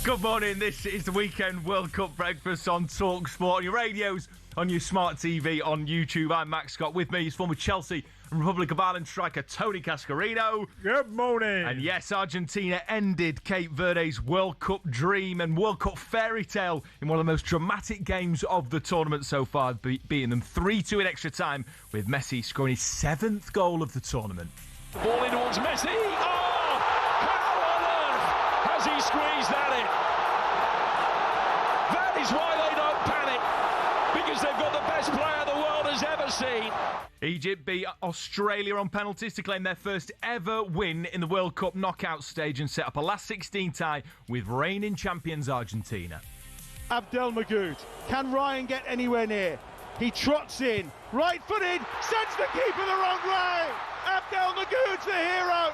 Good morning, this is the Weekend World Cup Breakfast on talkSPORT, on your radios, on your smart TV, on YouTube. I'm Max Scott. With me is former Chelsea and Republic of Ireland striker Tony Cascarino. Good morning. And yes, Argentina ended Cape Verde's World Cup dream and World Cup fairy tale in one of the most dramatic games of the tournament so far, beating them 3-2 in extra time, with Messi scoring his 7th goal of the tournament. The ball in towards Messi. Oh, how on earth has he squeezed that in? That is why they don't panic, because they've got the best player the world has ever seen. Egypt beat Australia on penalties to claim their first ever win in the World Cup knockout stage and set up a last 16 tie with reigning champions Argentina. Abdelmagoud. Can Ryan get anywhere near? He trots in, right-footed, sends the keeper the wrong way. Abdelmagoud's the hero.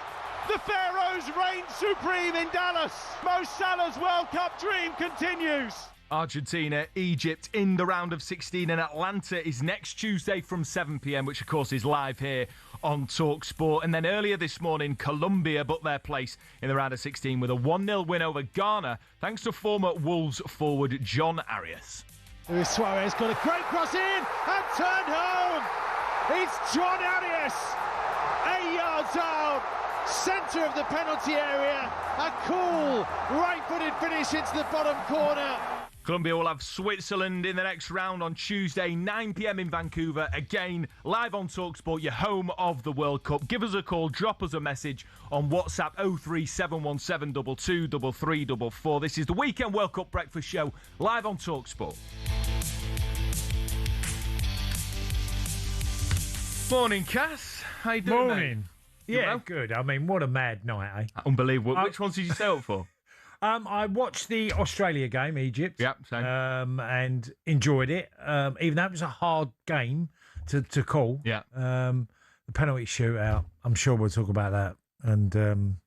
The Pharaohs reign supreme in Dallas. Mo Salah's World Cup dream continues. Argentina, Egypt in the round of 16, and Atlanta is next Tuesday from 7 p.m, which of course is live here on talkSPORT. And then earlier this morning, Colombia booked their place in the round of 16 with a 1-0 win over Ghana, thanks to former Wolves forward John Arias. Luis Suarez got a great cross in and turned home. It's John Arias, 8 yards out, centre of the penalty area. A cool right-footed finish into the bottom corner. Colombia will have Switzerland in the next round on Tuesday, 9 p.m. in Vancouver. Again, live on talkSPORT, your home of the World Cup. Give us a call, drop us a message on WhatsApp 03717 223344. This is the Weekend World Cup Breakfast Show, live on talkSPORT. Morning, Cass. How you doing, Morning. Mate? Yeah, good. I mean, what a mad night, eh? Unbelievable. Which ones did you stay up for? I watched the Australia game, Egypt. Yep, same. And enjoyed it. Even though it was a hard game to call. Yeah. The penalty shootout, I'm sure we'll talk about that. And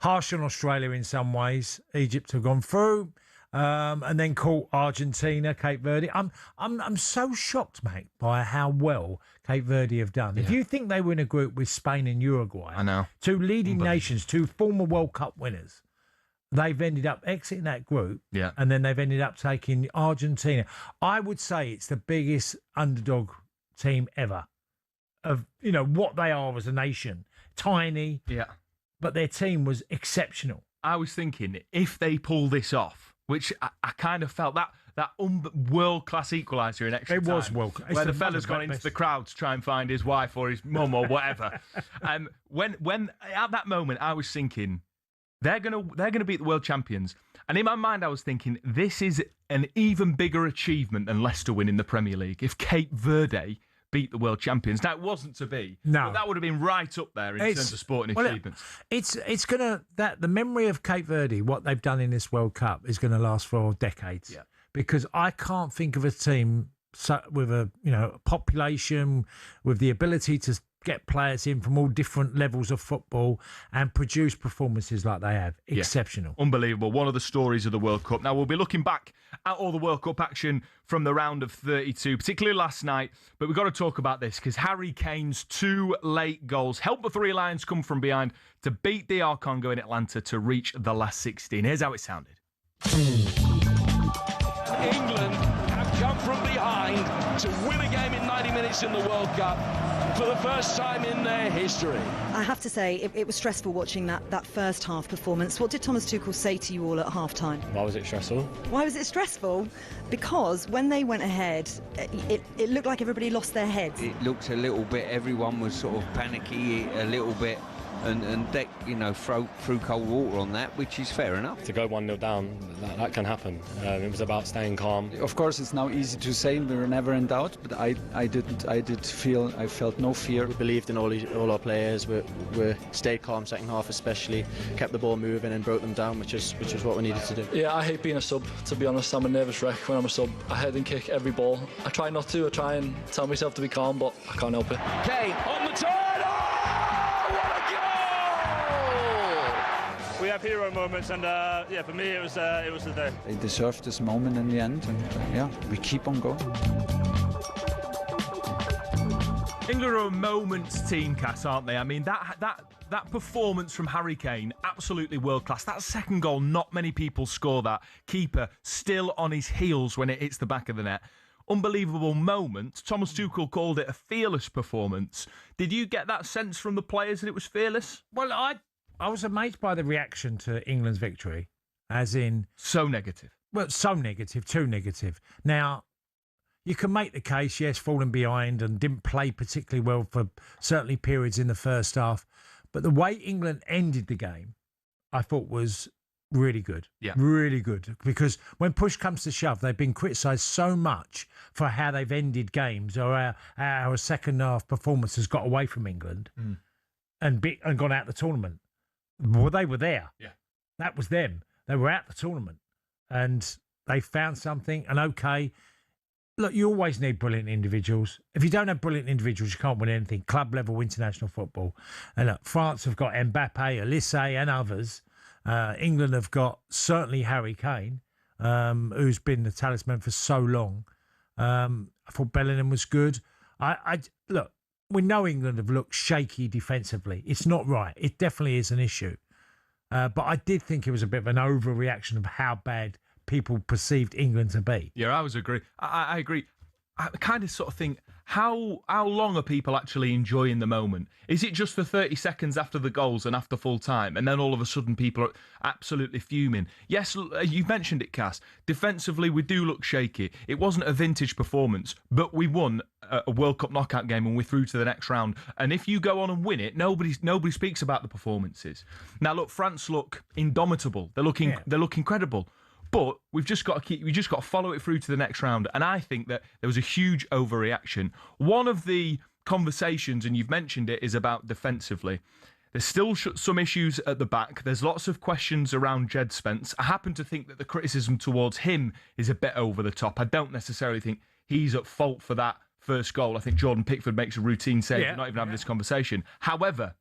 harsh on Australia in some ways. Egypt have gone through. And then caught Argentina, Cape Verde. I'm so shocked, mate, by how well Cape Verde have done. Yeah. If you think they were in a group with Spain and Uruguay, I know, 2 leading nations, 2 former World Cup winners, they've ended up exiting that group, and then they've ended up taking Argentina. I would say it's the biggest underdog team ever of, what they are as a nation. Tiny, but their team was exceptional. I was thinking, if they pull this off, which I kind of felt that world-class equaliser in extra time. It was world-class. Where the fella's gone into the crowd to try and find his wife or his mum or whatever. When at that moment, I was thinking, they're gonna beat the world champions. And in my mind, I was thinking, this is an even bigger achievement than Leicester winning the Premier League. If Cape Verde beat the world champions. Now, it wasn't to be. No. But that would have been right up there in terms of sporting achievements. It's going to, the memory of Cape Verde, what they've done in this World Cup, is going to last for decades. Yeah. Because I can't think of a team with a population, with the ability to get players in from all different levels of football and produce performances like they have. Exceptional. Yeah. Unbelievable. One of the stories of the World Cup. Now, we'll be looking back at all the World Cup action from the round of 32, particularly last night. But we've got to talk about this because Harry Kane's 2 late goals helped the Three Lions come from behind to beat DR Congo in Atlanta to reach the last 16. Here's how it sounded. England have come from behind to win a game in 90 minutes in the World Cup for the first time in their history. I have to say, it was stressful watching that first half performance. What did Thomas Tuchel say to you all at half-time? Why was it stressful? Why was it stressful? Because when they went ahead, it looked like everybody lost their heads. It looked a little bit, everyone was sort of panicky a little bit. And Deck, threw cold water on that, which is fair enough. To go 1-0 down, that can happen. It was about staying calm. Of course, it's now easy to say we were never in doubt, but I felt no fear. We believed in all our players. We stayed calm second half, especially kept the ball moving and broke them down, which is what we needed to do. Yeah, I hate being a sub. To be honest, I'm a nervous wreck when I'm a sub. I head and kick every ball. I try not to. I try and tell myself to be calm, but I can't help it. Kane on the turn. We have hero moments, and for me, it was the day. They deserved this moment in the end, and we keep on going. England are a moments team, Cass, aren't they? I mean, that that performance from Harry Kane, absolutely world class. That second goal, not many people score that. Keeper still on his heels when it hits the back of the net. Unbelievable moment. Thomas Tuchel called it a fearless performance. Did you get that sense from the players that it was fearless? Well, I was amazed by the reaction to England's victory, as in... So negative. Well, so negative, too negative. Now, you can make the case, yes, falling behind and didn't play particularly well for certainly periods in the first half. But the way England ended the game, I thought was really good. Yeah. Really good. Because when push comes to shove, they've been criticised so much for how they've ended games or how our second half performance has got away from England and gone out the tournament. Well, they were there. Yeah. That was them. They were out the tournament and they found something. And okay, look, you always need brilliant individuals. If you don't have brilliant individuals, you can't win anything. Club level international football. And look, France have got Mbappe, Olise and others. England have got certainly Harry Kane, who's been the talisman for so long. I thought Bellingham was good. Look, we know England have looked shaky defensively. It's not right. It definitely is an issue. But I did think it was a bit of an overreaction of how bad people perceived England to be. Yeah, I agree. I agree. I kind of sort of think, how long are people actually enjoying the moment? Is it just for 30 seconds after the goals and after full time, and then all of a sudden people are absolutely fuming? Yes, you mentioned it, Cass. Defensively, we do look shaky. It wasn't a vintage performance, but we won a World Cup knockout game and we're through to the next round. And if you go on and win it, nobody speaks about the performances. Now, look, France look indomitable. They look incredible. But we just got to follow it through to the next round. And I think that there was a huge overreaction. One of the conversations, and you've mentioned it, is about defensively. There's still some issues at the back. There's lots of questions around Jed Spence. I happen to think that the criticism towards him is a bit over the top. I don't necessarily think he's at fault for that first goal. I think Jordan Pickford makes a routine save. We're not even having this conversation. However,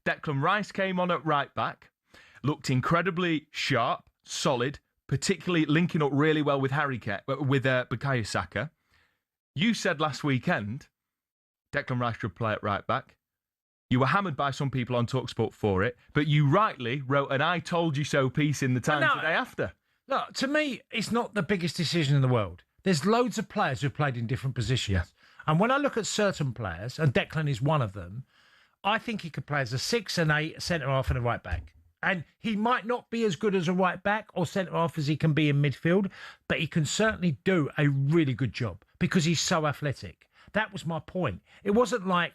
Declan Rice came on at right back, looked incredibly sharp, solid, particularly linking up really well with Bukayo Saka. You said last weekend Declan Rice should play at right back. You were hammered by some people on talkSPORT for it, but you rightly wrote an I told you so piece in the Times the day after. Look, to me, it's not the biggest decision in the world. There's loads of players who've played in different positions. Yeah. And when I look at certain players, and Declan is one of them, I think he could play as a 6 and 8, centre-half and a right back. And he might not be as good as a right back or centre-half as he can be in midfield, but he can certainly do a really good job because he's so athletic. That was my point. It wasn't like,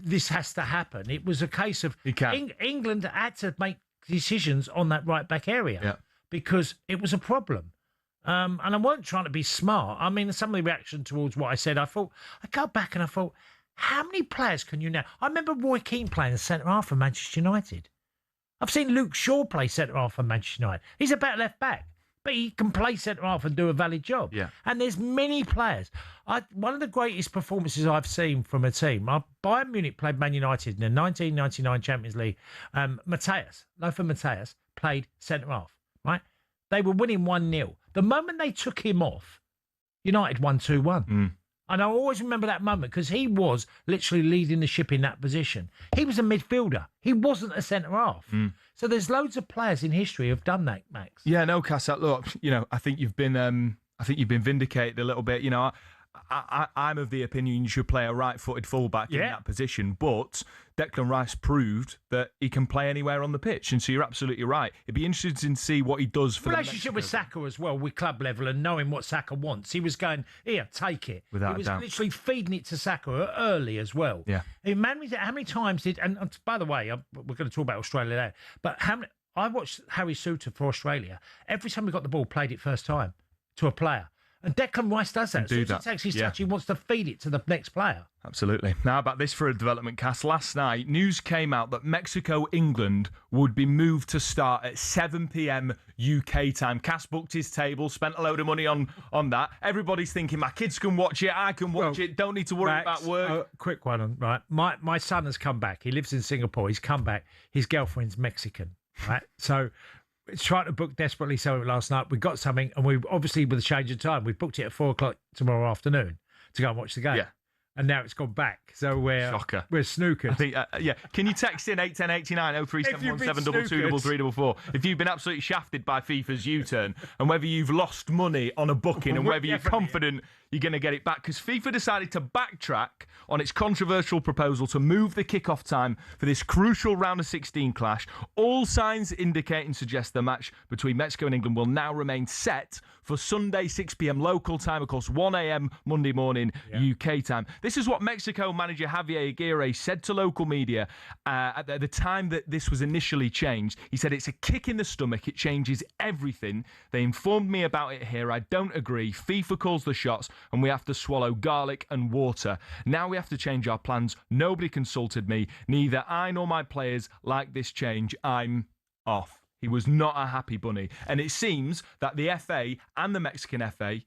this has to happen. It was a case of England had to make decisions on that right back area because it was a problem. And I weren't trying to be smart. I mean, some of the reaction towards what I said, I go back and I thought, how many players can you now? I remember Roy Keane playing the centre-half for Manchester United. I've seen Luke Shaw play centre-half for Manchester United. He's a better left-back, but he can play centre-half and do a valid job. Yeah. And there's many players. One of the greatest performances I've seen from a team, Bayern Munich played Man United in the 1999 Champions League. Lothar Matthäus played centre-half, right? They were winning 1-0. The moment they took him off, United won 2-1. And I always remember that moment because he was literally leading the ship in that position. He was a midfielder. He wasn't a centre-half. So there's loads of players in history who've done that, Max. Yeah, no, Cass, look, I think you've been vindicated a little bit. I'm of the opinion you should play a right-footed fullback in that position, but Declan Rice proved that he can play anywhere on the pitch, and so you're absolutely right. It'd be interesting to see what he does for the relationship with Saka as well, with club level and knowing what Saka wants. He was going, here, take it. Without a doubt. He was literally feeding it to Saka early as well. Yeah. How many times did, and by the way, we're going to talk about Australia there, but I watched Harry Souttar for Australia. Every time we got the ball, played it first time to a player. And Declan Rice does that. As soon as he takes his touch, he wants to feed it to the next player. Absolutely. Now about this for a development cast. Last night, news came out that Mexico-England would be moved to start at 7 p.m. UK time. Cass booked his table, spent a load of money on that. Everybody's thinking, my kids can watch it, I can watch it, don't need to worry about work. Quick one, right? My son has come back. He lives in Singapore. He's come back. His girlfriend's Mexican, right? So trying to book desperately something last night. We got something, and we obviously, with the change of time, we booked it at 4:00 tomorrow afternoon to go and watch the game. Yeah. And now it's gone back. So we're snookered. I think, yeah. Can you text in 81089 03717223344 if you've been absolutely shafted by FIFA's U-turn and whether you've lost money on a booking and whether you're confident you're going to get it back? Because FIFA decided to backtrack on its controversial proposal to move the kickoff time for this crucial round of 16 clash. All signs indicate and suggest the match between Mexico and England will now remain set for Sunday 6 p.m. local time, of course, 1 a.m. Monday morning UK time. This is what Mexico manager Javier Aguirre said to local media at the time that this was initially changed. He said, "It's a kick in the stomach. It changes everything. They informed me about it here. I don't agree. FIFA calls the shots and we have to swallow garlic and water. Now we have to change our plans. Nobody consulted me. Neither I nor my players like this change. I'm off." He was not a happy bunny. And it seems that the FA and the Mexican FA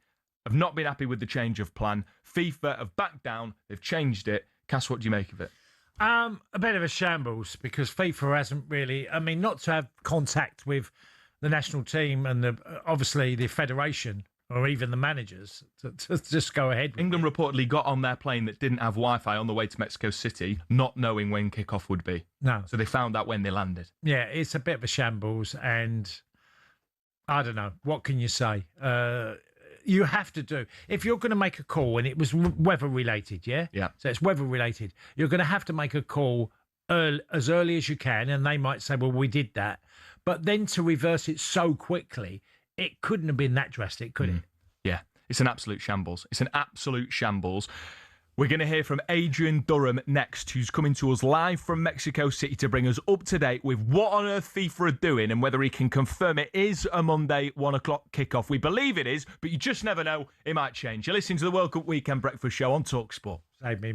have not been happy with the change of plan. FIFA have backed down. They've changed it. Cass, what do you make of it? A bit of a shambles because FIFA hasn't really, I mean, not to have contact with the national team and obviously the federation or even the managers to just go ahead with England reportedly got on their plane that didn't have Wi-Fi on the way to Mexico City, not knowing when kickoff would be. No. So they found out when they landed. Yeah, it's a bit of a shambles and I don't know. What can you say? You have to do, if you're going to make a call, and it was weather related, yeah? Yeah. So it's weather related. You're going to have to make a call as early as you can, and they might say, well, we did that. But then to reverse it so quickly, it couldn't have been that drastic, could it? Yeah, it's an absolute shambles. It's an absolute shambles. We're going to hear from Adrian Durham next, who's coming to us live from Mexico City to bring us up to date with what on earth FIFA are doing and whether he can confirm it is a Monday 1 o'clock kickoff. We believe it is, but you just never know. It might change. You're listening to the World Cup Weekend Breakfast Show on talkSPORT. Save me.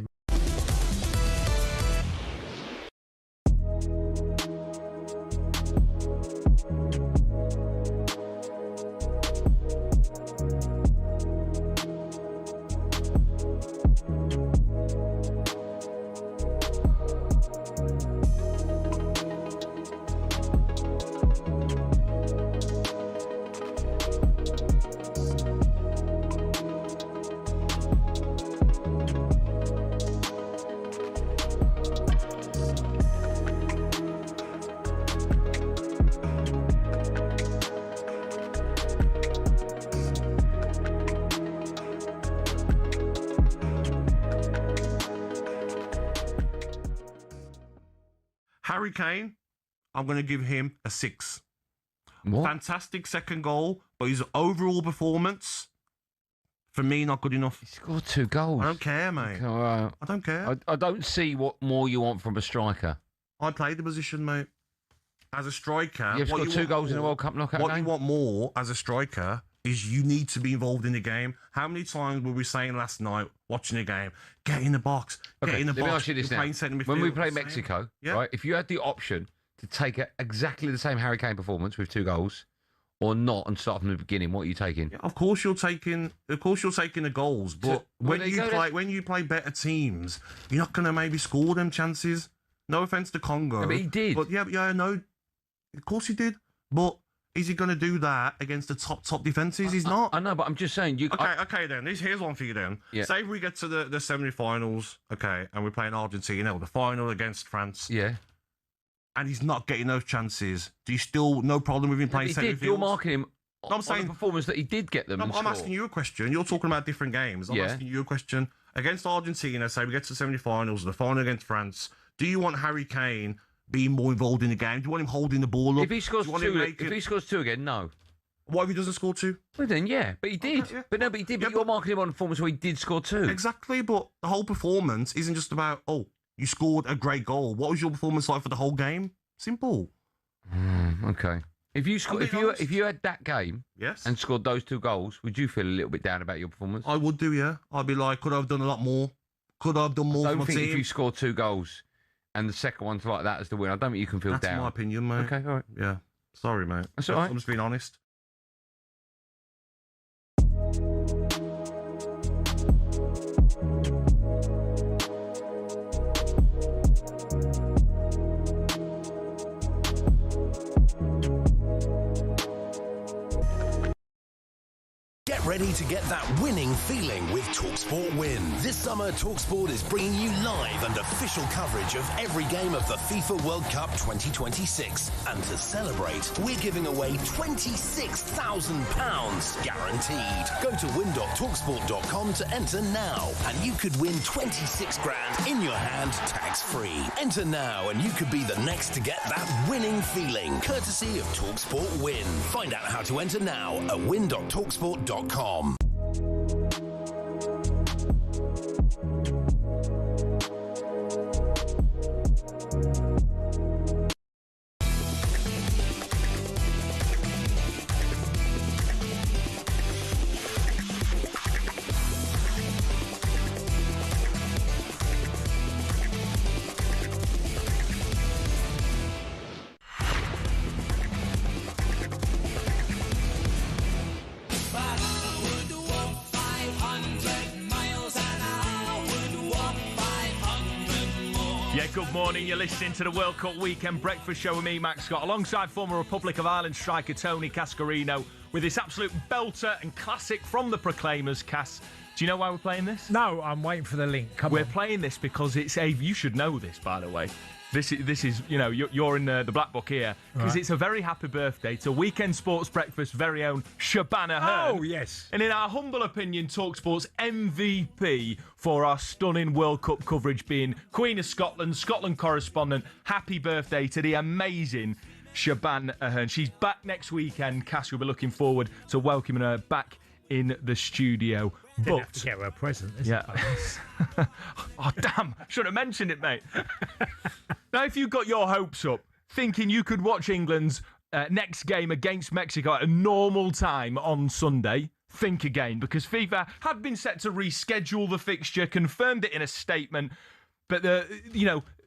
Harry Kane, I'm going to give him a 6. What? Fantastic second goal, but his overall performance, for me, not good enough. He scored 2 goals. I don't care, mate. I don't care. I don't see what more you want from a striker. I played the position, mate. As a striker... You've scored 2 goals in a World Cup knockout game? What you want more as a striker is you need to be involved in the game. How many times were we saying last night, watching the game, get in the box, get in the box. Let me ask you this now. When we play Mexico, right, if you had the option to take exactly the same Harry Kane performance with 2 goals or not and start from the beginning, what are you taking? Yeah, of course you're taking the goals, but when you play better teams, you're not going to maybe score them chances. No offence to Congo. Yeah, but he did. But no, of course he did. But is he going to do that against the top defences? He's not. I know, but I'm just saying. Okay, then. Here's one for you then. Yeah. Say if we get to the semi-finals, okay, and we're playing Argentina, or the final against France. Yeah. And he's not getting those chances. Do you still, no problem with him playing centre field? You're marking him on the performance that he did get them. I'm asking you a question. You're talking about different games. I'm asking you a question. Against Argentina, say we get to the semi-finals, the final against France, do you want Harry Kane being more involved in the game? Do you want him holding the ball up? If he scores 2 again, no. What if he doesn't score 2? Well then, yeah, but he did. Okay, yeah. But he did. But you're marking him on a performance where he did score 2. Exactly, but the whole performance isn't just about, you scored a great goal. What was your performance like for the whole game? Simple. Okay. If you had that game, yes, and scored those 2 goals, would you feel a little bit down about your performance? I would do, yeah. I'd be like, could I have done a lot more? Could I have done more for my team? If you score 2 goals and the second one's like that as the win, I don't think you can feel down. That's my opinion, mate. Okay, all right. Yeah. Sorry, mate. That's all right. I'm just being honest. Get ready to get that winning feeling with talkSPORT Win. This summer, talkSPORT is bringing you live and official coverage of every game of the FIFA World Cup 2026. And to celebrate, we're giving away £26,000 guaranteed. Go to win.talksport.com to enter now, and you could win 26 grand in your hand, tax-free. Enter now, and you could be the next to get that winning feeling, courtesy of talkSPORT Win. Find out how to enter now at win.talksport.com. Good morning, you're listening to the World Cup Weekend Breakfast Show with me, Max Scott, alongside former Republic of Ireland striker Tony Cascarino with this absolute belter and classic from the Proclaimers, Cass. Do you know why we're playing this? No, I'm waiting for the link. We're playing this because it's a... You should know this, by the way. This is you know, you're in the black book here because It's a very happy birthday to Weekend Sports Breakfast very own Shabana Hearn. Oh, yes. And in our humble opinion, talkSPORT's MVP for our stunning World Cup coverage being Queen of Scotland, Scotland correspondent. Happy birthday to the amazing Shabana Hearn. She's back next weekend. Cass will be looking forward to welcoming her back in the studio. Didn't have to get her a present, Oh, damn. Should have mentioned it, mate. Now, if you've got your hopes up, thinking you could watch England's next game against Mexico at a normal time on Sunday, think again, because FIFA had been set to reschedule the fixture, confirmed it in a statement, but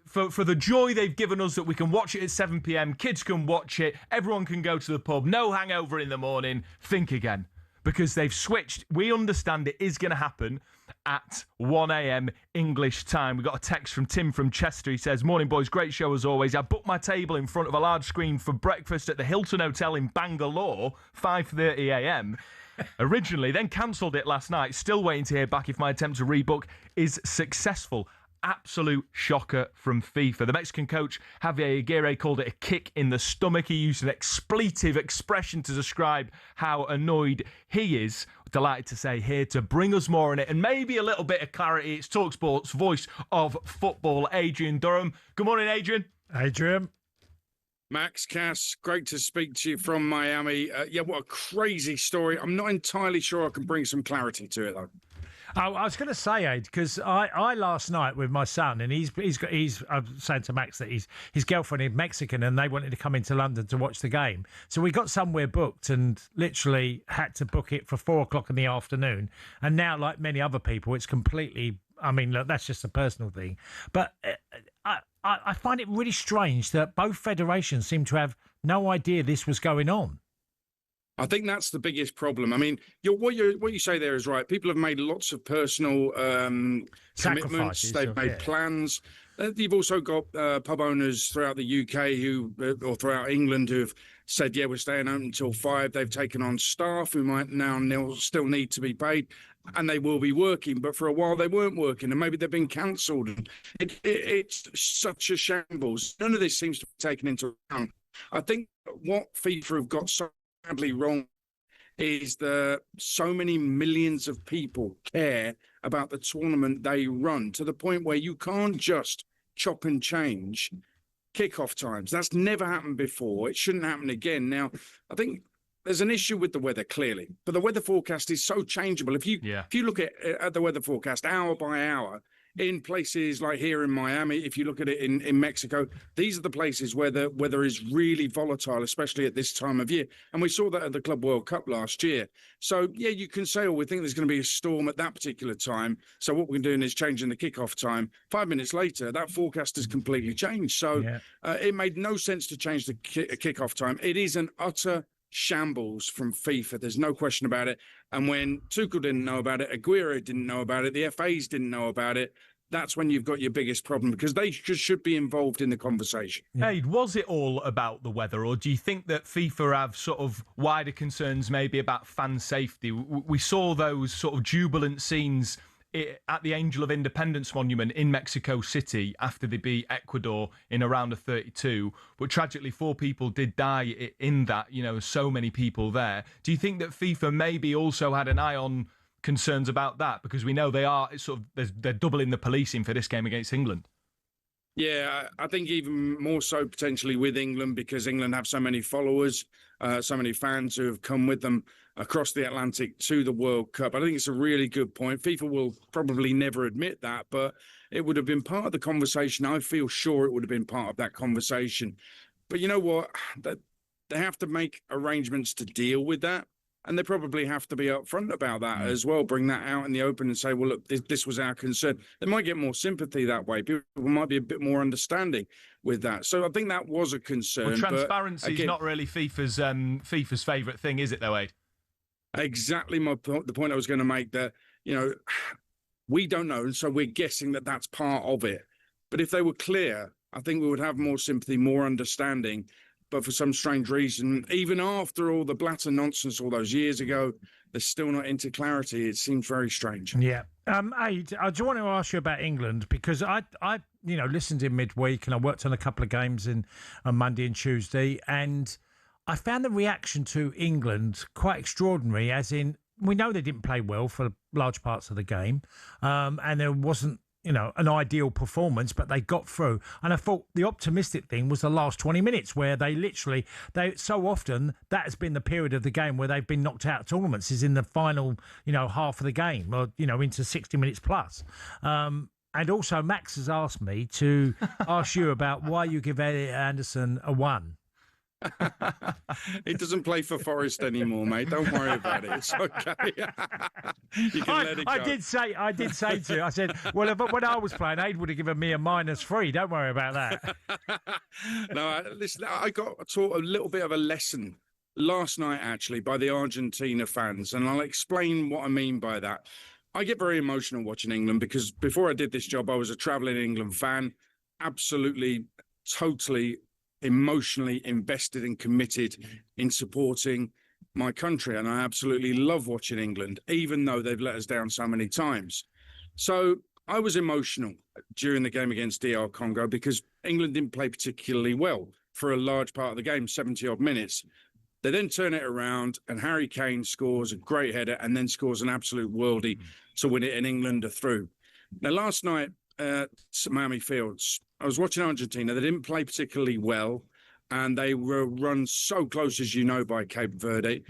for the joy they've given us that we can watch it at 7 p.m, kids can watch it, everyone can go to the pub, no hangover in the morning, think again. Because they've switched. We understand it is going to happen at 1 a.m. English time. We got a text from Tim from Chester. He says, "Morning, boys. Great show as always. I booked my table in front of a large screen for breakfast at the Hilton Hotel in Bangalore, 5:30 a.m. Originally, then cancelled it last night. Still waiting to hear back if my attempt to rebook is successful." Absolute shocker from FIFA. The Mexican coach, Javier Aguirre, called it a kick in the stomach. He used an expletive expression to describe how annoyed he is. Delighted to say here to bring us more on it and maybe a little bit of clarity. It's talkSPORT's voice of football, Adrian Durham. Good morning, Adrian. Adrian. Max, Cass, great to speak to you from Miami. What a crazy story. I'm not entirely sure I can bring some clarity to it, though. Oh, I was going to say, Aid, because I last night with my son, and I'm saying to Max that his girlfriend is Mexican, and they wanted to come into London to watch the game. So we got somewhere booked, and literally had to book it for 4:00 in the afternoon. And now, like many other people, it's completely. I mean, look, that's just a personal thing, but I find it really strange that both federations seem to have no idea this was going on. I think that's the biggest problem. I mean, what you say there is right. People have made lots of personal commitments. They've made plans. You've also got pub owners throughout the UK or throughout England who have said, yeah, we're staying open until 5. They've taken on staff who might now still need to be paid, and they will be working. But for a while, they weren't working, and maybe they've been cancelled. It's such a shambles. None of this seems to be taken into account. I think what FIFA have got so badly wrong is that so many millions of people care about the tournament they run to the point where you can't just chop and change kickoff times. That's never happened before. It shouldn't happen again. Now, I think there's an issue with the weather, clearly, but the weather forecast is so changeable. If you look at the weather forecast hour by hour, in places like here in Miami, if you look at it in Mexico, these are the places where the weather is really volatile, especially at this time of year. And we saw that at the Club World Cup last year. So, yeah, you can say, we think there's going to be a storm at that particular time. So what we're doing is changing the kickoff time. 5 minutes later, that forecast has completely changed. So it made no sense to change the kickoff time. It is an utter shambles from FIFA. There's no question about it. And when Tuchel didn't know about it, Aguirre didn't know about it, the FAs didn't know about it, that's when you've got your biggest problem, because they just should be involved in the conversation. Aid, was it all about the weather, or do you think that FIFA have sort of wider concerns maybe about fan safety? We saw those sort of jubilant scenes at the Angel of Independence Monument in Mexico City after they beat Ecuador in a round of 32, but tragically 4 people did die in that, so many people there. Do you think that FIFA maybe also had an eye on concerns about that, because we know they're doubling the policing for this game against England? Yeah, I think even more so potentially with England, because England have so many followers, so many fans who have come with them across the Atlantic to the World Cup. I think it's a really good point. FIFA will probably never admit that, but it would have been part of the conversation. I feel sure it would have been part of that conversation. But you know what? They have to make arrangements to deal with that. And they probably have to be upfront about that as well, bring that out in the open and say, well, look, this was our concern. They might get more sympathy that way. People might be a bit more understanding with that. So I think that was a concern. Well, transparency is not really FIFA's favourite thing, is it, though, Aid? Exactly the point I was going to make, that, we don't know, and so we're guessing that that's part of it. But if they were clear, I think we would have more sympathy, more understanding. But for some strange reason, even after all the Blatter nonsense all those years ago, they're still not into clarity. It seems very strange. Yeah. Aid, I just want to ask you about England, because I listened in midweek and I worked on a couple of games on Monday and Tuesday, and I found the reaction to England quite extraordinary, as in, we know they didn't play well for large parts of the game, and there wasn't, an ideal performance, but they got through. And I thought the optimistic thing was the last 20 minutes, where they so often, that has been the period of the game where they've been knocked out of tournaments, is in the final, half of the game, or, into 60 minutes plus. And also, Max has asked me to ask you about why you give Elliot Anderson a 1. He doesn't play for Forest anymore, mate. Don't worry about it. It's okay. You can let it go. I did say to you, I said, well, when I was playing, Aid would have given me a -3. Don't worry about that. No, listen, I got taught a little bit of a lesson last night, actually, by the Argentina fans, and I'll explain what I mean by that. I get very emotional watching England, because before I did this job, I was a travelling England fan, absolutely, totally emotionally invested and committed in supporting my country, and I absolutely love watching England, even though they've let us down so many times. So I was emotional during the game against DR Congo, because England didn't play particularly well for a large part of the game, 70-odd minutes. They then turn it around, and Harry Kane scores a great header and then scores an absolute worldie to win it, and England are through. Now, last night at Miami Fields, I was watching Argentina. They didn't play particularly well, and they were run so close, as you know, by Cape Verde.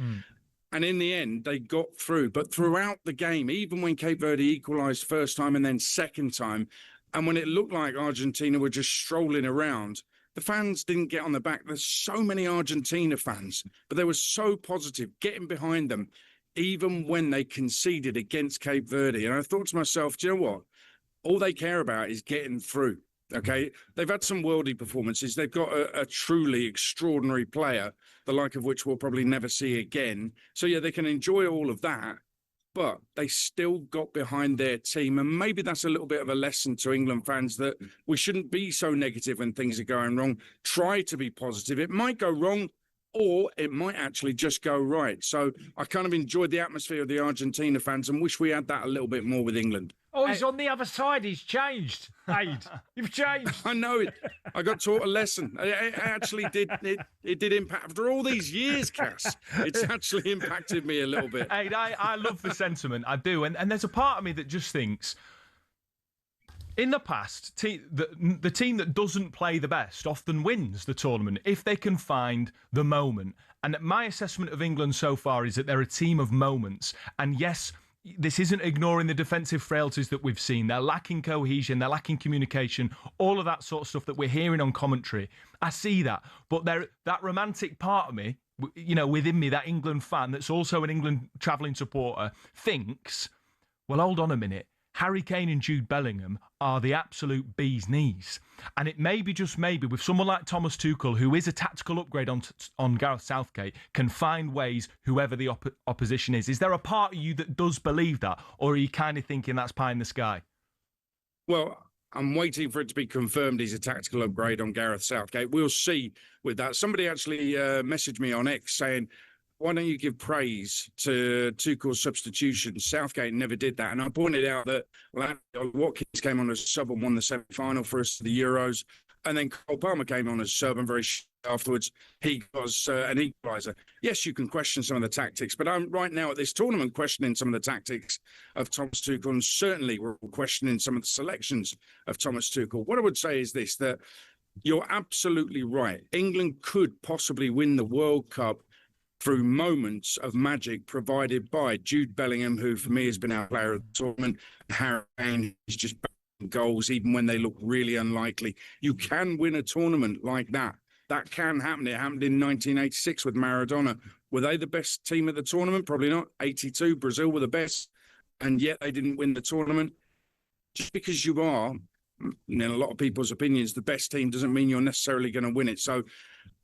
And in the end, they got through. But throughout the game, even when Cape Verde equalised first time and then second time, and when it looked like Argentina were just strolling around, the fans didn't get on the back. There's so many Argentina fans, but they were so positive, getting behind them, even when they conceded against Cape Verde. And I thought to myself, do you know what? All they care about is getting through. Okay, they've had some worldly performances. They've got a truly extraordinary player, the like of which we'll probably never see again. So, yeah, they can enjoy all of that, but they still got behind their team. And maybe that's a little bit of a lesson to England fans, that we shouldn't be so negative when things are going wrong. Try to be positive. It might go wrong, or it might actually just go right. So I kind of enjoyed the atmosphere of the Argentina fans and wish we had that a little bit more with England. Oh, he's on the other side. He's changed, Aid. You've changed. I know it. I got taught a lesson. It actually did. It did impact. After all these years, Cass, it's actually impacted me a little bit. Aid, I love the sentiment. I do. And there's a part of me that just thinks, in the past, the team that doesn't play the best often wins the tournament if they can find the moment. And my assessment of England so far is that they're a team of moments. And yes, this isn't ignoring the defensive frailties that we've seen. They're lacking cohesion, they're lacking communication, all of that sort of stuff that we're hearing on commentary. I see that. But that romantic part of me, within me, that England fan that's also an England travelling supporter, thinks, well, hold on a minute. Harry Kane and Jude Bellingham are the absolute bee's knees. And it may be, just maybe, with someone like Thomas Tuchel, who is a tactical upgrade on Gareth Southgate, can find ways, whoever the opposition is. Is there a part of you that does believe that? Or are you kind of thinking that's pie in the sky? Well, I'm waiting for it to be confirmed he's a tactical upgrade on Gareth Southgate. We'll see with that. Somebody actually messaged me on X saying, why don't you give praise to Tuchel's substitutions? Southgate never did that. And I pointed out that Watkins came on as sub and won the semi-final for us to the Euros. And then Cole Palmer came on as sub and very afterwards he was an equaliser. Yes, you can question some of the tactics, but I'm right now at this tournament questioning some of the tactics of Thomas Tuchel, and certainly we're questioning some of the selections of Thomas Tuchel. What I would say is this, that you're absolutely right. England could possibly win the World Cup through moments of magic provided by Jude Bellingham, who for me has been our player of the tournament. Harry Kane is just goals even when they look really unlikely. You can win a tournament like that. That can happen. It happened in 1986 with Maradona. Were they the best team at the tournament? Probably not. 82, Brazil were the best, and yet they didn't win the tournament. Just because you are, in a lot of people's opinions, the best team doesn't mean you're necessarily going to win it. So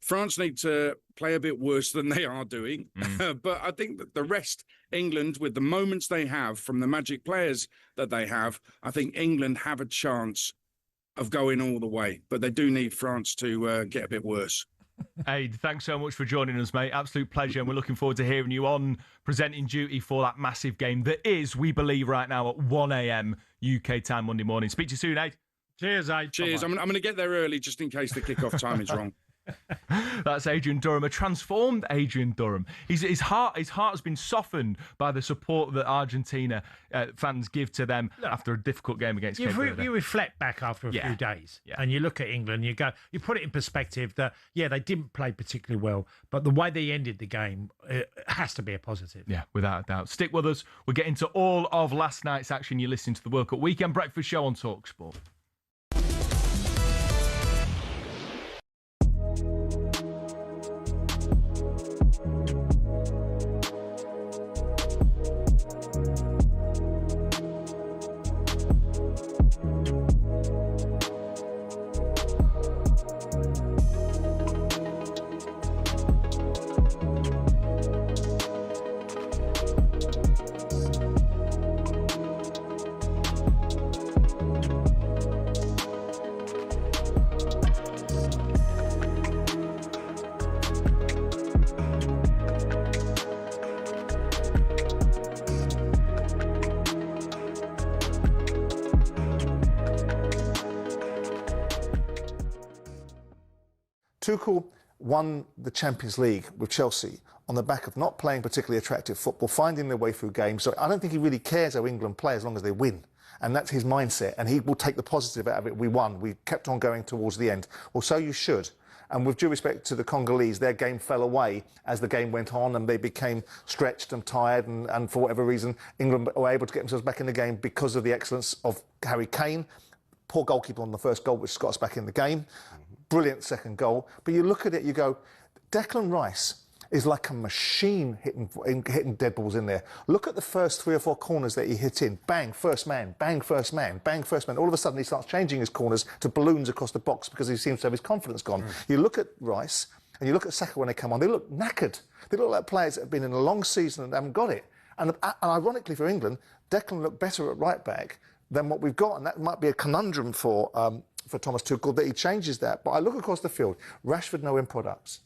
France need to play a bit worse than they are doing. But I think that the rest, England, with the moments they have from the magic players that they have, I think England have a chance of going all the way. But they do need France to get a bit worse. Aid, thanks so much for joining us, mate. Absolute pleasure. And we're looking forward to hearing you on presenting duty for that massive game that is, we believe right now, at 1 a.m. UK time Monday morning. Speak to you soon, Aid. Cheers, Aid. Cheers. I'm going to get there early just in case the kickoff time is wrong. That's Adrian Durham, a transformed Adrian Durham. His heart has been softened by the support that Argentina fans give to them after a difficult game against Cape Verde. You reflect back after a few days and you look at England, you put it in perspective that, they didn't play particularly well, but the way they ended the game, it has to be a positive. Yeah, without a doubt. Stick with us. We'll get into all of last night's action. You're listening to the World Cup Weekend Breakfast Show on talkSPORT. Tuchel won the Champions League with Chelsea on the back of not playing particularly attractive football, finding their way through games. So I don't think he really cares how England play as long as they win. And that's his mindset. And he will take the positive out of it. We won. We kept on going towards the end. Well, so you should. And with due respect to the Congolese, their game fell away as the game went on and they became stretched and tired. And for whatever reason, England were able to get themselves back in the game because of the excellence of Harry Kane. Poor goalkeeper on the first goal, which got us back in the game. Brilliant second goal. But you look at it, you go, Declan Rice is like a machine hitting dead balls in there. Look at the first 3 or 4 corners that he hit in. Bang, first man, bang, first man, bang, first man. All of a sudden he starts changing his corners to balloons across the box because he seems to have his confidence gone. You look at Rice and you look at Saka when they come on, they look knackered. They look like players that have been in a long season and haven't got it. And ironically for England, Declan looked better at right back than what we've got, and that might be a conundrum for Thomas Tuchel, that he changes that. But I look across the field, Rashford, no end products.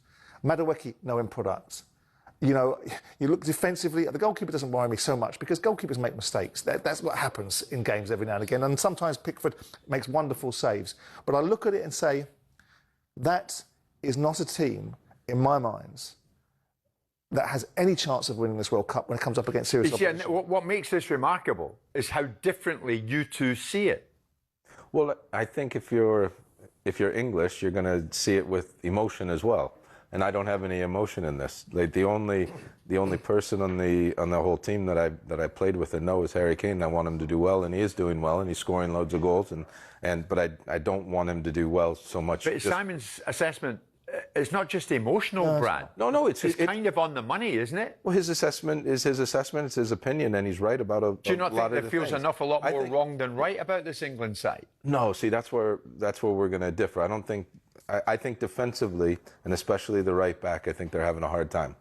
Madueke, no end products. You know, you look defensively, the goalkeeper doesn't worry me so much because goalkeepers make mistakes. That's what happens in games every now and again. And sometimes Pickford makes wonderful saves. But I look at it and say, that is not a team, in my mind, that has any chance of winning this World Cup when it comes up against serious opposition. What makes this remarkable is how differently you two see it. Well, I think if you're English, you're going to see it with emotion as well. And I don't have any emotion in this. Like the only person on the whole team that I played with and know is Harry Kane. I want him to do well, and he is doing well, and he's scoring loads of goals. But I don't want him to do well so much. But Simon's assessment, it's not just emotional, Brad. No, it's kind of on the money, isn't it? Well, his assessment is his assessment. It's his opinion, and he's right about a lot of the Do you not think there feels things. an awful lot more wrong than right about this England side? No, see, that's where we're going to differ. I don't think. I think defensively, and especially the right back, I think they're having a hard time.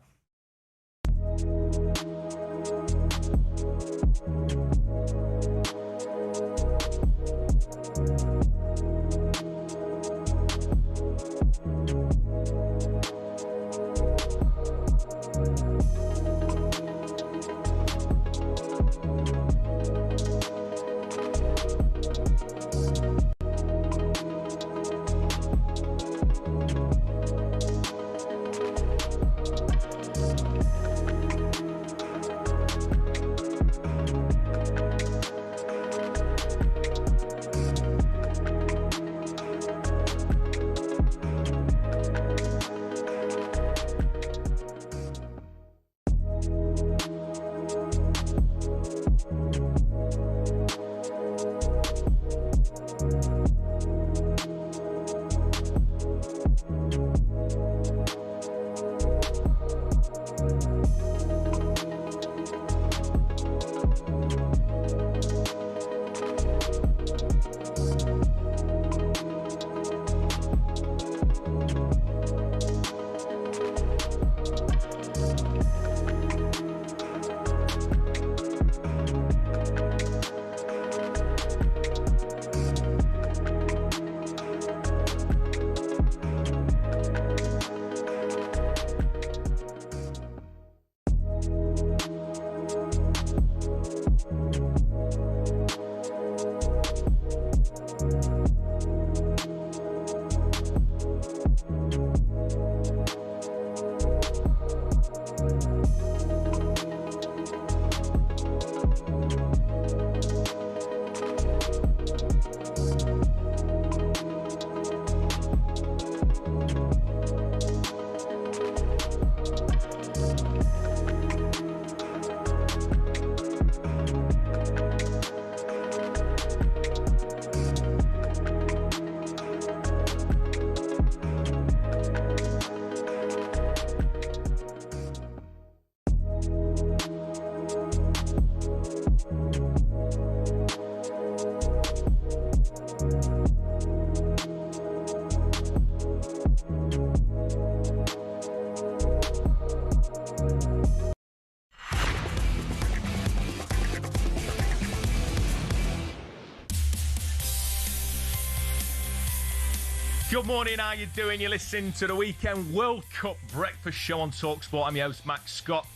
Good morning, how you doing? You're listening to the Weekend World Cup Breakfast Show on talkSPORT. I'm your host, Max Scott.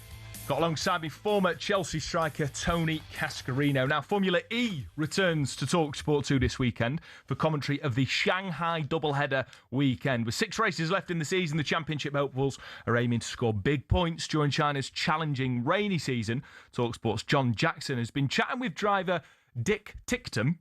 Got alongside me former Chelsea striker Tony Cascarino. Now, Formula E returns to talkSPORT 2 this weekend for commentary of the Shanghai doubleheader weekend. With 6 races left in the season, the championship hopefuls are aiming to score big points during China's challenging rainy season. talkSPORT's John Jackson has been chatting with driver Dick Ticktum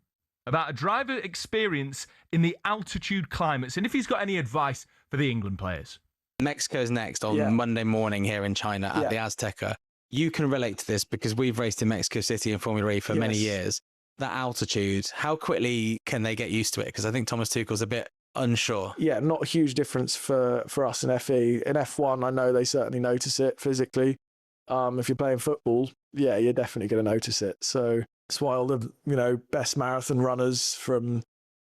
about a driver experience in the altitude climates and if he's got any advice for the England players. Mexico's next on Monday morning here in China at the Azteca. You can relate to this because we've raced in Mexico City in Formula E for many years. That altitude, how quickly can they get used to it? Because I think Thomas Tuchel's a bit unsure. Yeah, not a huge difference for us in FE. In F1, I know they certainly notice it physically. If you're playing football, you're definitely going to notice it. So that's why all the best marathon runners from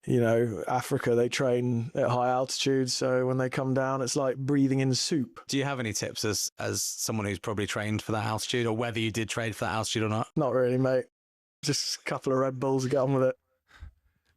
Africa, they train at high altitudes. So when they come down, it's like breathing in soup. Do you have any tips as someone who's probably trained for that altitude, or whether you did train for that altitude or not? Not really, mate. Just a couple of Red Bulls to get on with it.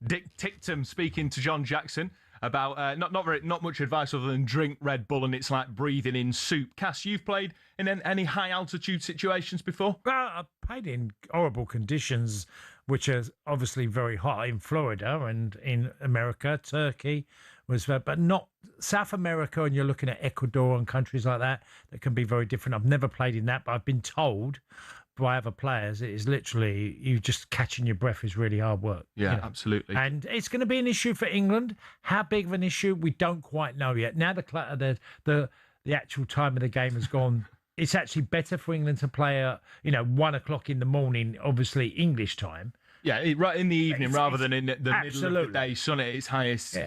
Dick Ticktum speaking to John Jackson about not much advice other than drink Red Bull and it's like breathing in soup. Cass, you've played in any high altitude situations before? Well, I've played in horrible conditions, which are obviously very hot in Florida and in America, Turkey but not South America. And you're looking at Ecuador and countries like that can be very different. I've never played in that, but I've been told by other players, it is literally you just catching your breath is really hard work. Yeah, absolutely. And it's going to be an issue for England. How big of an issue, we don't quite know yet. Now the actual time of the game has gone. It's actually better for England to play at 1 o'clock in the morning, obviously English time. Yeah, right in the evening rather than in the middle of the day, sun at its highest,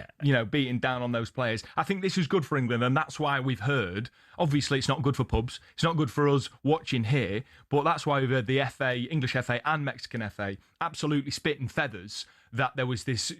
beating down on those players. I think this is good for England, and that's why we've heard, obviously it's not good for pubs, it's not good for us watching here, but that's why we've heard the FA, English FA and Mexican FA, absolutely spitting feathers that there was this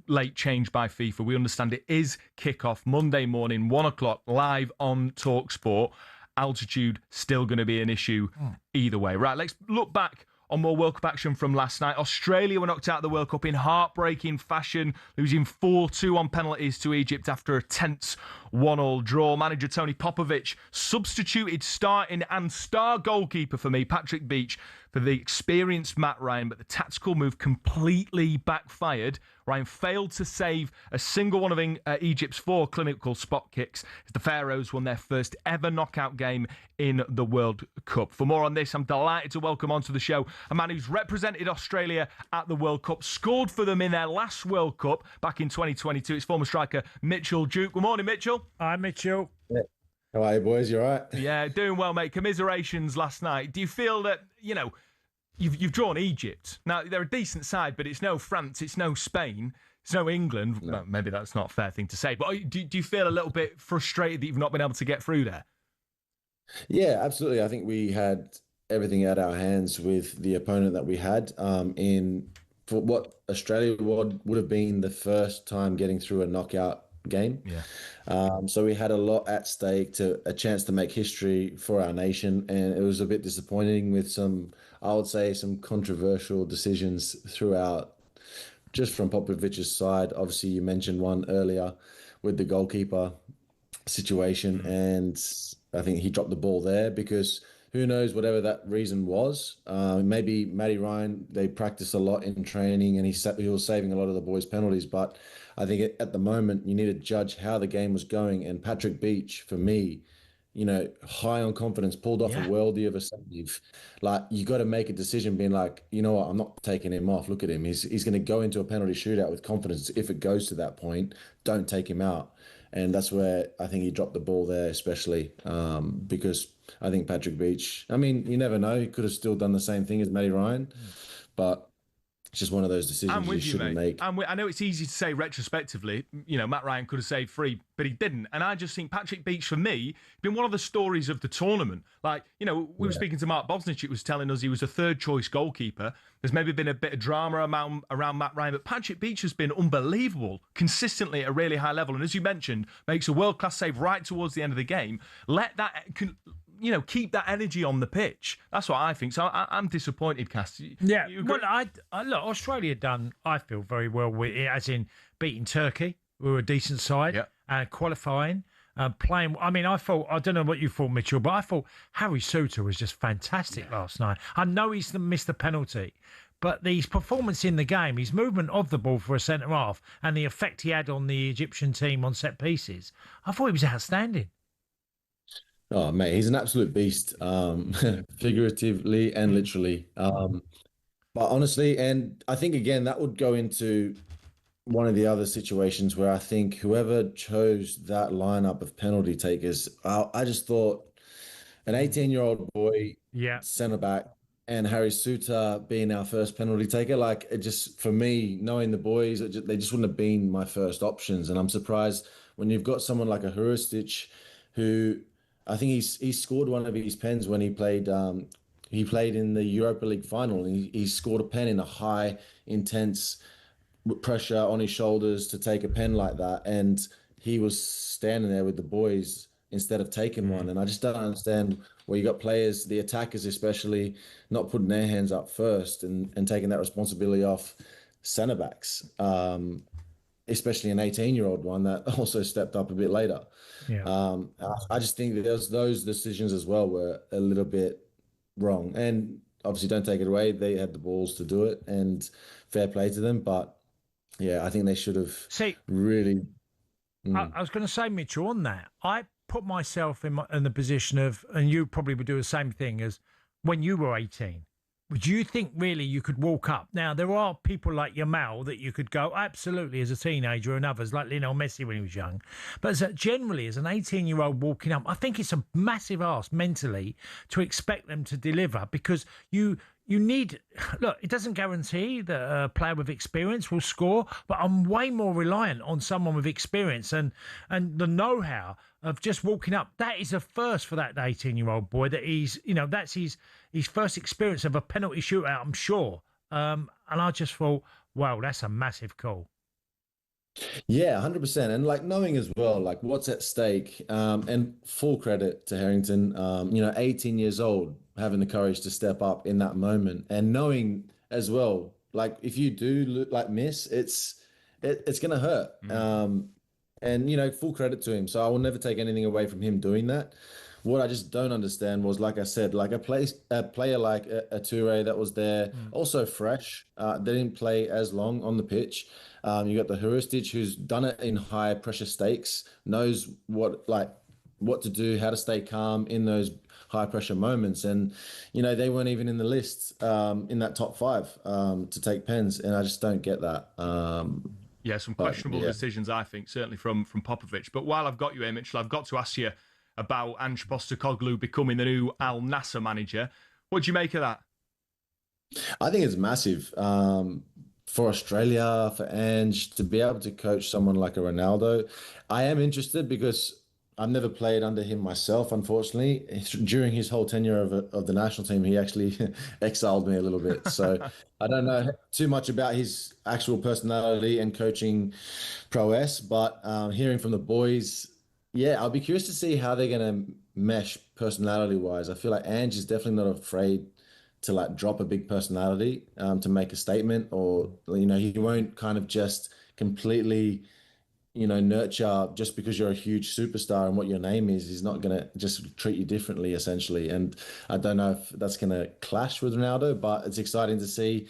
late change by FIFA. We understand it is kickoff Monday morning, 1 o'clock, live on talkSPORT. Altitude still going to be an issue either way. Right, let's look back on more World Cup action from last night. Australia were knocked out of the World Cup in heartbreaking fashion, losing 4-2 on penalties to Egypt after a tense 1-1 draw. Manager Tony Popovic substituted starting and star goalkeeper for me, Patrick Beach, for the experienced Matt Ryan, but the tactical move completely backfired. Ryan failed to save a single one of Egypt's 4 clinical spot kicks as the Pharaohs won their first ever knockout game in the World Cup. For more on this, I'm delighted to welcome onto the show a man who's represented Australia at the World Cup, scored for them in their last World Cup back in 2022. It's former striker Mitchell Duke. Good morning, Mitchell. Hi, Mitchell. Yeah. How are you, boys? You all right? Yeah, doing well, mate. Commiserations last night. Do you feel that, you've drawn Egypt. Now, they're a decent side, but it's no France, it's no Spain, it's no England. No. Well, maybe that's not a fair thing to say, but do you feel a little bit frustrated that you've not been able to get through there? Yeah, absolutely. I think we had everything at our hands with the opponent that we had for what Australia would have been the first time getting through a knockout game. Yeah. So we had a lot at stake, a chance to make history for our nation, and it was a bit disappointing with some controversial decisions throughout, just from Popovic's side. Obviously, you mentioned one earlier with the goalkeeper situation, and I think he dropped the ball there because who knows, whatever that reason was. Maybe Matty Ryan, they practiced a lot in training and he was saving a lot of the boys' penalties. But I think at the moment, you need to judge how the game was going. And Patrick Beach, for me, high on confidence, pulled off a worldie of a save. Like, you got to make a decision being like, you know what, I'm not taking him off. Look at him. He's going to go into a penalty shootout with confidence. If it goes to that point, don't take him out. And that's where I think he dropped the ball there, especially because I think Patrick Beach, I mean, you never know. He could have still done the same thing as Matty Ryan, but it's just one of those decisions you shouldn't make. I know it's easy to say retrospectively, Matt Ryan could have saved 3, but he didn't. And I just think Patrick Beach, for me, been one of the stories of the tournament. Like, we were speaking to Mark Bosnich, it was telling us he was a third-choice goalkeeper. There's maybe been a bit of drama around Matt Ryan, but Patrick Beach has been unbelievable, consistently at a really high level. And as you mentioned, makes a world-class save right towards the end of the game. Let that... keep that energy on the pitch. That's what I think. So I'm disappointed, Cass. Yeah. Well, look, Australia done, I feel, very well with it, as in beating Turkey, who were a decent side, and qualifying, playing. I mean, I don't know what you thought, Mitchell, but I thought Harry Souttar was just fantastic last night. I know he's missed the penalty, but his performance in the game, his movement of the ball for a centre-half, and the effect he had on the Egyptian team on set pieces, I thought he was outstanding. Oh, mate, he's an absolute beast, figuratively and literally. But honestly, and I think, again, that would go into one of the other situations where I think whoever chose that lineup of penalty takers, I just thought an 18-year-old boy, centre-back, and Harry Souttar being our first penalty taker, like, it just, for me, knowing the boys, they just wouldn't have been my first options. And I'm surprised when you've got someone like a Hrustic who... I think he scored one of his pens when he played in the Europa League final. He scored a pen in a high, intense pressure on his shoulders to take a pen like that. And he was standing there with the boys instead of taking one. And I just don't understand where you got players, the attackers especially, not putting their hands up first and taking that responsibility off centre-backs, especially an 18-year-old one that also stepped up a bit later. Yeah. I just think that those decisions as well were a little bit wrong. And obviously, don't take it away. They had the balls to do it, and fair play to them. But yeah, I think they should have really. I was going to say, Mitchell, on that, I put myself in the position of, and you probably would do the same thing as when you were 18. Do you think really you could walk up? Now, there are people like Yamal that you could go, absolutely, as a teenager, and others like Lionel Messi when he was young. But generally, as an 18-year-old walking up, I think it's a massive ask mentally to expect them to deliver, because you need... Look, it doesn't guarantee that a player with experience will score, but I'm way more reliant on someone with experience and the know-how of just walking up. That is a first for that 18-year-old boy, that he's, that's his first experience of a penalty shootout, I'm sure. And I just thought, wow, that's a massive call. Yeah, 100%. And like knowing as well, like what's at stake, and full credit to Harrington, 18 years old, having the courage to step up in that moment, and knowing as well, like if you do miss, it's going to hurt. And, full credit to him. So I will never take anything away from him doing that. What I just don't understand was, like I said, like a player like a Toure that was there, also fresh, they didn't play as long on the pitch. You got the Hrustic, who's done it in high pressure stakes, knows what to do, how to stay calm in those high pressure moments. And, they weren't even in the list in that top 5 to take pens. And I just don't get that. Yeah, some questionable decisions, I think, certainly from Popovic. But while I've got you here, Mitchell, I've got to ask you about Ange Postecoglou becoming the new Al Nassr manager. What do you make of that? I think it's massive for Australia, for Ange, to be able to coach someone like a Ronaldo. I am interested because I've never played under him myself, unfortunately. During his whole tenure of the national team, he actually exiled me a little bit. So I don't know too much about his actual personality and coaching prowess, but hearing from the boys, yeah, I'll be curious to see how they're going to mesh personality-wise. I feel like Ange is definitely not afraid to like drop a big personality to make a statement, or he won't kind of just completely nurture just because you're a huge superstar and what your name is. He's not going to just treat you differently, essentially. And I don't know if that's going to clash with Ronaldo, but it's exciting to see.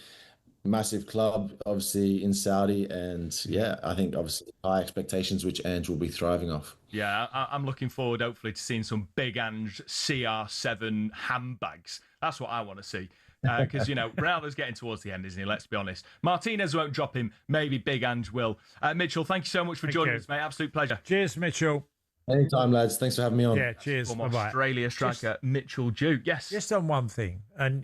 Massive club, obviously, in Saudi. And yeah, I think obviously high expectations, which Ange will be thriving off. Yeah, I'm looking forward, hopefully, to seeing some big Ange CR7 handbags. That's what I want to see. Because, Ronaldo's getting towards the end, isn't he? Let's be honest. Martinez won't drop him. Maybe big Ange will. Mitchell, thank you so much for joining us, mate. Absolute pleasure. Cheers, Mitchell. Anytime, lads. Thanks for having me on. Yeah, cheers. From Australia striker Mitchell Duke. Yes. Just on one thing. And,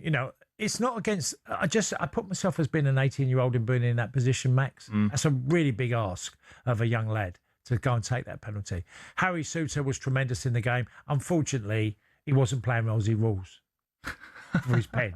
it's not against... I put myself as being an 18-year-old and being in that position, Max. That's a really big ask of a young lad to go and take that penalty. Harry Souttar was tremendous in the game. Unfortunately, he wasn't playing Aussie rules for his pen.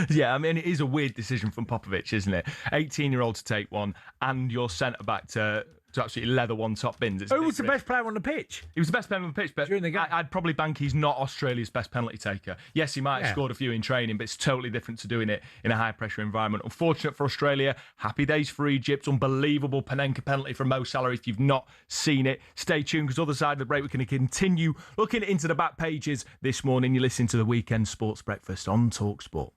Yeah, I mean, it is a weird decision from Popovic, isn't it? 18-year-old to take one and your centre-back to absolutely leather one top bins. Who was the best player on the pitch? He was the best player on the pitch, but during the game, I'd probably bank he's not Australia's best penalty taker. Yes, he might have scored a few in training, but it's totally different to doing it in a high-pressure environment. Unfortunate for Australia. Happy days for Egypt. Unbelievable Panenka penalty from Mo Salah. If you've not seen it, stay tuned, because other side of the break, we're going to continue looking into the back pages this morning. You're listening to the Weekend Sports Breakfast on talkSPORT.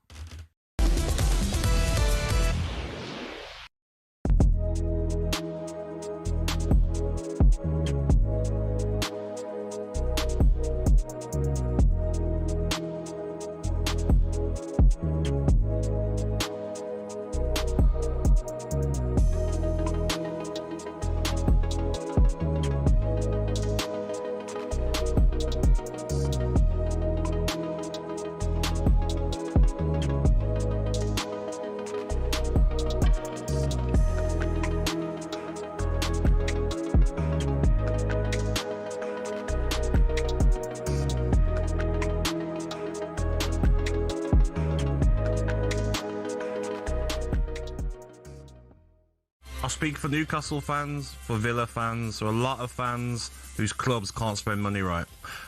I speak for Newcastle fans, for Villa fans, for a lot of fans whose clubs can't spend money right.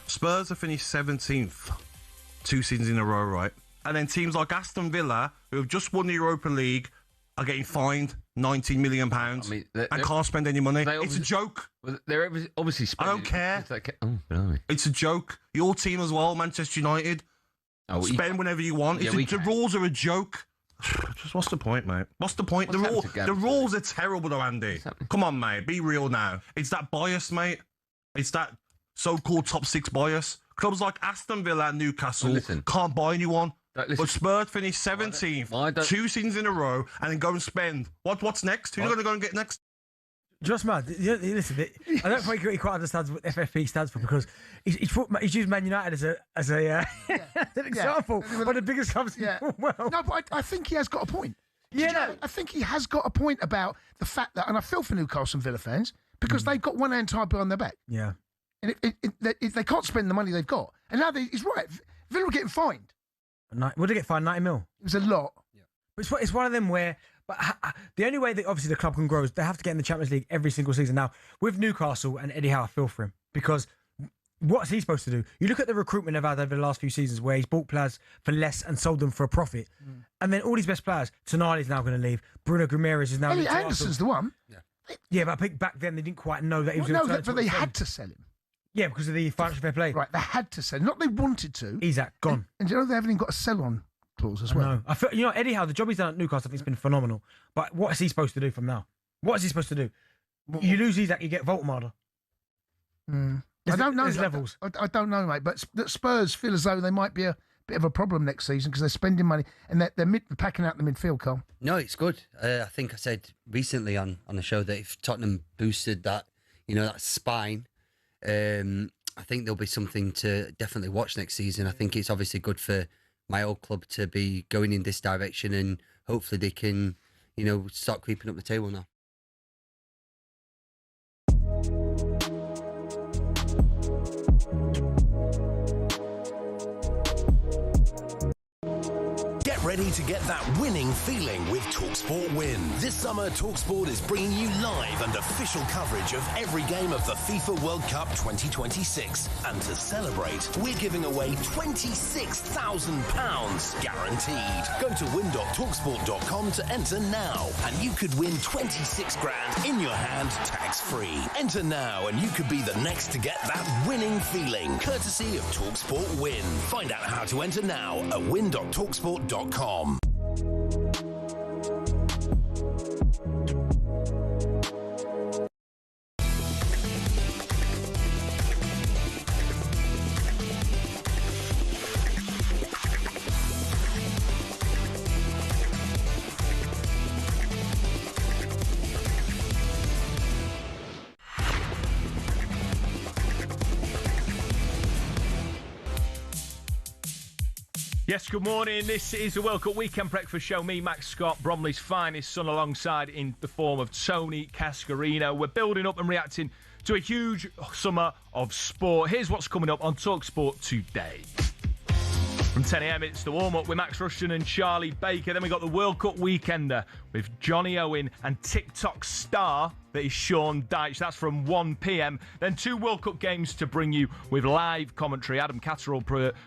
Spurs have finished 17th 2 seasons in a row, right? And then teams like Aston Villa, who have just won the Europa League, are getting fined £19 million and can't spend any money. It's a joke. They're obviously spending... I don't care. It's a joke. Your team as well, Manchester United. Spend whenever you want. The rules are a joke. Just what's the point, mate? What's the point? The rules are terrible, though, Andy. Come on, mate. Be real now. It's that bias, mate. It's that so-called top six bias. Clubs like Aston Villa and Newcastle can't buy anyone. But Spurs finished 17th 2 seasons in a row and then go and spend. What's next? Who's going to go and get next? Just man, listen. I don't think he quite understands what FFP stands for, because he's used Man United as an example. One of the biggest clubs in the world. No, but I think he has got a point. I think he has got a point about the fact that, and I feel for Newcastle and Villa fans, because they've got one hand tied behind their back. Yeah, and they can't spend the money they've got. And now he's right. Villa are getting fined. What did they get fined? 90 mil. It was a lot. Yeah, but it's one of them where. But the only way that obviously the club can grow is they have to get in the Champions League every single season. Now, with Newcastle and Eddie Howe, I feel for him, because what's he supposed to do? You look at the recruitment they've had over the last few seasons where he's bought players for less and sold them for a profit. And then all these best players, Tonali's now going to leave. Bruno Guimaraes is now... Elliot Anderson's the one. Yeah, but I think back then they didn't quite know that he was going to... But they had to sell him. Yeah, because of the financial fair play. Right, they had to sell him. Not they wanted to. Isak, gone. And you know they haven't even got a sell-on clause as well. I feel, Eddie Howe, the job he's done at Newcastle, I think, has been phenomenal. But what is he supposed to do from now? What is he supposed to do? You lose Isak, you get Voltemade. I don't know. There's levels. I don't know, mate. But Spurs feel as though they might be a bit of a problem next season because they're spending money and they're packing out the midfield, Cole. No, it's good. I think I said recently on the show that if Tottenham boosted that, that spine, I think there'll be something to definitely watch next season. I think it's obviously good for my old club to be going in this direction, and hopefully they can, start creeping up the table now. Get ready to get that winning feeling with talkSPORT Win. This summer, talkSPORT is bringing you live and official coverage of every game of the FIFA World Cup 2026. And to celebrate, we're giving away £26,000 guaranteed. Go to win.talksport.com to enter now, and you could win 26 grand in your hand, tax-free. Enter now, and you could be the next to get that winning feeling, courtesy of talkSPORT Win. Find out how to enter now at win.talksport.com. Yes, good morning. This is the World Cup Weekend Breakfast Show. Me, Max Scott, Bromley's finest son, alongside in the form of Tony Cascarino. We're building up and reacting to a huge summer of sport. Here's what's coming up on talkSPORT today. From 10 a.m, it's the warm-up with Max Rushton and Charlie Baker. Then we got the World Cup Weekender with Johnny Owen and TikTok star that is Sean Dyche. That's from 1 p.m. Then 2 World Cup games to bring you with live commentary. Adam Catterall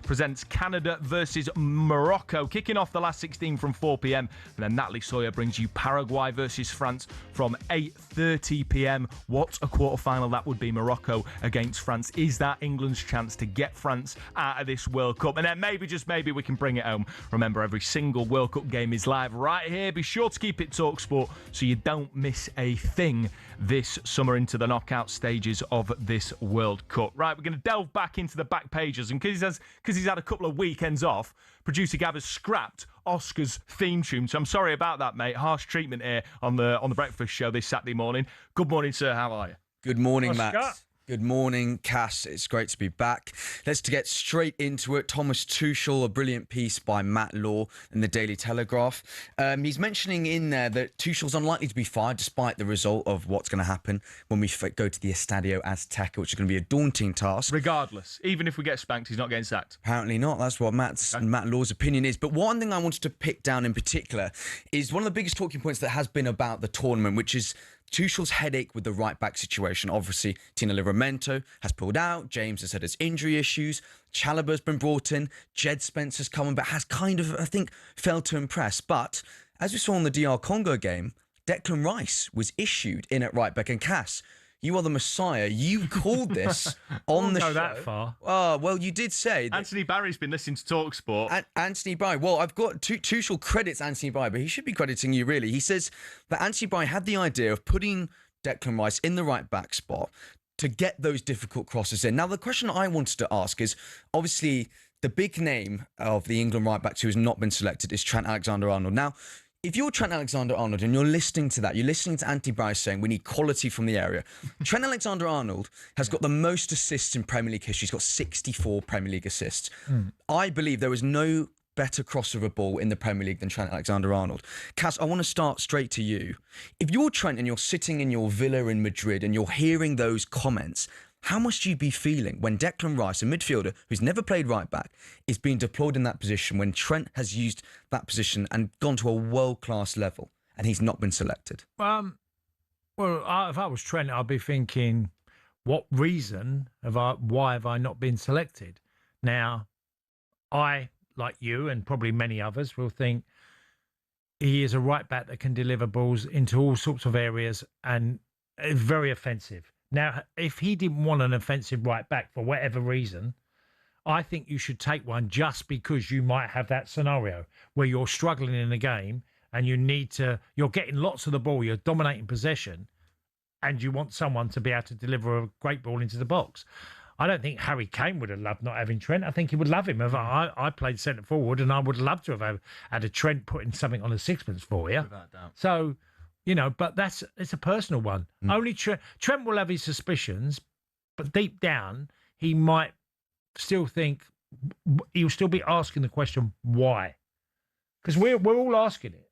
presents Canada versus Morocco, kicking off the last 16 from 4 p.m. And then Natalie Sawyer brings you Paraguay versus France from 8:30 p.m. What a quarter-final that would be, Morocco against France. Is that England's chance to get France out of this World Cup? And then maybe, just maybe, we can bring it home. Remember, every single World Cup game is live right here. Be sure to keep it talkSPORT so you don't miss a thing this summer into the knockout stages of this World Cup. Right, we're going to delve back into the back pages, and because he's had a couple of weekends off, producer Gav has scrapped Oscar's theme tune. So I'm sorry about that, mate. Harsh treatment here on the breakfast show this Saturday morning. Good morning, sir. How are you? Good morning, Oscar. Max. Good morning, Cass. It's great to be back. Let's get straight into it. Thomas Tuchel, a brilliant piece by Matt Law in the Daily Telegraph. He's mentioning in there that Tuchel's unlikely to be fired despite the result of what's going to happen when we go to the Estadio Azteca, which is going to be a daunting task. Regardless, even if we get spanked, he's not getting sacked. Apparently not. That's what Matt Law's opinion is. But one thing I wanted to pick down in particular is one of the biggest talking points that has been about the tournament, which is Tuchel's headache with the right-back situation. Obviously, Tino Livramento has pulled out. James has had his injury issues. Chalobah's been brought in. Jed Spencer's coming, but has kind of, I think, failed to impress. But as we saw in the DR Congo game, Declan Rice was issued in at right-back. And Cass, you are the Messiah. You called this on the show. Not go that far. Oh, well, you did say that. Anthony Barry's been listening to talkSPORT. Anthony Barry. Well, I've got Tuchel credits Anthony Barry, but he should be crediting you, really. He says that Anthony Barry had the idea of putting Declan Rice in the right back spot to get those difficult crosses in. Now, the question I wanted to ask is, obviously, the big name of the England right back who has not been selected is Trent Alexander-Arnold. Now, if you're Trent Alexander-Arnold and you're listening to that, you're listening to Anthony Barry saying we need quality from the area. Trent Alexander-Arnold has got the most assists in Premier League history. He's got 64 Premier League assists. I believe there is no better crossover ball in the Premier League than Trent Alexander-Arnold. Cass, I want to start straight to you. If you're Trent and you're sitting in your villa in Madrid and you're hearing those comments, how must you be feeling when Declan Rice, a midfielder who's never played right back, is being deployed in that position when Trent has used that position and gone to a world-class level and he's not been selected? Well, if I was Trent, I'd be thinking, why have I not been selected? Now, I, like you and probably many others, will think he is a right back that can deliver balls into all sorts of areas and is very offensive. Now, if he didn't want an offensive right back for whatever reason, I think you should take one just because you might have that scenario where you're struggling in a game and you're getting lots of the ball, you're dominating possession, and you want someone to be able to deliver a great ball into the box. I don't think Harry Kane would have loved not having Trent. I think he would love him. I played centre forward and I would love to have had a Trent putting something on a sixpence for you. Without doubt. So, but it's a personal one. Only Trent will have his suspicions, but deep down, he might still think, he'll still be asking the question, why? Because we're all asking it.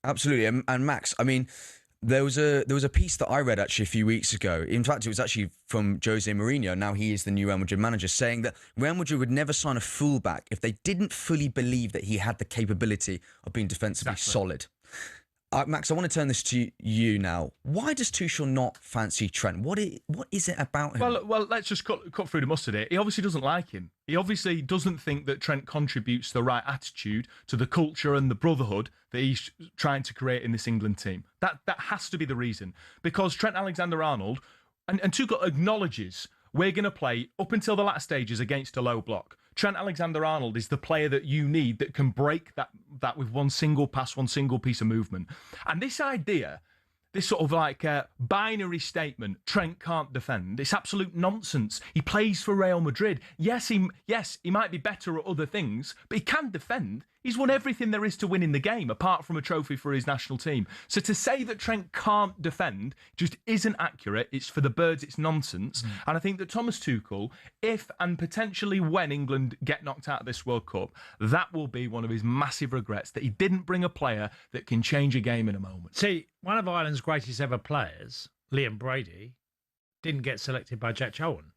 Absolutely. And Max, I mean, there was a piece that I read actually a few weeks ago. In fact, it was actually from Jose Mourinho. Now he is the new Real Madrid manager, saying that Real Madrid would never sign a fullback if they didn't fully believe that he had the capability of being defensively solid. Max, I want to turn this to you now. Why does Tuchel not fancy Trent? What is it about him? Well, let's just cut through the mustard here. He obviously doesn't like him. He obviously doesn't think that Trent contributes the right attitude to the culture and the brotherhood that he's trying to create in this England team. That has to be the reason. Because Trent Alexander-Arnold, and Tuchel acknowledges, we're going to play up until the latter stages against a low block. Trent Alexander-Arnold is the player that you need that can break that with one single pass, one single piece of movement. And this idea, this sort of like binary statement, Trent can't defend, it's absolute nonsense. He plays for Real Madrid. Yes, he might be better at other things, but he can defend. He's won everything there is to win in the game, apart from a trophy for his national team. So to say that Trent can't defend just isn't accurate. It's for the birds, it's nonsense. And I think that Thomas Tuchel, if and potentially when England get knocked out of this World Cup, that will be one of his massive regrets, that he didn't bring a player that can change a game in a moment. See, one of Ireland's greatest ever players, Liam Brady, didn't get selected by Jack Charlton.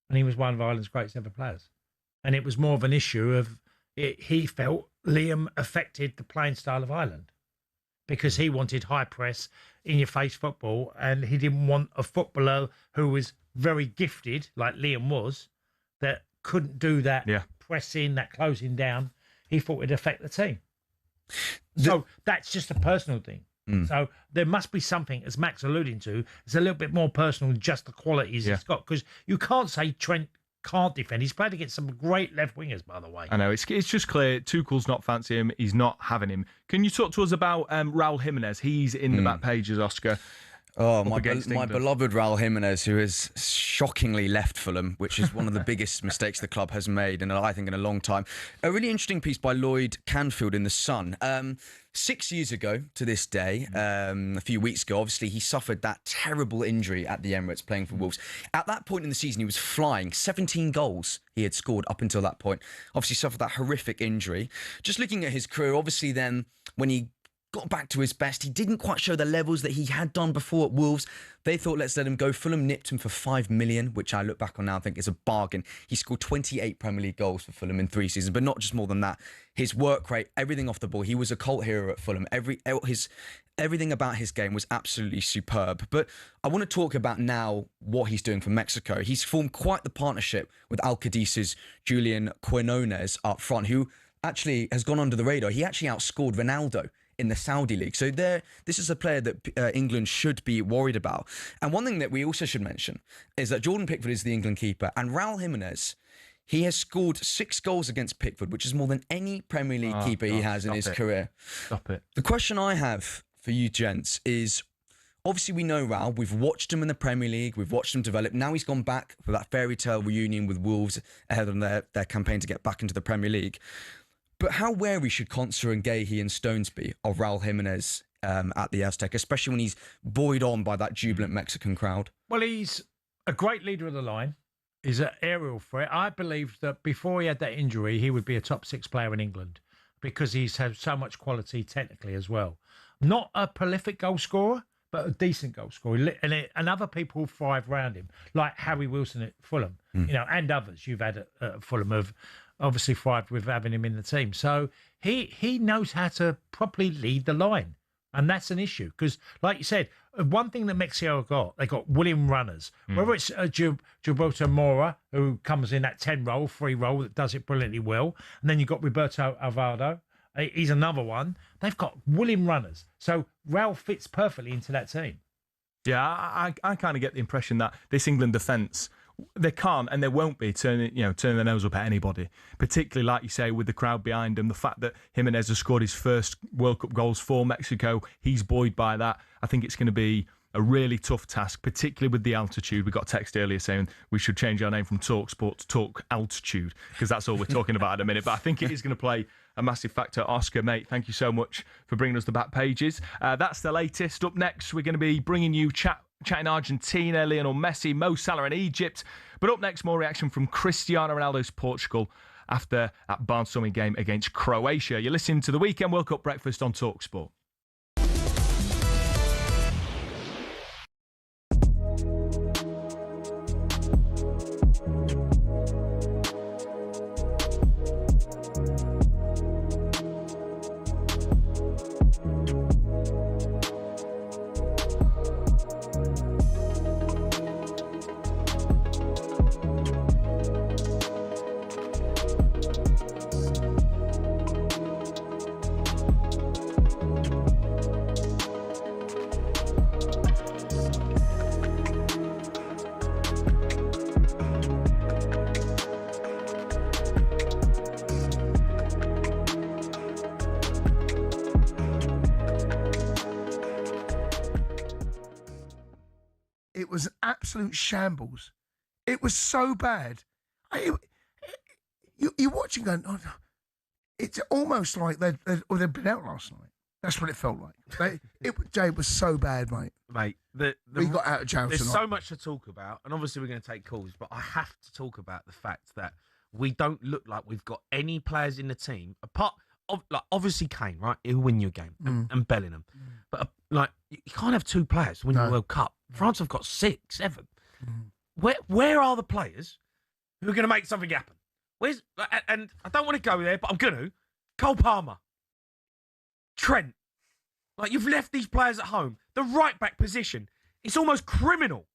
And he was one of Ireland's greatest ever players. And it was more of an issue of he felt Liam affected the playing style of Ireland because he wanted high press, in-your-face football, and he didn't want a footballer who was very gifted, like Liam was, that couldn't do that pressing, that closing down. He thought it'd affect the team. So that's just a personal thing. So there must be something, as Max alluding to, it's a little bit more personal than just the qualities he's got, because you can't say Trent can't defend. He's played against some great left wingers, by the way. I know, it's just clear Tuchel's not fancy him. He's not having him. Can you talk to us about Raul Jimenez? He's in the back pages, Oscar. Oh, my beloved Raul Jimenez, who has shockingly left Fulham, which is one of the biggest mistakes the club has made, and I think in a long time. A really interesting piece by Lloyd Canfield in The Sun. 6 years ago to this day, a few weeks ago, obviously, he suffered that terrible injury at the Emirates playing for Wolves. At that point in the season, he was flying. 17 goals he had scored up until that point. Obviously, suffered that horrific injury. Just looking at his career, obviously then, when he got back to his best, he didn't quite show the levels that he had done before at Wolves. They thought, let's let him go. Fulham nipped him for $5 million, which I look back on now and think is a bargain. He scored 28 Premier League goals for Fulham in 3 seasons, but not just more than that. His work rate, everything off the ball, he was a cult hero at Fulham. Everything about his game was absolutely superb. But I want to talk about now what he's doing for Mexico. He's formed quite the partnership with Alcadiz's Julian Quinones up front, who actually has gone under the radar. He actually outscored Ronaldo in the Saudi League. So this is a player that England should be worried about. And one thing that we also should mention is that Jordan Pickford is the England keeper, and Raul Jimenez, he has scored 6 goals against Pickford, which is more than any Premier League keeper he has in his career. Stop it. The question I have for you gents is, obviously we know Raul, we've watched him in the Premier League, we've watched him develop. Now he's gone back for that fairy tale reunion with Wolves ahead of their campaign to get back into the Premier League. But how wary should Konsa and Gahey and Stones be of Raul Jimenez at the Aztec, especially when he's buoyed on by that jubilant Mexican crowd? Well, he's a great leader of the line. He's an aerial threat. I believed that before he had that injury, he would be a top 6 player in England because he's had so much quality technically as well. Not a prolific goal scorer, but a decent goal scorer. And other people thrive around him, like Harry Wilson at Fulham, and others you've had at Fulham have obviously thrived with having him in the team. So he knows how to properly lead the line. And that's an issue because, like you said, one thing that Mexico got, they got willing runners. Whether it's Gilberto Mora, who comes in that 10 role, free role, that does it brilliantly well. And then you've got Roberto Alvarado. He's another one. They've got willing runners. So Raul fits perfectly into that team. Yeah, I kind of get the impression that this England defence, they can't and they won't be turning their nose up at anybody, particularly, like you say, with the crowd behind him. The fact that Jimenez has scored his first World Cup goals for Mexico, he's buoyed by that. I think it's going to be a really tough task, particularly with the altitude. We got a text earlier saying we should change our name from talkSPORT to Talk Altitude because that's all we're talking about at a minute. But I think it is going to play a massive factor. Oscar, mate, thank you so much for bringing us the back pages. That's the latest. Up next, we're going to be bringing you chatting Argentina, Lionel Messi, Mo Salah in Egypt. But up next, more reaction from Cristiano Ronaldo's Portugal after that barnstorming game against Croatia. You're listening to the Weekend World Cup Breakfast on talkSPORT. It was an absolute shambles. It was so bad. You're watching going, oh, no. It's almost like they'd been out last night. That's what it felt like. Jay, it was so bad, mate. Mate, we got out of jail There's tonight. so much to talk about, and obviously we're going to take calls, but I have to talk about the fact that we don't look like we've got any players in the team, apart of, like, obviously Kane, right? He'll win you a game, and Bellingham. But, like, you can't have two players win the World Cup. France have got 6, 7. Where are the players who are going to make something happen? And I don't want to go there, but I'm going to. Cole Palmer. Trent. Like, you've left these players at home. The right-back position, it's almost criminal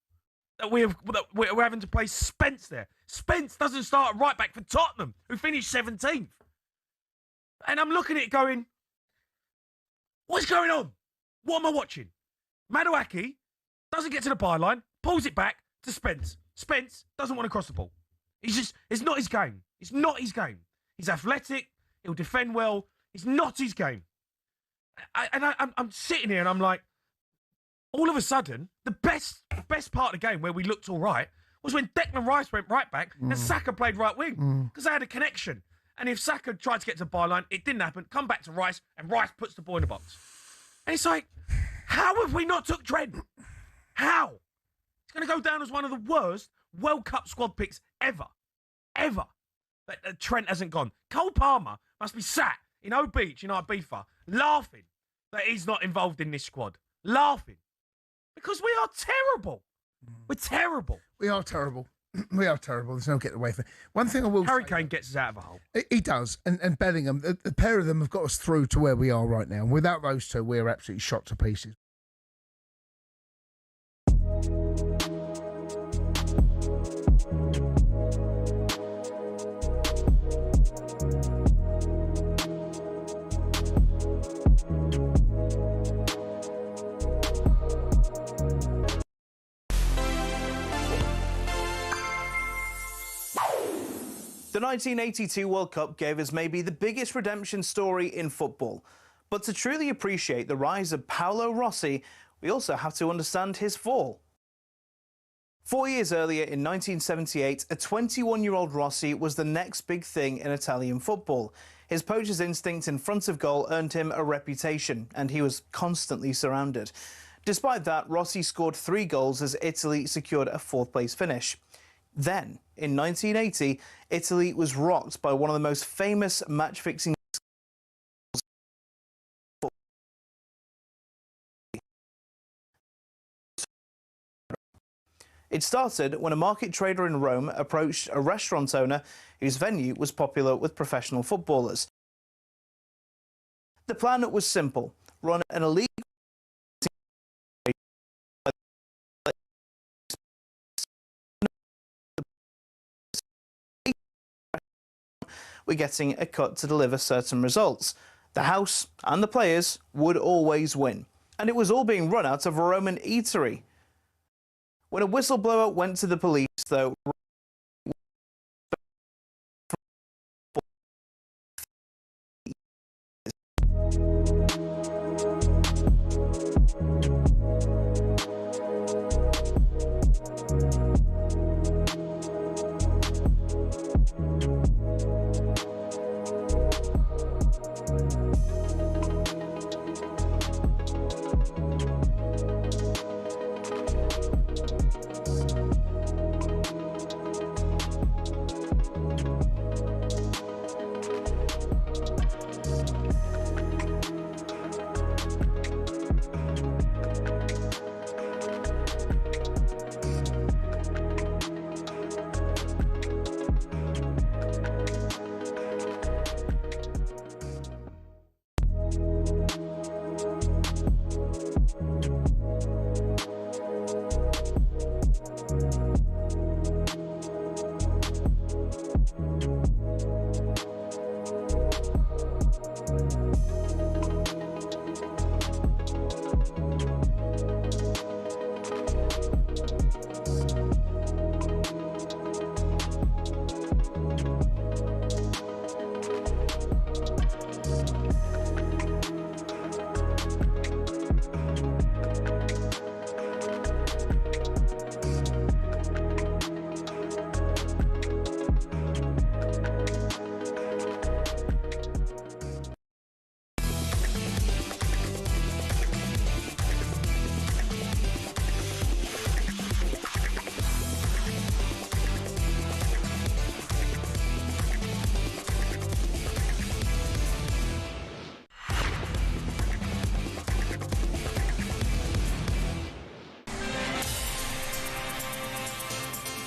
that we're having to play Spence there. Spence doesn't start at right-back for Tottenham, who finished 17th. And I'm looking at it going, what's going on? What am I watching? Maduaki doesn't get to the byline, pulls it back to Spence. Spence doesn't want to cross the ball. It's not his game. It's not his game. He's athletic. He'll defend well. It's not his game. I'm sitting here and I'm like, all of a sudden, the best part of the game where we looked all right was when Declan Rice went right back and Saka played right wing because they had a connection. And if Saka tried to get to the byline, it didn't happen. Come back to Rice and Rice puts the ball in the box. And it's like, how have we not took Trent? How? It's going to go down as one of the worst World Cup squad picks ever. Ever. That Trent hasn't gone. Cole Palmer must be sat in O Beach in Ibiza laughing that he's not involved in this squad. Laughing. Because we are terrible. We're terrible. We are terrible. We are terrible. There's no getting away from it. One thing I will Harry say, Kane gets us out of a hole. He does. And Bellingham, the pair of them have got us through to where we are right now. And without those two, we're absolutely shot to pieces. The 1982 World Cup gave us maybe the biggest redemption story in football. But to truly appreciate the rise of Paolo Rossi, we also have to understand his fall. 4 years earlier, in 1978, a 21-year-old Rossi was the next big thing in Italian football. His poacher's instinct in front of goal earned him a reputation, and he was constantly surrounded. Despite that, Rossi scored 3 goals as Italy secured a 4th-place finish. Then, in 1980, Italy was rocked by one of the most famous match-fixing It started when a market trader in Rome approached a restaurant owner whose venue was popular with professional footballers. The plan was simple: run an illegal we're getting a cut to deliver certain results. The house and the players would always win. And it was all being run out of a Roman eatery. When a whistleblower went to the police, though,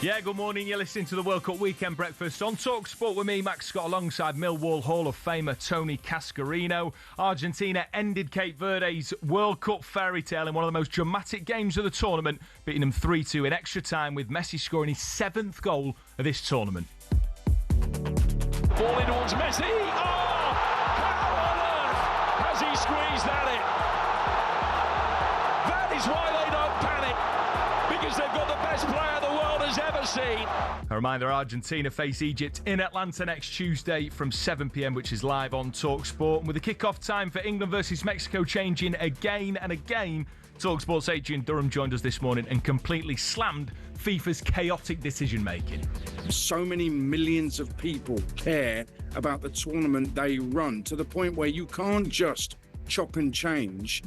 Yeah, good morning. You're listening to the World Cup Weekend Breakfast on talkSPORT with me, Max Scott, alongside Millwall Hall of Famer Tony Cascarino. Argentina ended Cape Verde's World Cup fairy tale in one of the most dramatic games of the tournament, beating them 3-2 in extra time, with Messi scoring his 7th goal of this tournament. Ball in towards Messi. Oh! How on earth has he squeezed that in? That is why they don't panic, because they've got the best player the world has ever seen. A reminder, Argentina face Egypt in Atlanta next Tuesday from 7 p.m, which is live on talkSPORT. And with the kickoff time for England versus Mexico changing again and again, talkSPORT's Adrian Durham joined us this morning and completely slammed FIFA's chaotic decision-making. So many millions of people care about the tournament they run, to the point where you can't just chop and change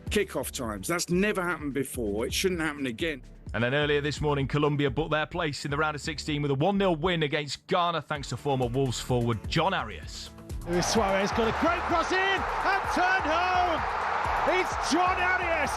kickoff times. That's never happened before. It shouldn't happen again. And then earlier this morning, Colombia booked their place in the round of 16 with a 1-0 win against Ghana, thanks to former Wolves forward John Arias. Luis Suarez got a great cross in and turned home. It's John Arias,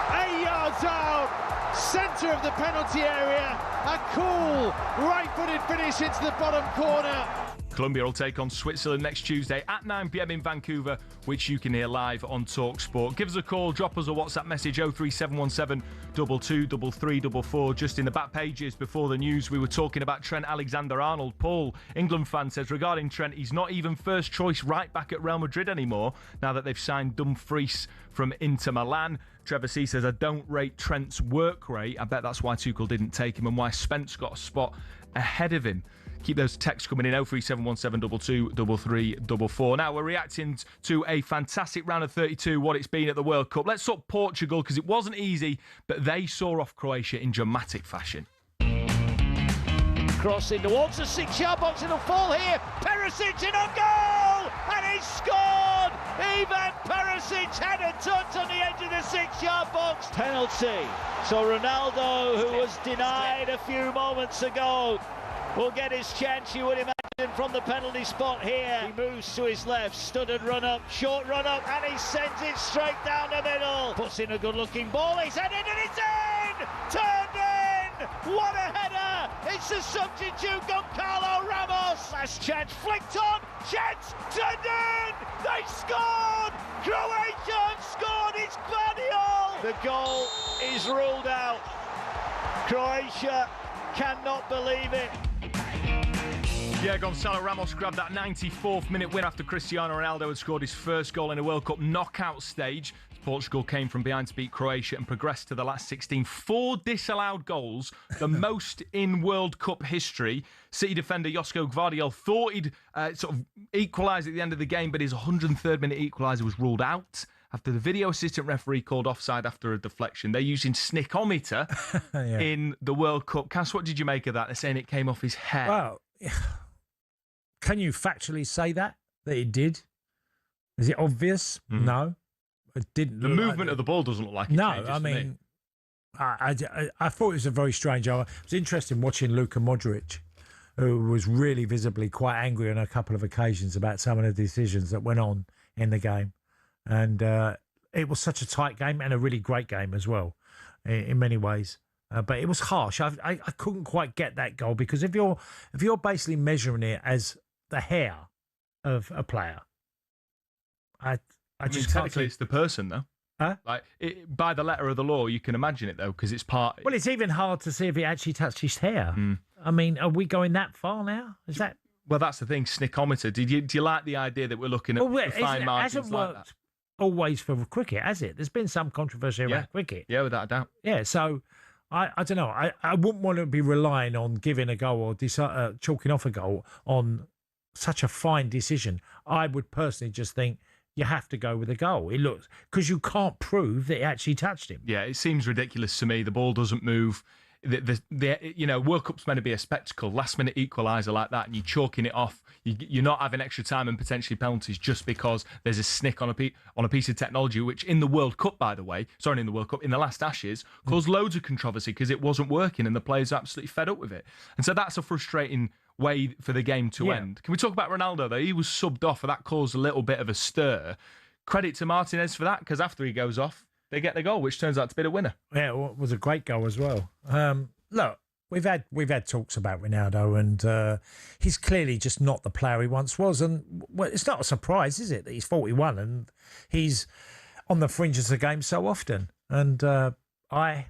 8 yards out, centre of the penalty area. A cool right-footed finish into the bottom corner. Colombia will take on Switzerland next Tuesday at 9 p.m. in Vancouver, which you can hear live on talkSPORT. Give us a call, drop us a WhatsApp message, 03717 223344. Just in the back pages before the news, we were talking about Trent Alexander-Arnold. Paul, England fan, says regarding Trent, he's not even first choice right back at Real Madrid anymore, now that they've signed Dumfries from Inter Milan. Trevor C says, I don't rate Trent's work rate. I bet that's why Tuchel didn't take him and why Spence got a spot ahead of him. Keep those texts coming in, 03717 223344. Now, we're reacting to a fantastic round of 32, what it's been at the World Cup. Let's talk Portugal, because it wasn't easy, but they saw off Croatia in dramatic fashion. Crossing towards the 6-yard box, it'll fall here. Perisic in on goal, and he's scored! Ivan Perisic had a touch on the edge of the 6-yard box. Penalty. So Ronaldo, who was denied a few moments ago, will get his chance, you would imagine, from the penalty spot here. He moves to his left, stood and run up, short run up, and he sends it straight down the middle. Puts in a good-looking ball, he's headed and it's in! Turned in! What a header! It's the substitute, Goncalo Ramos. Last chance, flicked on, chance, turned in! They scored! Croatia have scored, it's Gvardiol! The goal is ruled out. Croatia cannot believe it. Yeah, Gonzalo Ramos grabbed that 94th minute win after Cristiano Ronaldo had scored his first goal in a World Cup knockout stage. Portugal came from behind to beat Croatia and progressed to the last 16. 4 disallowed goals, the most in World Cup history. City defender Josko Gvardiol thought he'd sort of equalise at the end of the game, but his 103rd minute equaliser was ruled out after the video assistant referee called offside after a deflection. They're using snickometer in the World Cup. Cass, what did you make of that? They're saying it came off his head. Well, can you factually say that it did? Is it obvious? No. It didn't. The movement of the ball doesn't look like it. No, I mean, I thought it was a very strange. It was interesting watching Luka Modric, who was really visibly quite angry on a couple of occasions about some of the decisions that went on in the game. And it was such a tight game and a really great game as well, in many ways. But it was harsh. I couldn't quite get that goal, because if you're basically measuring it as the hair of a player, I just technically it's the person though. Huh? Like by the letter of the law, you can imagine it though, because it's part. Well, it's even hard to see if it actually touched his hair. I mean, are we going that far now? Is that? Well, that's the thing. Snickometer. Do you like the idea that we're looking at the fine margins? It hasn't worked always for cricket, has it? There's been some controversy around cricket. Yeah, without a doubt. Yeah, so I don't know. I wouldn't want to be relying on giving a goal or chalking off a goal on such a fine decision. I would personally just think you have to go with a goal. It looks, because you can't prove that it actually touched him. Yeah, it seems ridiculous to me. The ball doesn't move. The World Cup's meant to be a spectacle. Last minute equaliser like that, and you're chalking it off. You're not having extra time and potentially penalties just because there's a snick on a piece of technology, which in the World Cup, by the way, in the last Ashes, caused loads of controversy because it wasn't working and the players are absolutely fed up with it. And so that's a frustrating way for the game to end. Can we talk about Ronaldo though? He was subbed off, and that caused a little bit of a stir. Credit to Martinez for that, because after he goes off, they get the goal, which turns out to be the winner. Yeah, it was a great goal as well. Look, we've had talks about Ronaldo, and he's clearly just not the player he once was. And well, it's not a surprise, is it, that he's 41 and he's on the fringes of the game so often. And I'm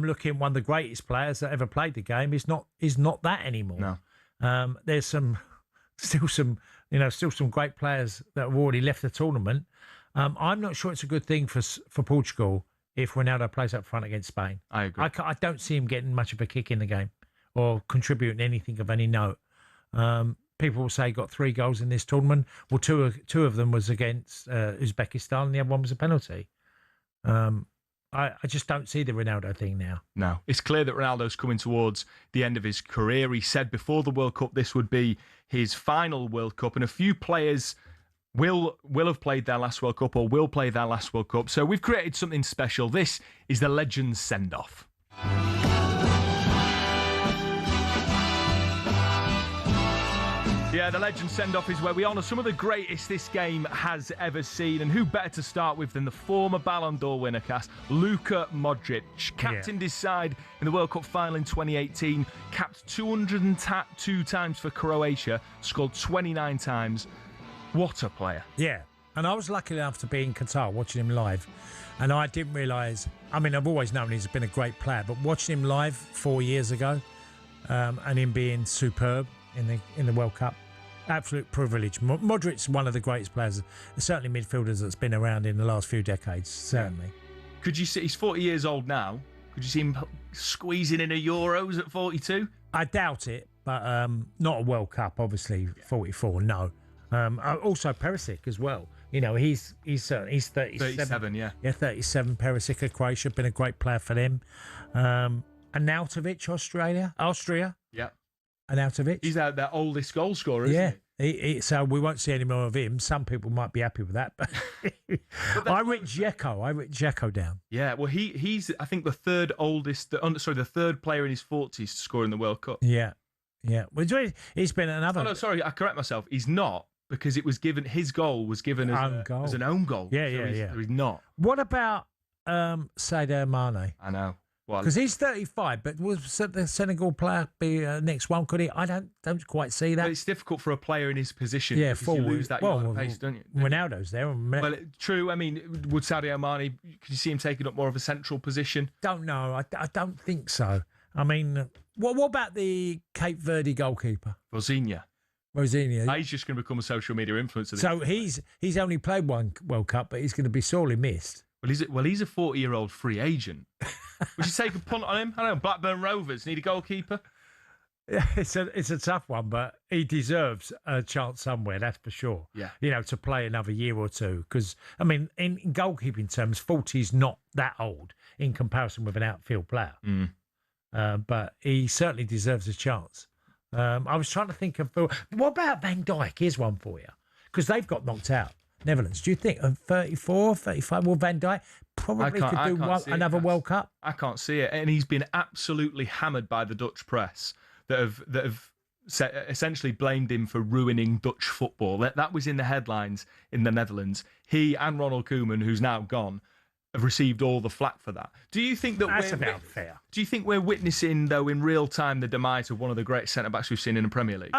looking at one of the greatest players that ever played the game. He's not that anymore. No. There's still some great players that have already left the tournament. I'm not sure it's a good thing for Portugal if Ronaldo plays up front against Spain. I agree. I don't see him getting much of a kick in the game or contributing anything of any note. People will say he got 3 goals in this tournament. Well, two of them was against Uzbekistan, and the other one was a penalty. I just don't see the Ronaldo thing now. No. It's clear that Ronaldo's coming towards the end of his career. He said before the World Cup this would be his final World Cup, and a few players will have played their last World Cup or will play their last World Cup. So we've created something special. This is the Legends Send-Off. Yeah, the Legends Send-Off is where we honour some of the greatest this game has ever seen. And who better to start with than the former Ballon d'Or winner, Cass, Luka Modric. Captained his side in the World Cup final in 2018, capped 202 times for Croatia, scored 29 times. What a player. Yeah, and I was lucky enough to be in Qatar watching him live. And I didn't realise, I mean, I've always known he's been a great player, but watching him live 4 years ago and him being superb in the World Cup, absolute privilege. Modric's one of the greatest players, certainly midfielders that's been around in the last few decades, certainly. Could you see, he's 40 years old now, could you see him squeezing in a Euros at 42? I doubt it, but not a World Cup, obviously, 44, no. Also Perisic as well. You know, he's 37. 37, yeah. Yeah, 37. Perisic of Croatia, been a great player for them. Arnautovic, Austria. Yeah. Arnautovic. He's their oldest goal scorer, isn't he? So we won't see any more of him. Some people might be happy with that, but I written Dzeko down. Yeah, well, he's I think the third player in his 40s to score in the World Cup. Yeah. Well, he's been another. Oh, no, sorry, I correct myself. He's not, because his goal was given as an own goal. Yeah. So he's not. What about Sadio Mane? I know. Because he's 35, but will the Senegal player be next one? Could he? I don't quite see that. But it's difficult for a player in his position. Yeah, because you lose that pace, don't you? Ronaldo's there. Well, true. I mean, would Sadio Mane? Could you see him taking up more of a central position? Don't know. I don't think so. I mean, what about the Cape Verde goalkeeper? Rosinia. He's just going to become a social media influencer. So he's only played one World Cup, but he's going to be sorely missed. Well, he's a 40-year-old free agent. Would you take a punt on him? I don't know. Blackburn Rovers need a goalkeeper. Yeah, it's a tough one, but he deserves a chance somewhere. That's for sure. Yeah, you know, to play another year or two, because I mean, in goalkeeping terms, 40 is not that old in comparison with an outfield player. But he certainly deserves a chance. I was trying to think of what about Van Dijk? Here's one for you, because they've got knocked out. Netherlands. Do you think 34, 35? Well, Van Dijk probably could do another World Cup. I can't see it, and he's been absolutely hammered by the Dutch press that have essentially blamed him for ruining Dutch football. That was in the headlines in the Netherlands. He and Ronald Koeman, who's now gone, have received all the flack for that. Do you think that's about fair? Do you think we're witnessing, though, in real time, the demise of one of the great centre-backs we've seen in the Premier League?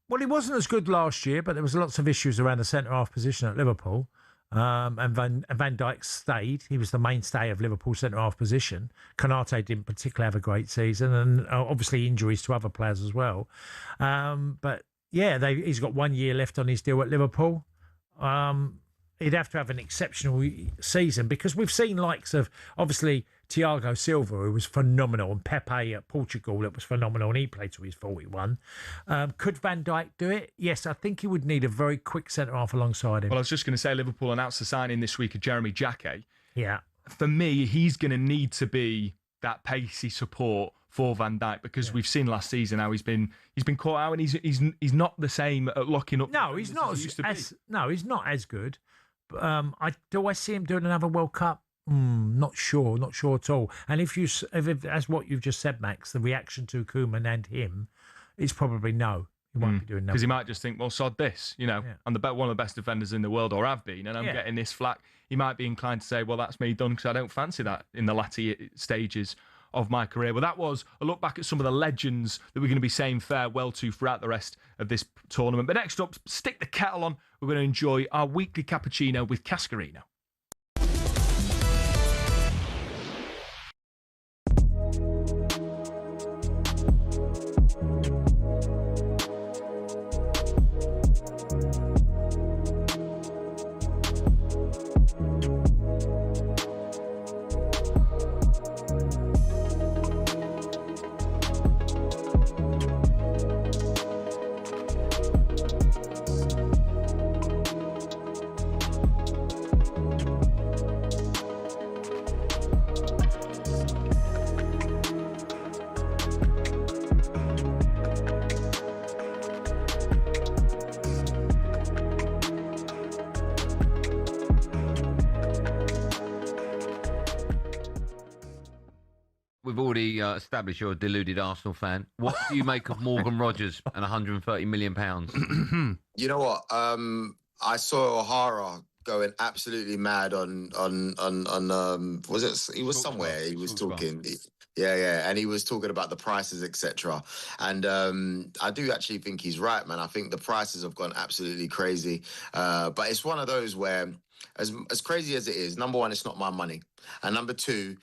Well, he wasn't as good last year, but there was lots of issues around the centre-half position at Liverpool. And Van Dijk stayed. He was the mainstay of Liverpool's centre-half position. Konate didn't particularly have a great season, and obviously injuries to other players as well. But yeah, he's got 1 year left on his deal at Liverpool. He'd have to have an exceptional season, because we've seen likes of, obviously, Thiago Silva, who was phenomenal, and Pepe at Portugal, that was phenomenal, and he played till he's 41. Could Van Dijk do it? Yes, I think he would need a very quick centre-half alongside him. Well, I was just going to say, Liverpool announced the signing this week of Jeremy Jacquet. Yeah. For me, he's going to need to be that pacey support for Van Dijk, because we've seen last season how he's been caught out, and he's not the same at locking up. No, he's not he's not as good. Do I see him doing another World Cup? Not sure at all. And if as what you've just said, Max, the reaction to Koeman and him, it's probably no. He won't be doing that, because he might just think, well, sod this. You know, I'm one of the best defenders in the world, or have been, and I'm getting this flack. He might be inclined to say, well, that's me done, because I don't fancy that in the latter stages of my career. Well, that was a look back at some of the legends that we're going to be saying farewell to throughout the rest of this tournament. But next up, stick the kettle on. We're going to enjoy our weekly cappuccino with Cascarino. We've already established you're a deluded Arsenal fan. What do you make of Morgan Rogers and £130 million? You know what? I saw O'Hara going absolutely mad on was it? He was somewhere. He was talking. Yeah, and he was talking about the prices, etc. And I do actually think he's right, man. I think the prices have gone absolutely crazy. But it's one of those where, as crazy as it is, number one, it's not my money, and number two,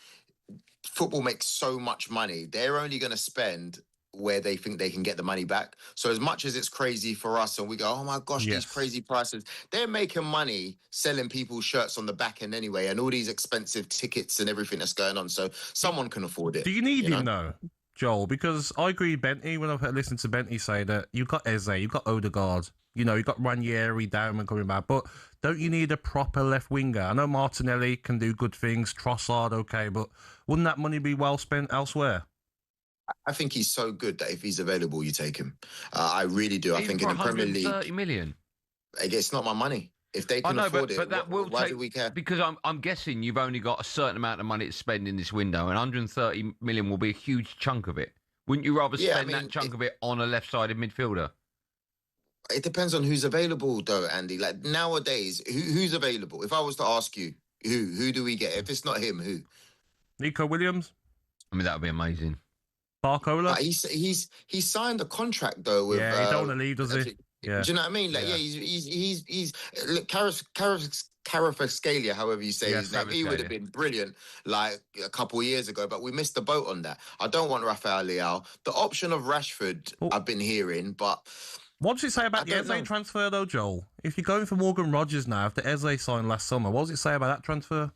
football makes so much money. They're only going to spend where they think they can get the money back. So as much as it's crazy for us and we go, oh my gosh, these crazy prices, they're making money selling people's shirts on the back end anyway, and all these expensive tickets and everything that's going on. So someone can afford it. Do you need him though, Joel? Because I agree with Benty when I've listened to Benty say that you've got Eze, you've got Odegaard, you've got Ranieri, Durham coming back, but don't you need a proper left winger? I know Martinelli can do good things, Trossard, okay, but wouldn't that money be well spent elsewhere? I think he's so good that if he's available, you take him. I really do. I think in the Premier League, 30 million. It's not my money. If they can afford it, but that will why take, do we care? Because I'm guessing you've only got a certain amount of money to spend in this window, and 130 million will be a huge chunk of it. Wouldn't you rather spend that chunk of it on a left-sided midfielder? It depends on who's available, though, Andy. Like nowadays, who's available? If I was to ask you, who do we get? If it's not him, who? Nico Williams. I mean, that would be amazing. Barcola. He's signed a contract though. With, he don't want to leave, does he? Yeah. Do you know what I mean? Like, he's look, Kvaratskhelia, however you say his name. He would have been brilliant like a couple of years ago, but we missed the boat on that. I don't want Rafael Leao. The option of Rashford, I've been hearing, but. What does it say about the Eze transfer, though, Joel? If you're going for Morgan Rogers now, after Eze signed last summer, what does it say about that transfer?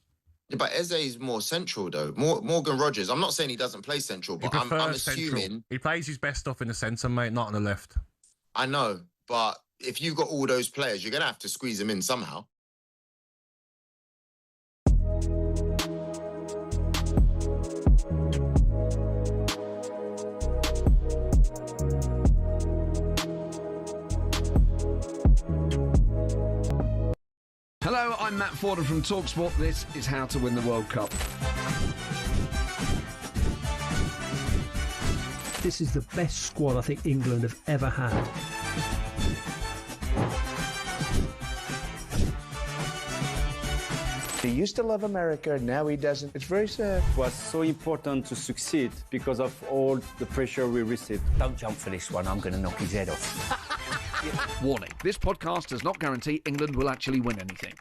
Yeah, but Eze is more central, though. Morgan Rogers, I'm not saying he doesn't play central, but I'm assuming... Central. He plays his best stuff in the centre, mate, not on the left. I know, but if you've got all those players, you're going to have to squeeze them in somehow. Hello, I'm Matt Forden from talkSPORT. This is How to Win the World Cup. This is the best squad I think England have ever had. He used to love America, now he doesn't. It's very sad. It was so important to succeed because of all the pressure we received. Don't jump for this one, I'm going to knock his head off. Warning, this podcast does not guarantee England will actually win anything.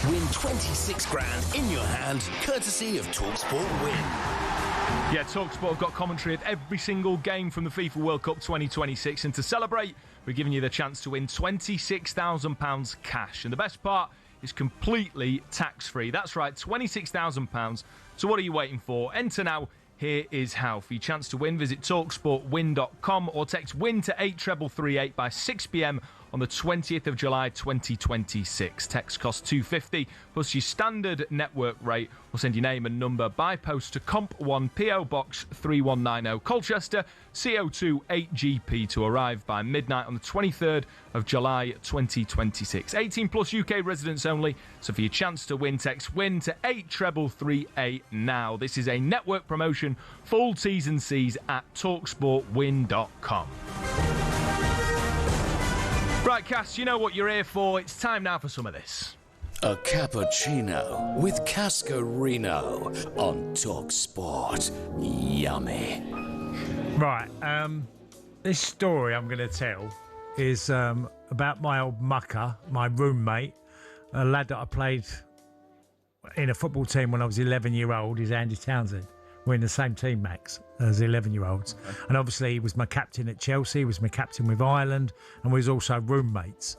Win 26 grand in your hand, courtesy of talkSPORT Win. Yeah, talkSPORT have got commentary of every single game from the FIFA World Cup 2026, and to celebrate, we're giving you the chance to win £26,000 cash. And the best part is completely tax-free. That's right, £26,000. So what are you waiting for? Enter now. Here is how. For your chance to win, visit talksportwin.com or text WIN to 83338 by 6 p.m. on the 20th of July 2026. Text costs £2.50 plus your standard network rate. We'll send your name and number by post to Comp1 PO Box 3190 Colchester CO2 8GP to arrive by midnight on the 23rd of July 2026. 18 plus UK residents only. So for your chance to win, text WIN to 83338 now. This is a network promotion. Full T's and C's at talksportwin.com. Right, Cass, you know what you're here for. It's time now for some of this. A cappuccino with Cascarino on talkSPORT. Yummy. Right, this story I'm going to tell is about my old mucker, my roommate, a lad that I played in a football team when I was 11-year-old. Is Andy Townsend. We're in the same team, Max, as 11-year-olds. Okay. And obviously he was my captain at Chelsea, he was my captain with Ireland, and we was also roommates.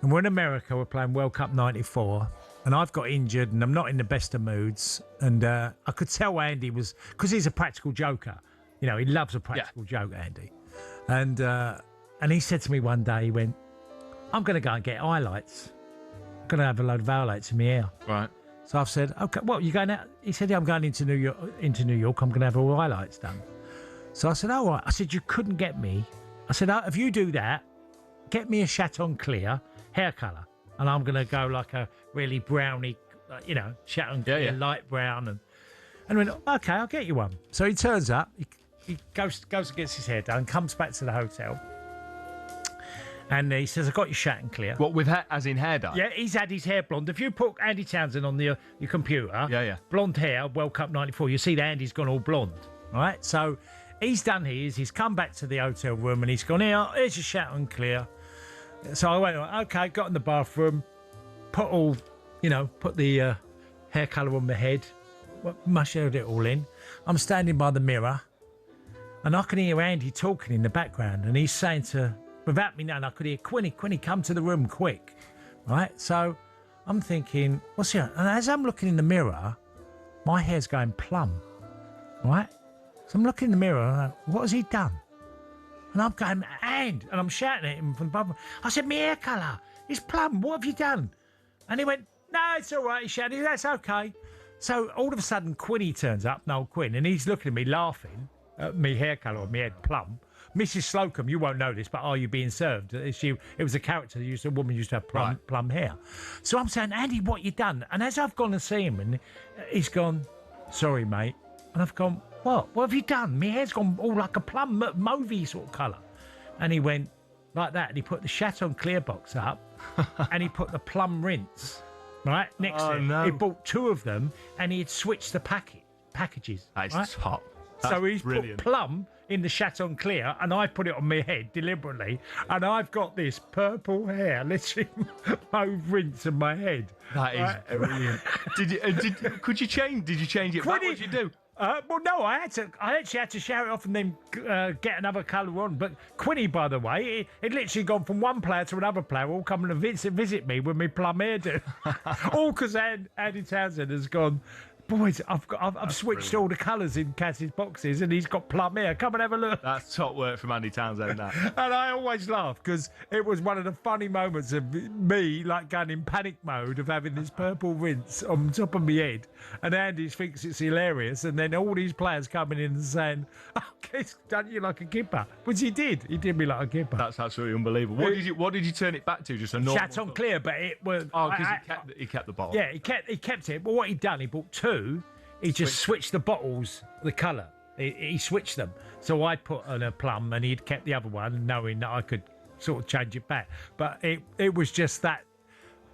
And we're in America, we're playing World Cup 94, and I've got injured and I'm not in the best of moods. And I could tell Andy was, because he's a practical joker. You know, he loves a practical joke, Andy. And he said to me one day, he went, I'm going to go and get highlights. I'm going to have a load of highlights in my ear. Right. So I've said, okay, what, you going out? He said, yeah, I'm going into New York. I'm going to have all the highlights done. So I said, all right. I said, you couldn't get me. I said, if you do that, get me a Chaton Clear hair colour. And I'm going to go like a really browny, Chaton Clear, light brown. And went, okay, I'll get you one. So he turns up, he goes and gets his hair done, comes back to the hotel. And he says, I've got your Chaton Clear. What, with hair, as in hair dye? Yeah, he's had his hair blonde. If you put Andy Townsend on your computer, blonde hair, World Cup 94, you see that Andy's gone all blonde, right? So he's done his, he's come back to the hotel room and he's gone, here's your Chaton Clear. So I went, okay, got in the bathroom, put the hair colour on my head, mushed it all in. I'm standing by the mirror and I can hear Andy talking in the background and he's saying without me knowing, I could hear, Quinny, come to the room quick. Right? So I'm thinking, what's he on? And as I'm looking in the mirror, my hair's going plumb. Right? So I'm looking in the mirror and I'm like, what has he done? And I'm going, and I'm shouting at him from above. I said, my hair colour is plumb. What have you done? And he went, no, it's all right. He shouted, that's okay. So all of a sudden, Quinny turns up, Noel Quinn, and he's looking at me laughing at me hair colour on my head plumb. Mrs. Slocum, you won't know this, but Are You Being Served? It was a character a woman used to have plumb hair. So I'm saying, Andy, what you done? And as I've gone to see him, and he's gone, sorry, mate. And I've gone, what? What have you done? My hair's gone all like a plum mauvey sort of colour. And he went like that, and he put the Chaton Clear box up, and he put the plum rinse right next to it. No. He bought two of them, and he had switched the packages. That's right? top. So he's put plum in the Chaton Clear, and I put it on my head deliberately, and I've got this purple hair, literally mauve rinse in my head. That is brilliant. Did you change it? What did you do? Well, no, I actually had to shower it off and then get another colour on. But Quinny, by the way, it literally gone from one player to another player, all coming to visit me with my plum hairdo. All because Andy Townsend has gone, boys, I've switched all the colours in Cass's boxes and he's got plum hair. Come and have a look. That's top work from Andy Townsend, that. And I always laugh because it was one of the funny moments of me like going in panic mode of having this purple rinse on top of my head. And Andy thinks it's hilarious. And then all these players coming in and saying, oh, he's done you like a kipper. Which he did. He did me like a kipper. That's absolutely unbelievable. What did you turn it back to? Just a normal... Chaton Clear, but it was... Oh, because he kept the bottle. Yeah, he kept it. But what he'd done, he bought two. He just switched the bottles, the colour. He switched them. So I put on a plum and he'd kept the other one, knowing that I could sort of change it back. But it was just that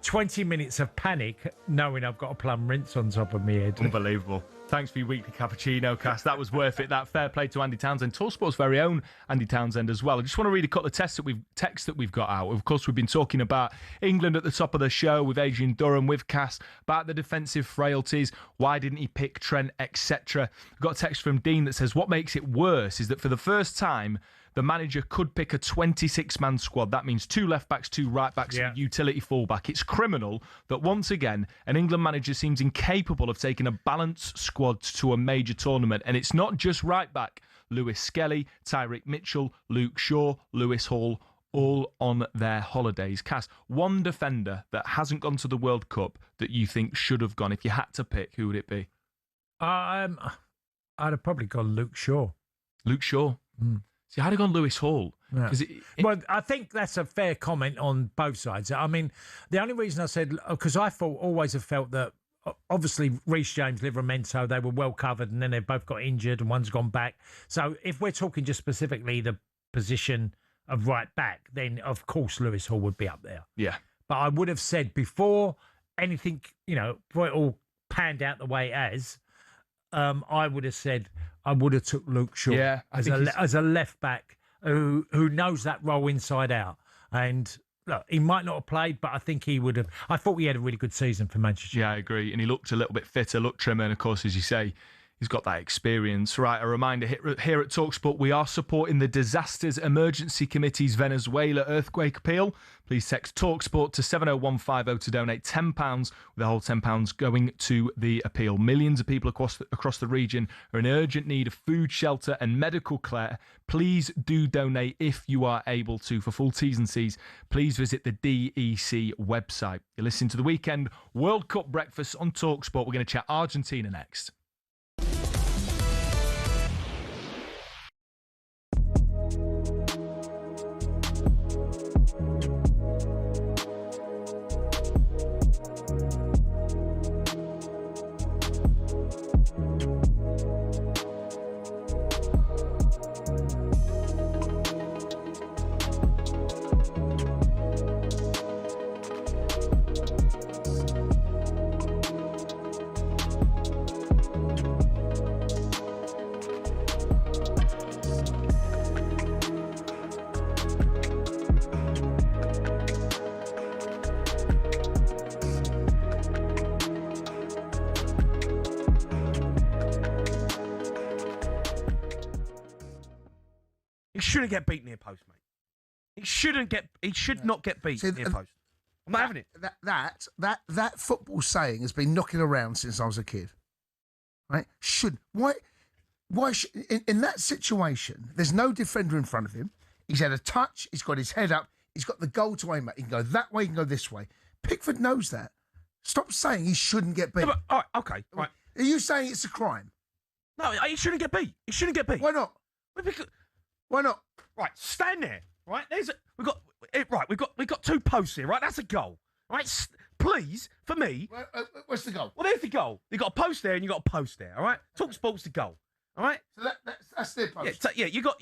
20 minutes of panic, knowing I've got a plum rinse on top of my head. Unbelievable. Thanks for your weekly cappuccino, Cass. That was worth it. That fair play to Andy Townsend, talkSPORT's very own Andy Townsend as well. I just want to read a couple of texts that we've got out. Of course, we've been talking about England at the top of the show with Adrian Durham, with Cass, about the defensive frailties. Why didn't he pick Trent, etc. We've got a text from Dean that says, what makes it worse is that for the first time, the manager could pick a 26-man squad. That means 2 left-backs, 2 right-backs, and a utility full-back. It's criminal that once again, an England manager seems incapable of taking a balanced squad to a major tournament. And it's not just right-back. Lewis Skelly, Tyreek Mitchell, Luke Shaw, Lewis Hall, all on their holidays. Cass, one defender that hasn't gone to the World Cup that you think should have gone, if you had to pick, who would it be? I'd have probably gone Luke Shaw. Luke Shaw? See, I'd have gone Lewis Hall. Yeah. Well, I think that's a fair comment on both sides. I mean, the only reason I said, because I always have felt that, obviously, Reece James, Livramento, they were well covered, and then they both got injured and one's gone back. So if we're talking just specifically the position of right back, then of course Lewis Hall would be up there. Yeah. But I would have said before anything, before it all panned out the way it has, I would have said I would have took Luke Shaw as a left back who knows that role inside out. And look, he might not have played, but I think he would have. I thought he had a really good season for Manchester. Yeah, I agree. And he looked a little bit fitter, looked trimmer, and of course, as you say, he's got that experience. Right, a reminder here at talkSPORT, we are supporting the Disasters Emergency Committee's Venezuela earthquake appeal. Please text talkSPORT to 70150 to donate £10, with the whole £10 going to the appeal. Millions of people across the region are in urgent need of food, shelter and medical care. Please do donate if you are able to. For full T's and C's, please visit the DEC website. You're listening to the Weekend World Cup Breakfast on talkSPORT. We're going to chat Argentina next. Shouldn't get beat near post, mate. He should not get beat near post. I'm not having it. That football saying has been knocking around since I was a kid. Right? In that situation, there's no defender in front of him. He's had a touch. He's got his head up. He's got the goal to aim at. He can go that way. He can go this way. Pickford knows that. Stop saying he shouldn't get beat. No, but, all right, okay, right. Are you saying it's a crime? No, he shouldn't get beat. He shouldn't get beat. Why not? Why not? Right, stand there. Right, we've got two posts here. Right, that's a goal. Right, please, for me. What's the goal? Well, there's the goal. You got a post there and you got a post there. All right, talkSPORT's the goal. All right. So that's their post. Yeah, you got.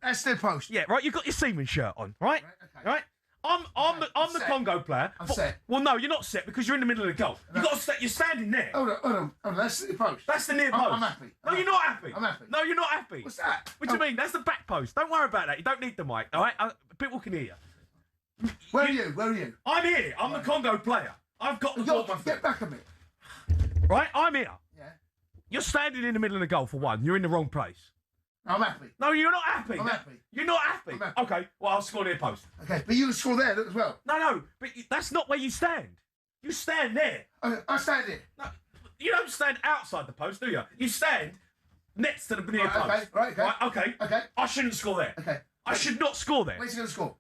That's their post. Yeah, right. You got your Seaman shirt on. Right. Okay. Right. I'm the Congo player. I'm set. Well, no, you're not set because you're in the middle of the goal. You got to you're standing there. Hold on. That's the post. That's the near post. I'm happy. No, you're not happy. I'm happy. No, you're not happy. What's that? What do you mean? That's the back post. Don't worry about that. You don't need the mic. All right. People can hear you. Where are you? I'm here. I'm the Congo player. I've got the ball. Get back a bit. Right. I'm here. Yeah. You're standing in the middle of the goal for one. You're in the wrong place. I'm happy. No, you're not happy. I'm happy. You're not happy. I'm happy. Okay, well, I'll score near post. Okay, but you can score there as well. No, but that's not where you stand. You stand there. I stand here. No, you don't stand outside the post, do you? You stand next to the near post. Okay. I shouldn't score there. Okay. I should not score there. Where's he going to score?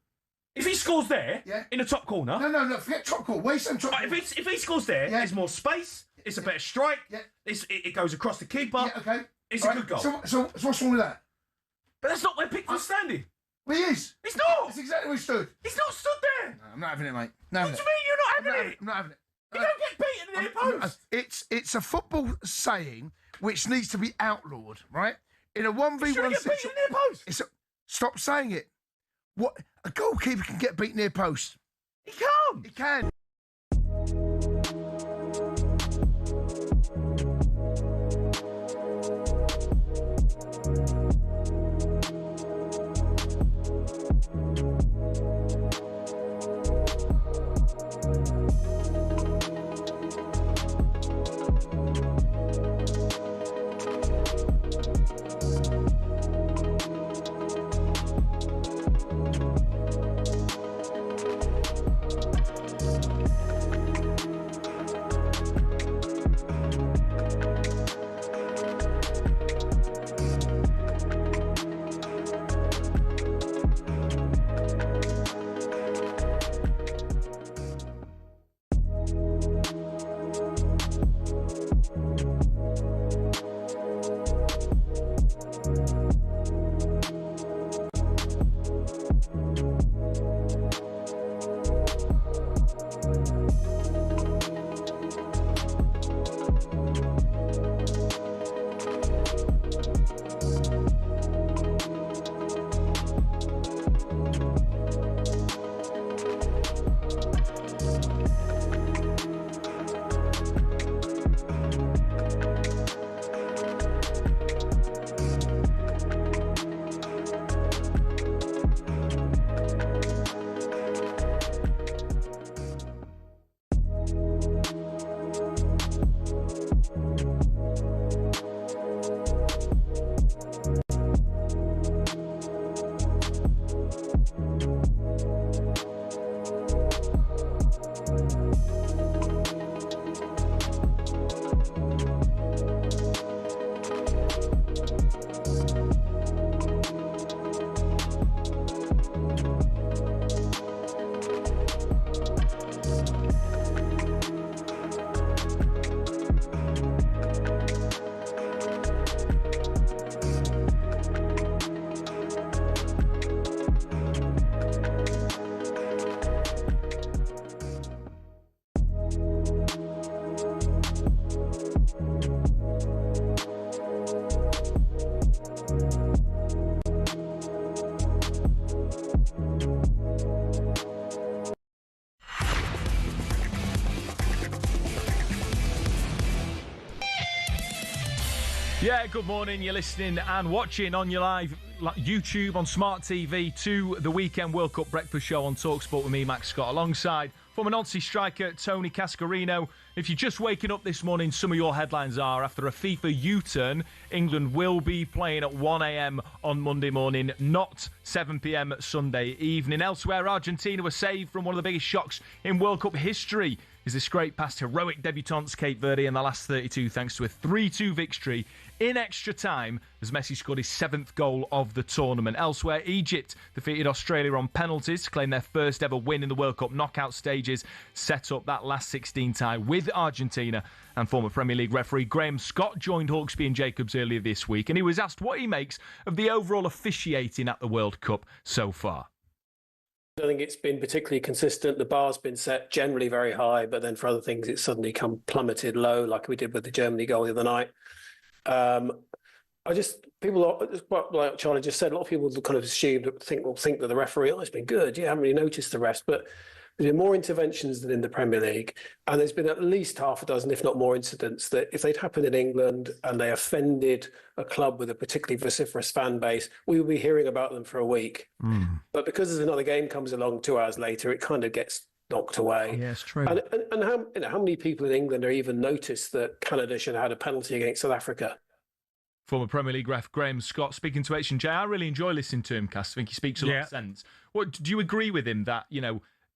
If he scores there, in the top corner. No, forget top corner. Where's some top corner? If he scores there, there's more space. It's a better strike. Yeah. It goes across the keeper. Yeah, okay. It's a good goal. So what's wrong with that? But that's not where Pickford's standing. Well, he is. He's not. That's exactly where he stood. He's not stood there. No, I'm not having it, mate. What do you mean you're not having it? I'm not having it. You don't get beaten in the near post. It's a football saying which needs to be outlawed, right? In a 1v1 situation. Get beaten near post. Stop saying it. What a goalkeeper can get beaten near post. He can't. He can. Yeah, good morning. You're listening and watching on your live YouTube, on Smart TV, to the Weekend World Cup Breakfast Show on talkSPORT with me, Max Scott, alongside former Nazi striker Tony Cascarino. If you're just waking up this morning, some of your headlines are: after a FIFA U-turn, England will be playing at 1 a.m. on Monday morning, not 7 p.m. Sunday evening. Elsewhere, Argentina were saved from one of the biggest shocks in World Cup history as they scraped past heroic debutants Cape Verde in the last 32 thanks to a 3-2 victory in extra time as Messi scored his 7th goal of the tournament. Elsewhere, Egypt defeated Australia on penalties to claim their first ever win in the World Cup knockout stages, set up that last 16 tie with Argentina. And former Premier League referee Graham Scott joined Hawksbee and Jacobs earlier this week, and he was asked what he makes of the overall officiating at the World Cup so far. I think it's been particularly consistent. The bar's been set generally very high, but then for other things, it's suddenly plummeted low, like we did with the Germany goal the other night. Like Charlie just said, a lot of people kind of assumed, think that the referee, it's been good. You haven't really noticed the rest, but there's been more interventions than in the Premier League, and there's been at least half a dozen, if not more, incidents that if they'd happened in England and they offended a club with a particularly vociferous fan base, we would be hearing about them for a week. But because there's another game comes along 2 hours later, it kind of gets knocked away. Yeah, it's true. And how many people in England are even noticed that Canada should have had a penalty against South Africa? Former Premier League ref Graham Scott speaking to H&J. I really enjoy listening to him, Cass. I think he speaks a lot of sense. Do you agree with him that,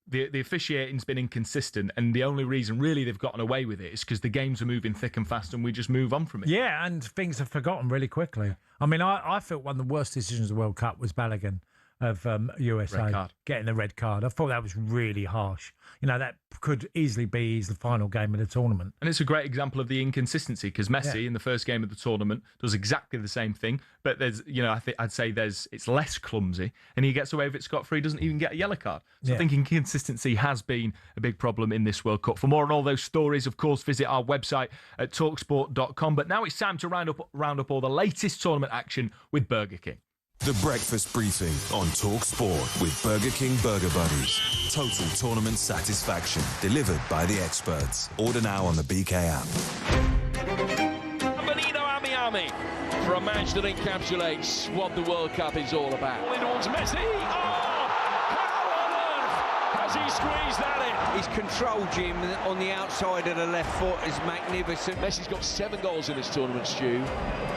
the officiating's been inconsistent, and the only reason really they've gotten away with it is because the games are moving thick and fast and we just move on from it? Yeah, and things are forgotten really quickly. I mean, I felt one of the worst decisions of the World Cup was Balogun of USA getting the red card. I thought that was really harsh. That could easily be the final game of the tournament. And it's a great example of the inconsistency, because Messi in the first game of the tournament does exactly the same thing, but there's, I'd say it's less clumsy, and he gets away with it scot-free, doesn't even get a yellow card. So I think inconsistency has been a big problem in this World Cup. For more on all those stories, of course, visit our website at talksport.com. But now it's time to round up all the latest tournament action with Burger King. The Breakfast Briefing on talkSPORT with Burger King Burger Buddies. Total tournament satisfaction delivered by the experts. Order now on the BK app. Benito Amiami for a match that encapsulates what the World Cup is all about. All in towards Messi. Oh, how on earth has he squeezed that in? His control, Jim, on the outside of the left foot is magnificent. Messi's got 7 goals in this tournament, Stu.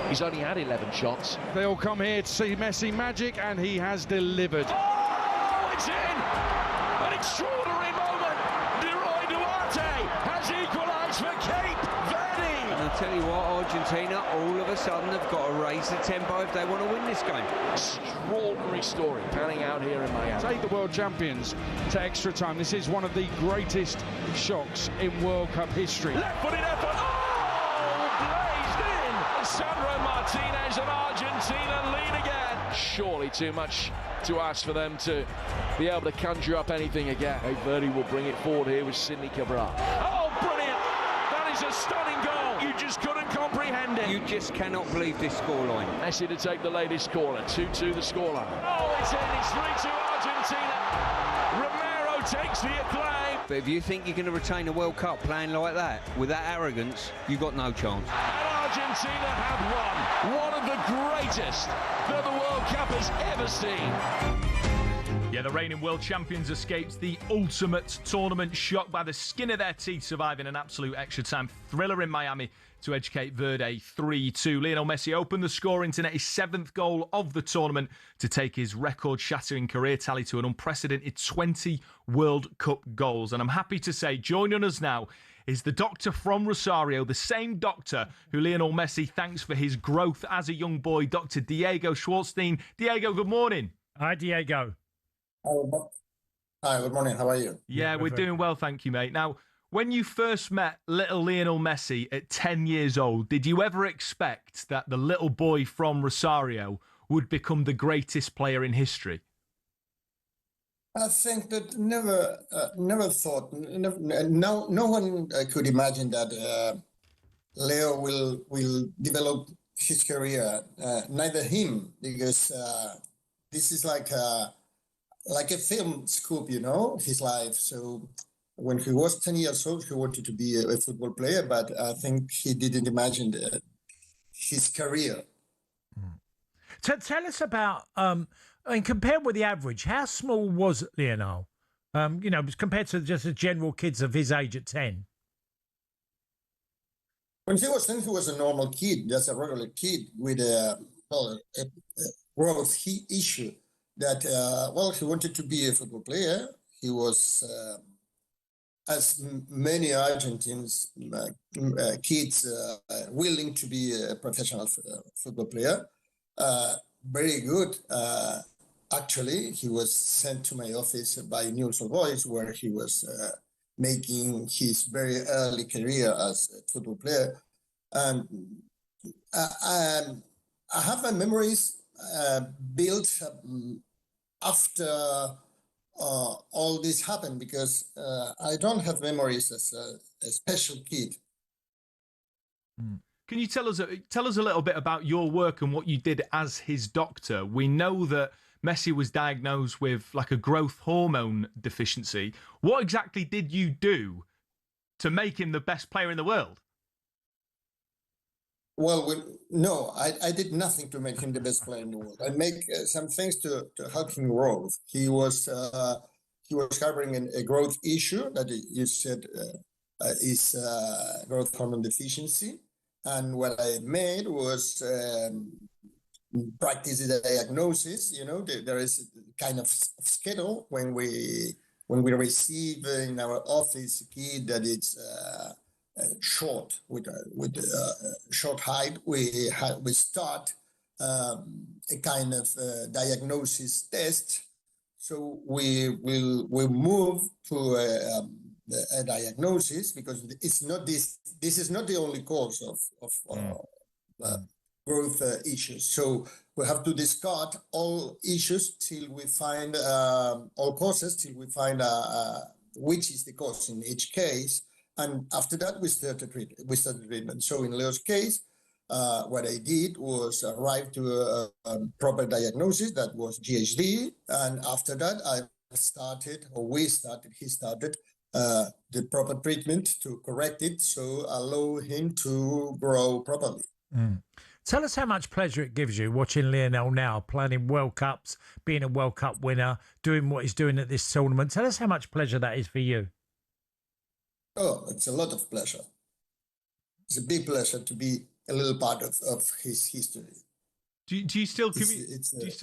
He's only had 11 shots. They all come here to see Messi magic, and he has delivered. Oh, it's in! An extraordinary moment. Leroy Duarte has equalised for Cape Verde. And I'll tell you what, Argentina all of a sudden have got to raise the tempo if they want to win this game. Extraordinary story panning out here in Miami. Take the world champions to extra time. This is one of the greatest shocks in World Cup history. Left-footed effort. Oh, blazed in. Sandro Martinez and Argentina lead again. Surely too much to ask for them to be able to conjure up anything again. Cape Verde will bring it forward here with Sidney Cabral. Oh, brilliant. That is a stunning goal. You just couldn't comprehend it. You just cannot believe this scoreline. Messi to take the latest corner. 2-2 the scoreline. Oh, it's in. It's 3-2 Argentina. Romero takes the acclaim. But if you think you're going to retain a World Cup playing like that, with that arrogance, you've got no chance. And Argentina have won. One of the greatest that the World Cup has ever seen. Yeah, the reigning world champions escaped the ultimate tournament shock by the skin of their teeth, surviving an absolute extra time thriller in Miami to edge Cape Verde 3-2. Lionel Messi opened the scoring to net his 7th goal of the tournament to take his record-shattering career tally to an unprecedented 20 World Cup goals. And I'm happy to say, joining us now is the doctor from Rosario, the same doctor who Lionel Messi thanks for his growth as a young boy, Dr. Diego Schwarzstein. Diego, good morning. Hi, Diego. Hi, good morning. How are you? Yeah, we're doing well, thank you, mate. Now, when you first met little Lionel Messi at 10 years old, did you ever expect that the little boy from Rosario would become the greatest player in history? I think that never thought. No one could imagine that Leo will develop his career. Neither him, because this is like a film scoop, his life. So when he was 10 years old, he wanted to be a football player, but I think he didn't imagine that his career. Tell us about, and compared with the average, how small was Lionel? Compared to just the general kids of his age at 10. When he was 10, he was a normal kid, just a regular kid with a growth issue that, he wanted to be a football player. He was, as many Argentines kids, willing to be a professional football player. Very good. Actually, he was sent to my office by News of Boys, where he was making his very early career as a football player. And I have my memories built after all this happened, because I don't have memories as a special kid. Can you tell us a little bit about your work and what you did as his doctor? We know that Messi was diagnosed with like a growth hormone deficiency. What exactly did you do to make him the best player in the world? Well, no, I did nothing to make him the best player in the world. I make some things to help him grow. He was harboring a growth issue that you said is growth hormone deficiency. And what I made was practice the diagnosis. There is a kind of schedule when we receive in our office a kid that is short with short height. We start a kind of diagnosis test. So we move to a diagnosis, because it's not this is not the only cause of growth issues. So we have to discard all issues till we find all causes, till we find which is the cause in each case. And after that, we started treatment. So in Leo's case, what I did was arrive to a proper diagnosis that was GHD. And after that, he started the proper treatment to correct it, so allow him to grow properly. Tell us how much pleasure it gives you watching Lionel now playing in World Cups, being a World Cup winner, doing what he's doing at this tournament. Tell us how much pleasure that is for you. Oh, it's a lot of pleasure. It's a big pleasure to be a little part of his history. Do you still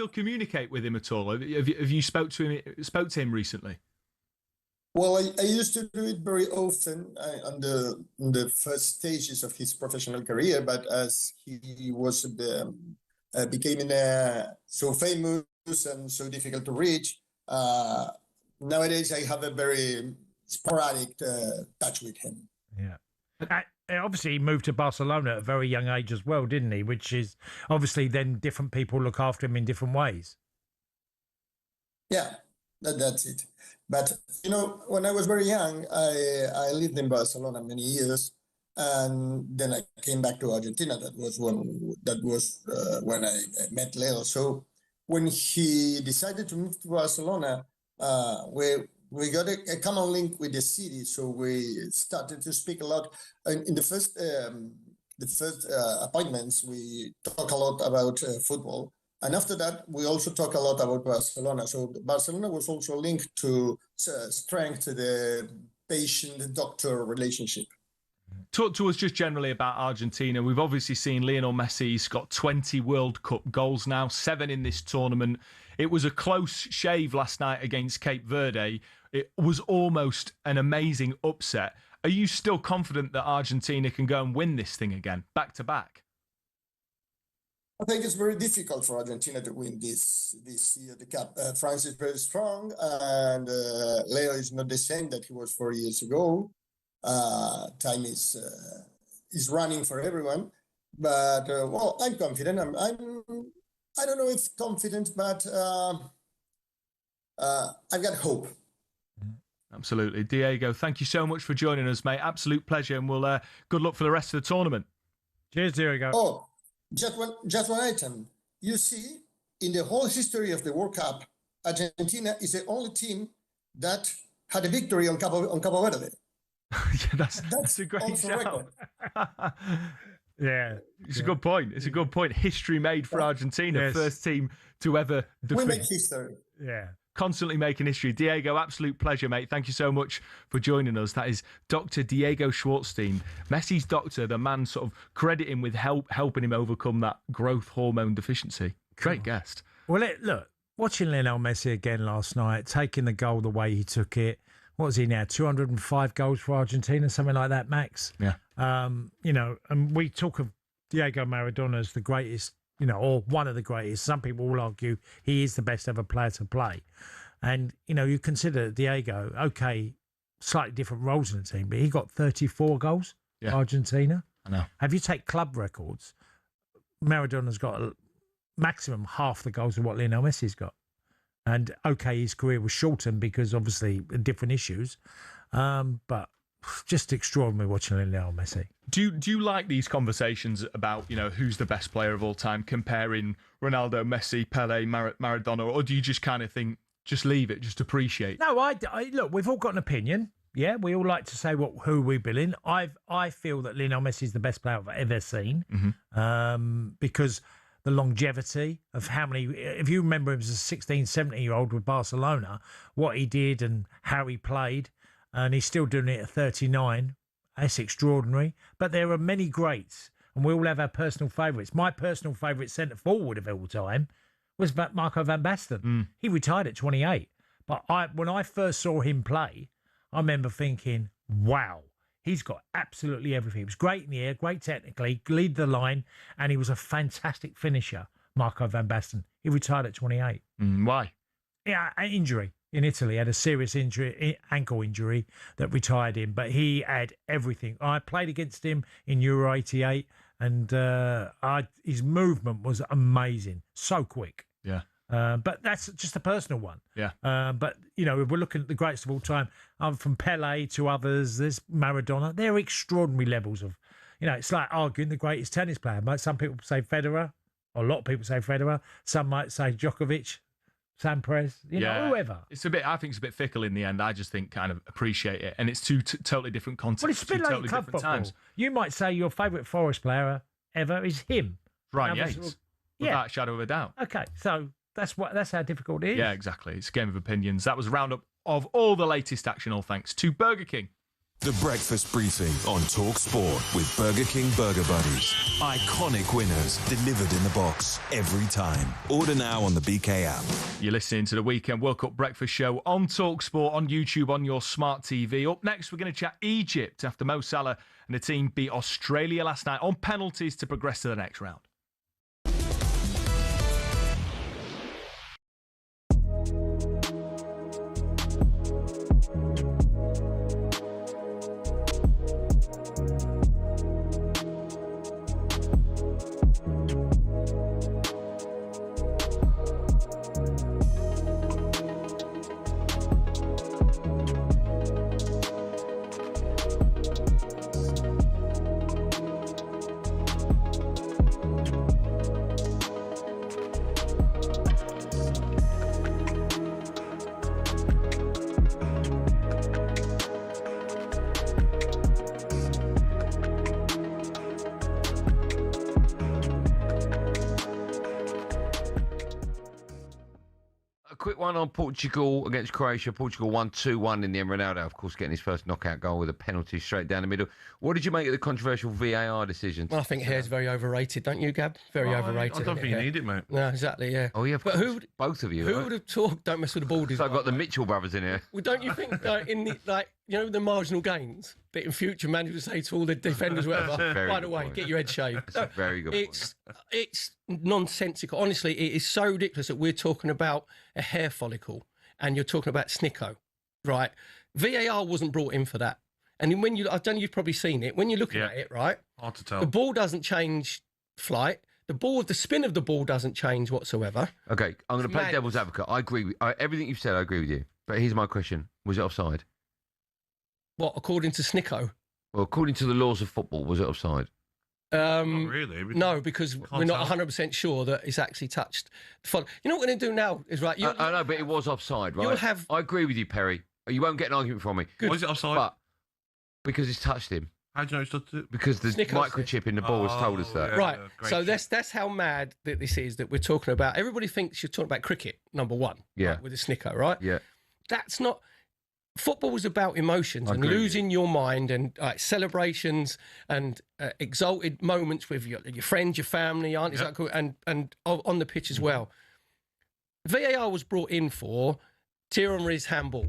communicate with him at all? Have you spoke to him recently? Well, I used to do it very often on the first stages of his professional career, but as he was becoming so famous and so difficult to reach, nowadays I have a very sporadic touch with him. Yeah. Obviously, he moved to Barcelona at a very young age as well, didn't he? Which is obviously then different people look after him in different ways. Yeah, that's it. But, when I was very young, I lived in Barcelona many years, and then I came back to Argentina. That was when I met Leo. So when he decided to move to Barcelona, we got a common link with the city. So we started to speak a lot. In the first appointments, we talk a lot about football. And after that, we also talk a lot about Barcelona. So Barcelona was also linked to strength the patient-doctor relationship. Talk to us just generally about Argentina. We've obviously seen Lionel Messi. He's got 20 World Cup goals now, 7 in this tournament. It was a close shave last night against Cape Verde. It was almost an amazing upset. Are you still confident that Argentina can go and win this thing again, back to back? I think it's very difficult for Argentina to win this year, the Cup. France is very strong, and Leo is not the same that he was 4 years ago. Time is running for everyone, but I'm confident. I don't know if confident, but I've got hope. Absolutely, Diego. Thank you so much for joining us, mate. Absolute pleasure, and we'll good luck for the rest of the tournament. Cheers, Diego. Oh. Just one item. You see, in the whole history of the World Cup, Argentina is the only team that had a victory on Cabo Verde. Yeah, that's a great shout. Yeah. It's a good point. It's a good point. History made for Argentina. Yes. First team to ever We make history. Yeah. Constantly making history. Diego, absolute pleasure, mate. Thank you so much for joining us. That is Dr. Diego Schwarzstein, Messi's doctor, the man sort of crediting with helping him overcome that growth hormone deficiency. Great guest. Well, look, watching Lionel Messi again last night, taking the goal the way he took it. What is he now? 205 goals for Argentina, something like that, Max? Yeah. You know, and we talk of Diego Maradona as the greatest, you know, or one of the greatest. Some people will argue he is the best ever player to play. And, you know, you consider Diego, okay, slightly different roles in the team, but he got 34 goals for Argentina. I know. If you take club records, Maradona's got a maximum half the goals of what Lionel Messi's got. And, okay, his career was shortened because, obviously, different issues. But just extraordinary watching Lionel Messi. Do you like these conversations about, you know, who's the best player of all time, comparing Ronaldo, Messi, Pele, Maradona, or do you just kind of think, just leave it, just appreciate? No, I look, we've all got an opinion. Yeah, we all like to say who we believe in. I feel that Lionel Messi is the best player I've ever seen, because the longevity of how many, if you remember him as a 16, 17-year-old with Barcelona, what he did and how he played, and he's still doing it at 39. That's extraordinary. But there are many greats, and we all have our personal favourites. My personal favourite centre forward of all time was Marco van Basten. He retired at 28. But when I first saw him play, I remember thinking, wow, he's got absolutely everything. He was great in the air, great technically, lead the line, and he was a fantastic finisher, Marco van Basten. He retired at 28. Why? Yeah, an injury in Italy. He had a serious injury, ankle injury that retired him, but he had everything. I played against him in Euro 88, and his movement was amazing, so quick. Yeah. But that's just a personal one. Yeah. But, you know, if we're looking at the greatest of all time, from Pele to others, there's Maradona. They're extraordinary levels of, you know, it's like arguing the greatest tennis player. Some people say Federer, or a lot of people say Federer. Some might say Djokovic, Sampras, you know, whoever. I think it's a bit fickle in the end. I just think kind of appreciate it. And it's two totally different contexts. Well, it's a bit like totally club different football. times. You might say your favourite Forest player ever is him. Ryan Yates. Without a shadow of a doubt. Okay, so that's how difficult it is. Yeah, exactly. It's a game of opinions. That was a roundup of all the latest action, all thanks to Burger King. The Breakfast Briefing on talkSPORT with Burger King Burger Buddies. Iconic winners delivered in the box every time. Order now on the BK app. You're listening to the Weekend World Cup Breakfast Show on talkSPORT, on YouTube, on your smart TV. Up next, we're going to chat Egypt after Mo Salah and the team beat Australia last night on penalties to progress to the next round. Quick one on Portugal against Croatia. Portugal won 2-1 in the end. Ronaldo, of course, getting his first knockout goal with a penalty straight down the middle. What did you make of the controversial VAR decision? Well, I think hair's very overrated, don't you, Gab? Very overrated. I don't think you need it, mate. No, exactly, yeah. Oh, yeah, but both of you. Who would have talked? Don't mess with the borders. So I've got the Mitchell brothers in here. Well, don't you think in the you know the marginal gains that in future managers say to all the defenders, whatever. By the way, get your head shaved. That's a very good point. It's nonsensical. Honestly, it is so ridiculous that we're talking about a hair follicle and you're talking about snicko, right? VAR wasn't brought in for that. And then I don't know, you've probably seen it. When you're looking at it, right? Hard to tell. The ball doesn't change flight. The spin of the ball doesn't change whatsoever. Okay, I'm going to play devil's advocate. I agree with everything you've said. I agree with you. But here's my question: was it offside? What, according to Snicko? Well, according to the laws of football, was it offside? Not really. No, because we're not 100% sure that it's actually touched. You know what we're going to do now is right. I know, but it was offside, right? I agree with you, Perry. You won't get an argument from me. Good. Why is it offside? But because it's touched him. How do you know it's not it? Because the microchip in the ball has told us that. Yeah, right. So that's how mad that this is that we're talking about. Everybody thinks you're talking about cricket, number one. Yeah. Right, with the snicko, right? Yeah. That's not. Football was about emotions and losing your mind and celebrations and exalted moments with your friends, your family, aunties, uncle, and on the pitch as well. VAR was brought in for Thierry Henry's handball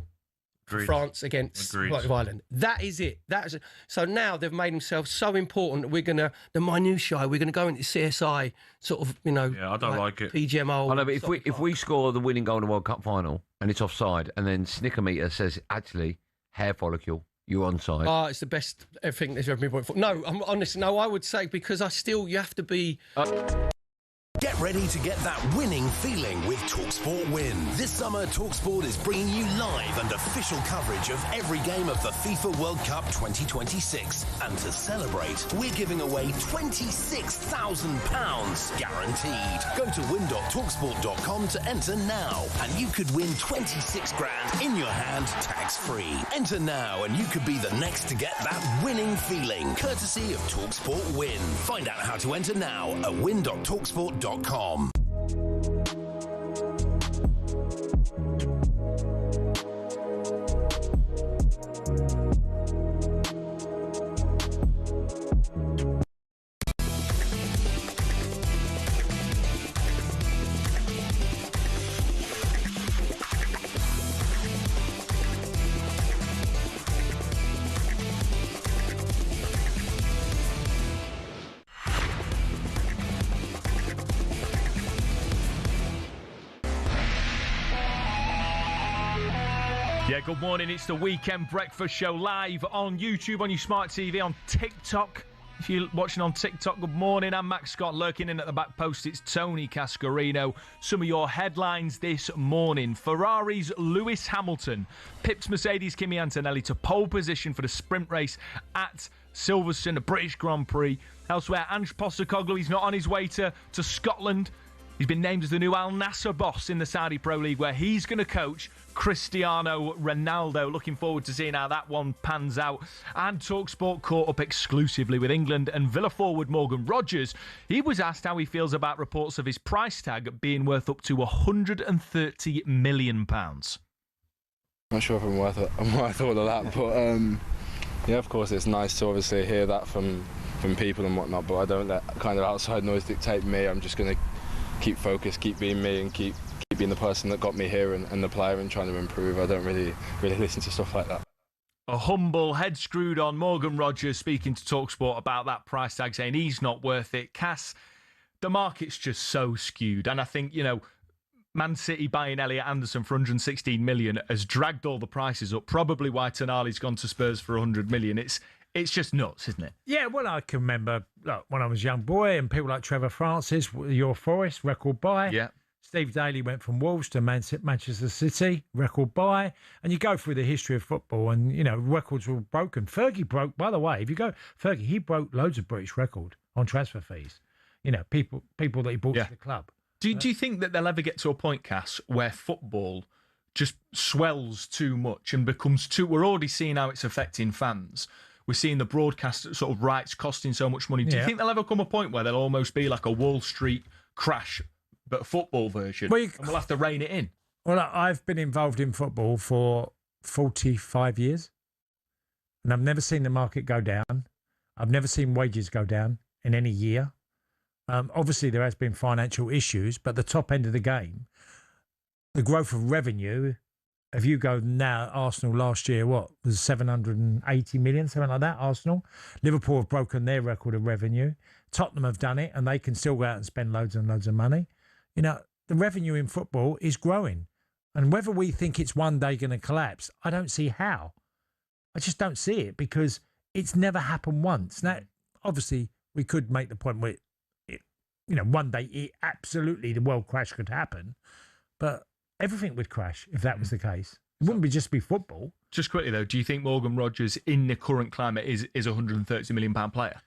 for France against Ireland. That is it. So now they've made themselves so important that we're going to, the minutiae, we're going to go into CSI sort of, Yeah, I don't like it. PGMO. I know, but if we score the winning goal in the World Cup final and it's offside and then Snickermeter says, actually, hair follicle, you're onside. Oh, it's the best thing that's ever been brought forward. No, I'm honest. No, I would say because you have to be... Get ready to get that winning feeling with TalkSPORT Win. This summer, TalkSPORT is bringing you live and official coverage of every game of the FIFA World Cup 2026. And to celebrate, we're giving away £26,000 guaranteed. Go to win.talksport.com to enter now, and you could win 26 grand in your hand, tax-free. Enter now, and you could be the next to get that winning feeling, courtesy of TalkSPORT Win. Find out how to enter now at win.talksport.com. Yeah, good morning. It's the Weekend Breakfast Show live on YouTube, on your smart TV, on TikTok. If you're watching on TikTok, good morning. I'm Max Scott, lurking in at the back post. It's Tony Cascarino. Some of your headlines this morning. Ferrari's Lewis Hamilton pips Mercedes' Kimi Antonelli to pole position for the sprint race at Silverstone, the British Grand Prix. Elsewhere, Ange Postecoglou, he's not on his way to Scotland. He's been named as the new Al Nassr boss in the Saudi Pro League, where he's going to coach Cristiano Ronaldo. Looking forward to seeing how that one pans out. And talkSPORT caught up exclusively with England and Villa forward Morgan Rogers. He was asked how he feels about reports of his price tag being worth up to £130 million. Not sure if I'm worth all of that, but yeah, of course it's nice to obviously hear that from people and whatnot, but I don't let kind of outside noise dictate me. I'm just going to keep focused, keep being me, and keep being the person that got me here and the player and trying to improve. I don't really listen to stuff like that. A humble, head screwed on Morgan Rogers speaking to talkSPORT about that price tag, saying he's not worth it. Cass, the market's just so skewed. And I think, Man City buying Elliot Anderson for 116 million has dragged all the prices up. Probably why Tonali's gone to Spurs for 100 million. It's just nuts, isn't it? Yeah, well, I can remember when I was a young boy and people like Trevor Francis, your Forest, record buy. Yeah. Steve Daly went from Wolves to Manchester City, record buy. And you go through the history of football and, records were broken. Fergie broke, by the way, if you go, Fergie, he broke loads of British record on transfer fees. People that he brought to the club. Do you think that they'll ever get to a point, Cass, where football just swells too much and becomes too... We're already seeing how it's affecting fans. We're seeing the broadcast sort of rights costing so much money. Do you think there'll ever come a point where there'll almost be like a Wall Street crash, but a football version, and we'll have to rein it in? Well, I've been involved in football for 45 years, and I've never seen the market go down. I've never seen wages go down in any year. Obviously, there has been financial issues, but the top end of the game, the growth of revenue... If you go now, Arsenal last year, what was 780 million, something like that, Arsenal. Liverpool have broken their record of revenue. Tottenham have done it, and they can still go out and spend loads and loads of money. The revenue in football is growing. And whether we think it's one day going to collapse, I don't see how. I just don't see it because it's never happened once. Now, obviously, we could make the point where, one day absolutely the world crash could happen. But everything would crash if that was the case. It wouldn't just be football. Just quickly, though, do you think Morgan Rogers, in the current climate, is a £130 million player?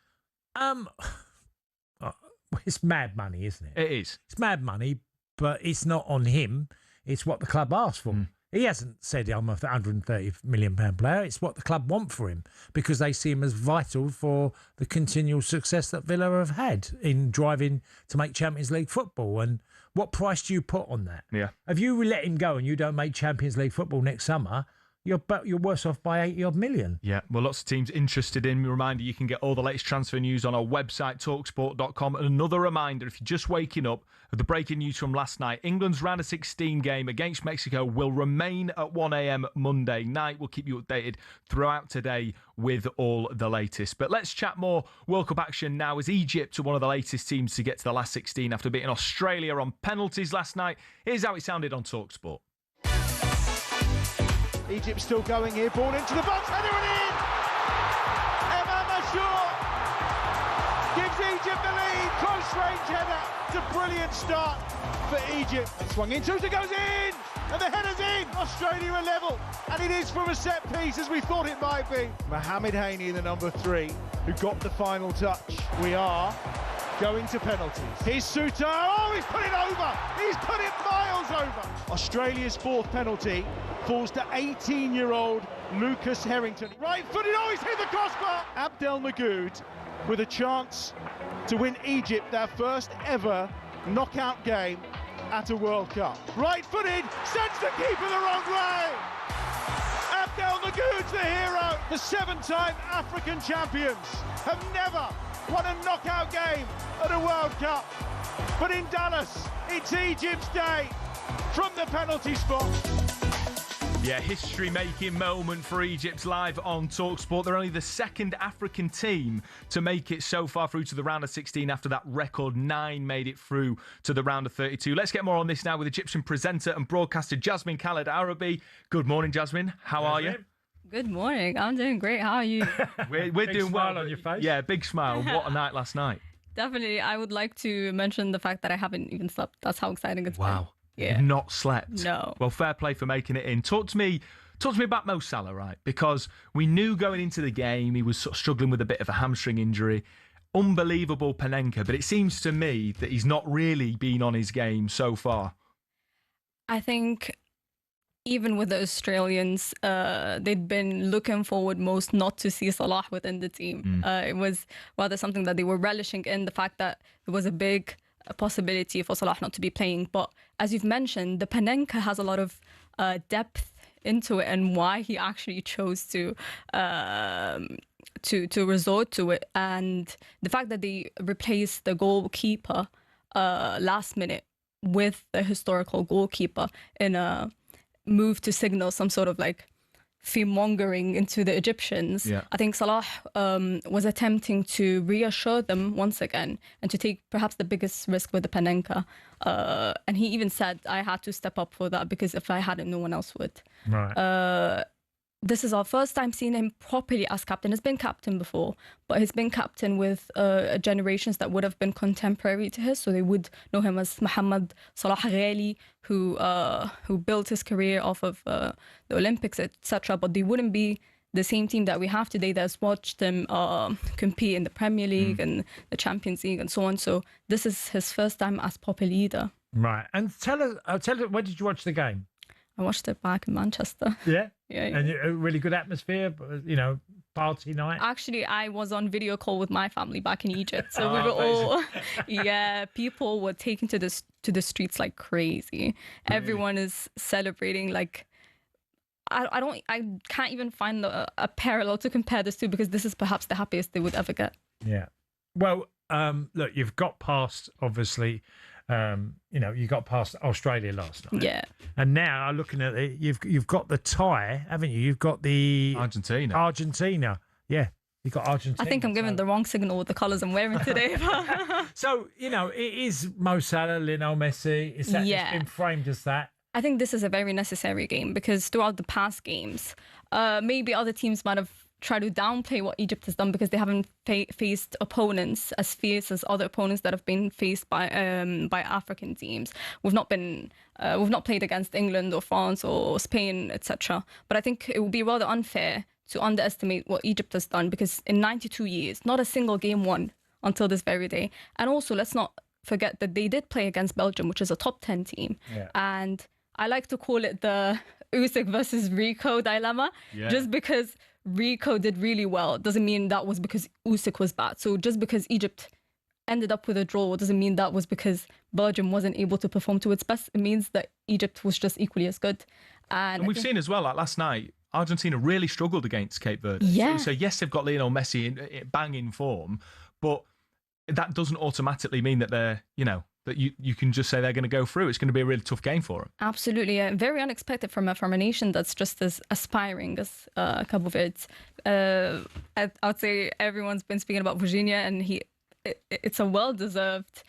It's mad money, isn't it? It is. It's mad money, but it's not on him. It's what the club asked for. He hasn't said I'm a £130 million player. It's what the club want for him because they see him as vital for the continual success that Villa have had in driving to make Champions League football. And what price do you put on that? Yeah. If you let him go and you don't make Champions League football next summer, you're worse off by 80-odd million. Yeah, well, lots of teams interested in. Reminder, you can get all the latest transfer news on our website, talksport.com. And another reminder, if you're just waking up, of the breaking news from last night, England's round of 16 game against Mexico will remain at 1 a.m. Monday night. We'll keep you updated throughout today with all the latest. But let's chat more World Cup action now as Egypt are one of the latest teams to get to the last 16 after beating Australia on penalties last night. Here's how it sounded on talkSPORT. Egypt still going here, ball into the box, header and in! Emma Mashour gives Egypt the lead, close range header. It's a brilliant start for Egypt. And swung into it, goes in! And the header's in! Australia are level, and it is from a set piece as we thought it might be. Mohamed Haney, the number 3, who got the final touch. We are going to penalties. Here's Suter, oh, he's put it over! He's put it miles over! Australia's 4th penalty falls to 18-year-old Lucas Harrington. Right-footed, oh, he's hit the crossbar! Abdel Magoud with a chance to win Egypt their first ever knockout game at a World Cup. Right-footed, sends the keeper the wrong way! Abdel Magoud's the hero! The 7-time African champions have never won a knockout game at a World Cup. But in Dallas, it's Egypt's day from the penalty spot. Yeah, history-making moment for Egypt live on talkSPORT. They're only the second African team to make it so far through to the round of 16 after that record 9 made it through to the round of 32. Let's get more on this now with Egyptian presenter and broadcaster Jasmine Khaled Arabi. Good morning, Jasmine. How are you? Good morning. I'm doing great. How are you? We're big doing smile well on your face. Yeah, big smile. What a night last night. Definitely. I would like to mention the fact that I haven't even slept. That's how exciting it's been. Wow. Yeah. You've not slept. No. Well, fair play for making it in. Talk to me about Mo Salah, right? Because we knew going into the game he was sort of struggling with a bit of a hamstring injury. Unbelievable Panenka, but it seems to me that he's not really been on his game so far. I think even with the Australians, they'd been looking forward most not to see Salah within the team. It was rather something that they were relishing in, the fact that it was a big possibility for Salah not to be playing. But as you've mentioned, the Panenka has a lot of depth into it, and why he actually chose to resort to it. And the fact that they replaced the goalkeeper last minute with the historical goalkeeper in a move to signal some sort of like fear-mongering into the Egyptians. Yeah. I think Salah was attempting to reassure them once again and to take perhaps the biggest risk with the Panenka. And he even said, I had to step up for that because if I hadn't, no one else would. Right. This is our first time seeing him properly as captain. He's been captain before, but he's been captain with generations that would have been contemporary to his, so they would know him as Mohamed Salah Ghali, who built his career off of the Olympics, etc. But they wouldn't be the same team that we have today that's watched him compete in the Premier League and the Champions League and so on. So this is his first time as proper leader. Right. And tell us, where did you watch the game? I watched it back in Manchester. Yeah? Yeah. And a really good atmosphere, party night? Actually, I was on video call with my family back in Egypt. So we were all, people were taken to the streets like crazy. Really? Everyone is celebrating like, I can't even find a parallel to compare this to, because this is perhaps the happiest they would ever get. Yeah. Well, look, you've got past, obviously, you got past Australia last night. Yeah. And now looking at it, you've got the tie, haven't you? You've got the Argentina. Yeah. You've got Argentina. I think I'm giving the wrong signal with the colours I'm wearing today. So, it is Mo Salah, Lionel Messi. It's been framed as that. I think this is a very necessary game because throughout the past games, maybe other teams might have tried to downplay what Egypt has done because they haven't faced opponents as fierce as other opponents that have been faced by African teams. We've not played against England or France or Spain, etc. But I think it would be rather unfair to underestimate what Egypt has done, because in 92 years, not a single game won until this very day. And also, let's not forget that they did play against Belgium, which is a top 10 team. Yeah. And I like to call it the Usyk versus Rico dilemma. Yeah. Just because Rico did really well doesn't mean that was because Usyk was bad. So just because Egypt ended up with a draw doesn't mean that was because Belgium wasn't able to perform to its best. It means that Egypt was just equally as good. And we've seen as well, like last night, Argentina really struggled against Cape Verde. Yeah. So yes, they've got Lionel Messi in banging form, but that doesn't automatically mean that they're, that you can just say they're going to go through. It's going to be a really tough game for them. Absolutely. Very unexpected from a nation that's just as aspiring as Cabo Verde. I'd say everyone's been speaking about Virginia, and it's a well-deserved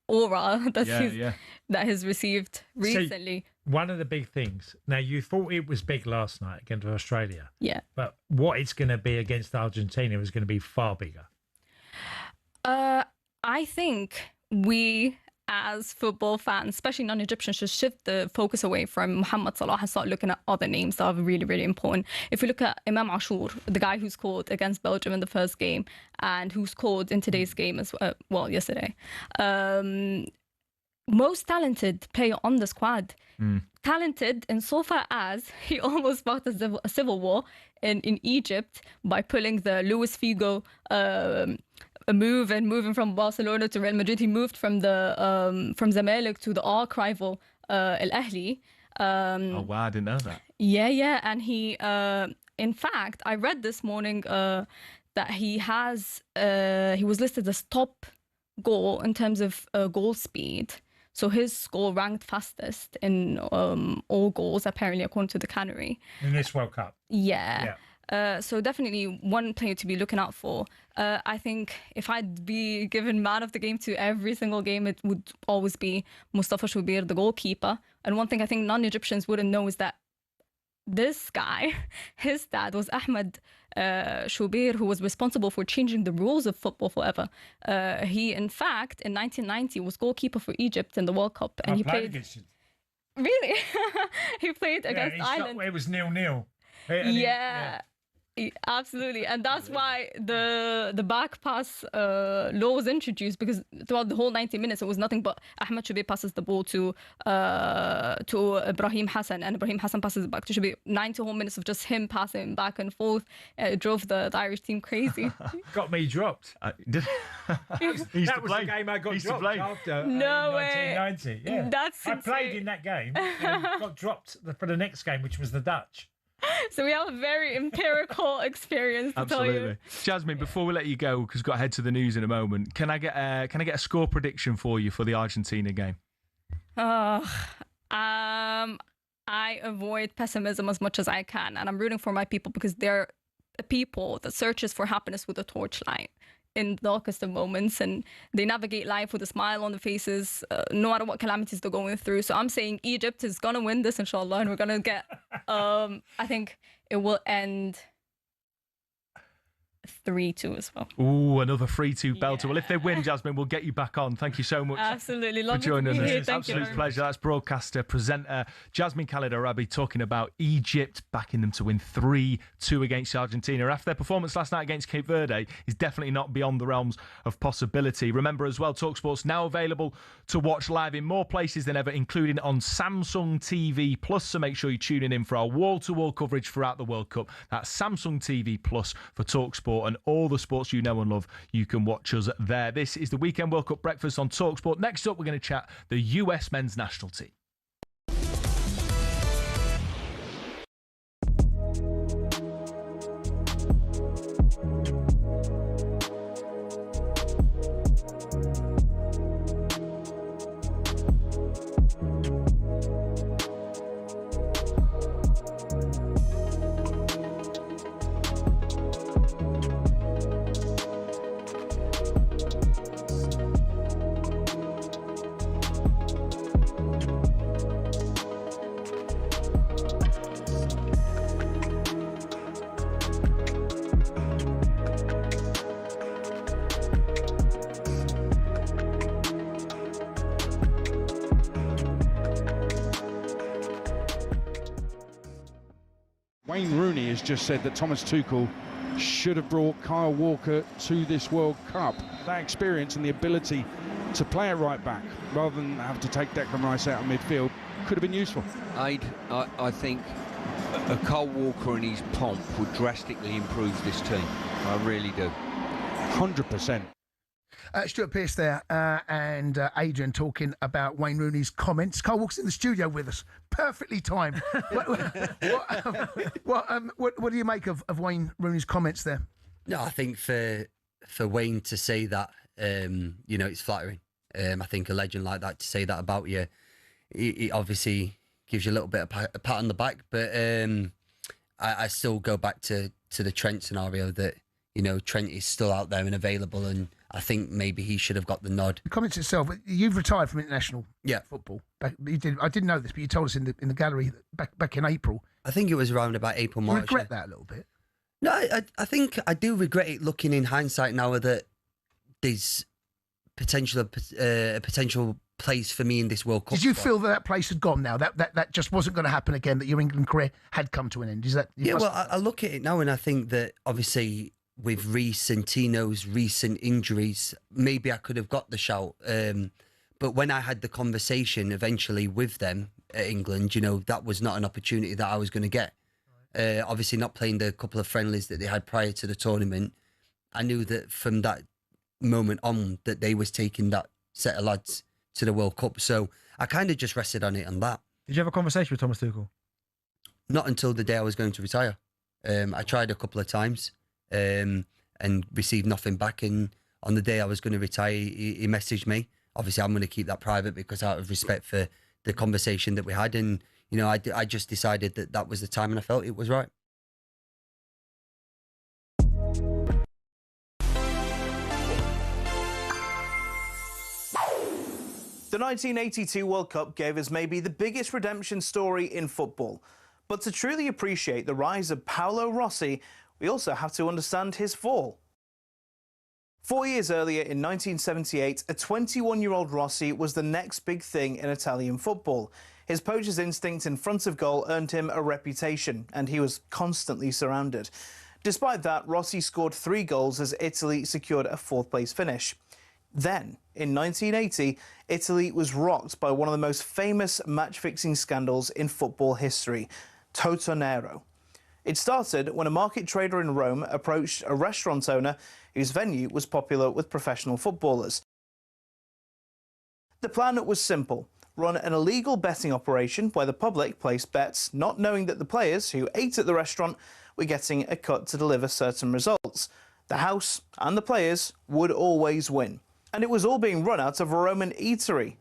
aura that he's received recently. See, one of the big things, now you thought it was big last night against Australia. Yeah. But what it's going to be against Argentina is going to be far bigger. I think we, as football fans, especially non-Egyptians, should shift the focus away from Mohamed Salah and start looking at other names that are really, really important. If we look at Imam Ashur, the guy who scored against Belgium in the first game and who scored in today's game as well, yesterday. Most talented player on the squad. Talented insofar as he almost sparked a civil war in Egypt by pulling the Luis Figo a move and moving from Barcelona to Real Madrid. He moved from Zamalek to the arch rival Al Ahly. Oh wow, I didn't know that. Yeah, and he, in fact, I read this morning that he was listed as top goal in terms of goal speed. So his goal ranked fastest in all goals, apparently, according to the Canary. In this World Cup. Yeah. So definitely one player to be looking out for. I think if I'd be given man of the game to every single game, it would always be Mustafa Shubir, the goalkeeper. And one thing I think non-Egyptians wouldn't know is that this guy, his dad was Ahmed Shubir, who was responsible for changing the rules of football forever. He, in fact, in 1990 was goalkeeper for Egypt in the World Cup. And he played against you. Really? He played against Ireland. It was 0-0. Absolutely, and that's why the back pass law was introduced, because throughout the whole 90 minutes it was nothing but Ahmed Shubir passes the ball to Ibrahim Hassan, and Ibrahim Hassan passes it back to Shubir. 90 whole minutes of just him passing back and forth. It drove the Irish team crazy. Got me dropped. That was the game I got dropped after no way. 1990. Yeah. That's I played in that game and got dropped for the next game, which was the Dutch. So we have a very empirical experience to tell you. Jasmine, before we let you go, because we've got to head to the news in a moment, can I get a score prediction for you for the Argentina game? I avoid pessimism as much as I can, and I'm rooting for my people, because they're a people that searches for happiness with a torchlight in the darkest of moments, and they navigate life with a smile on their faces, no matter what calamities they're going through. So I'm saying Egypt is going to win this, inshallah, and we're going to get, I think it will end 3-2 as well. Ooh, another 3-2 belter. Well, if they win, Jasmine, we'll get you back on. Thank you so much. Absolutely. For joining us. Thank Absolute you. pleasure. That's broadcaster, presenter Jasmine Khalid Arabi talking about Egypt, backing them to win 3-2 against Argentina. After their performance last night against Cape Verde is definitely not beyond the realms of possibility. Remember as well, talkSPORT's now available to watch live in more places than ever, including on Samsung TV Plus. So make sure you're tuning in for our wall-to-wall coverage throughout the World Cup. That's Samsung TV Plus for talkSPORT, and all the sports you know and love, you can watch us there. This is the Weekend World Cup Breakfast on talkSPORT. Next up, we're going to chat the US men's national team. Wayne Rooney has just said that Thomas Tuchel should have brought Kyle Walker to this World Cup. That experience and the ability to play at right back rather than have to take Declan Rice out of midfield could have been useful. I think a Cole Walker and his pomp would drastically improve this team. I really do. 100%. Stuart Pearce there and Adrian talking about Wayne Rooney's comments. Cole Walker's in the studio with us. Perfectly timed. What do you make of Wayne Rooney's comments there? No, I think for Wayne to say that, it's flattering. I think a legend like that to say that about you, it obviously gives you a little bit of a pat on the back. But I still go back to the Trent scenario that, Trent is still out there and available, and I think maybe he should have got the nod. The comments itself, you've retired from international football. You did. I didn't know this, but you told us in the gallery back in April. I think it was around about April, March. You regret that a little bit? No, I think I do regret it looking in hindsight now that there's a potential place for me in this World Cup. Did you feel that place had gone now? That just wasn't going to happen again, that your England career had come to an end? Is that... I look at it now and I think that obviously with Reece and Tino's recent injuries, maybe I could have got the shout. But when I had the conversation eventually with them at England, that was not an opportunity that I was going to get. Obviously not playing the couple of friendlies that they had prior to the tournament. I knew that from that moment on that they was taking that set of lads to the World Cup. So I kind of just rested on it and that. Did you have a conversation with Thomas Tuchel? Not until the day I was going to retire. I tried a couple of times and received nothing back. And on the day I was going to retire, he messaged me. Obviously, I'm going to keep that private because out of respect for the conversation that we had. And, I just decided that was the time and I felt it was right. The 1982 World Cup gave us maybe the biggest redemption story in football. But to truly appreciate the rise of Paolo Rossi, we also have to understand his fall. 4 years earlier, in 1978, a 21-year-old Rossi was the next big thing in Italian football. His poacher's instinct in front of goal earned him a reputation, and he was constantly surrounded. Despite that, Rossi scored 3 goals as Italy secured a 4th-place finish. Then, in 1980, Italy was rocked by one of the most famous match-fixing scandals in football history, Toto Nero. It started when a market trader in Rome approached a restaurant owner whose venue was popular with professional footballers. The plan was simple: run an illegal betting operation where the public placed bets, not knowing that the players who ate at the restaurant were getting a cut to deliver certain results. The house and the players would always win. And it was all being run out of a Roman eatery.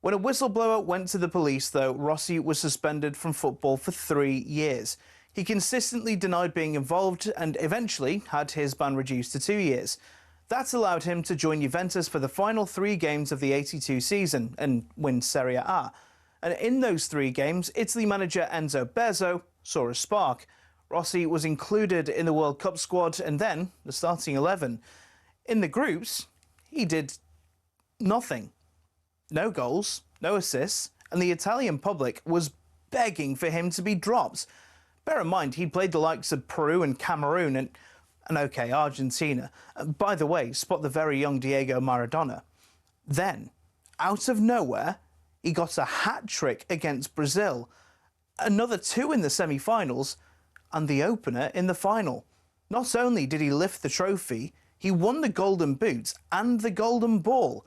When a whistleblower went to the police, though, Rossi was suspended from football for 3 years. He consistently denied being involved and eventually had his ban reduced to 2 years. That allowed him to join Juventus for the final 3 games of the 82 season and win Serie A. And in those 3 games, Italy manager Enzo Bezzo saw a spark. Rossi was included in the World Cup squad and then the starting 11. In the groups, he did nothing. No goals, no assists, and the Italian public was begging for him to be dropped. Bear in mind, he'd played the likes of Peru and Cameroon and okay, Argentina. By the way, spot the very young Diego Maradona. Then, out of nowhere, he got a hat-trick against Brazil, another 2 in the semi-finals, and the opener in the final. Not only did he lift the trophy, he won the Golden Boot and the Golden Ball.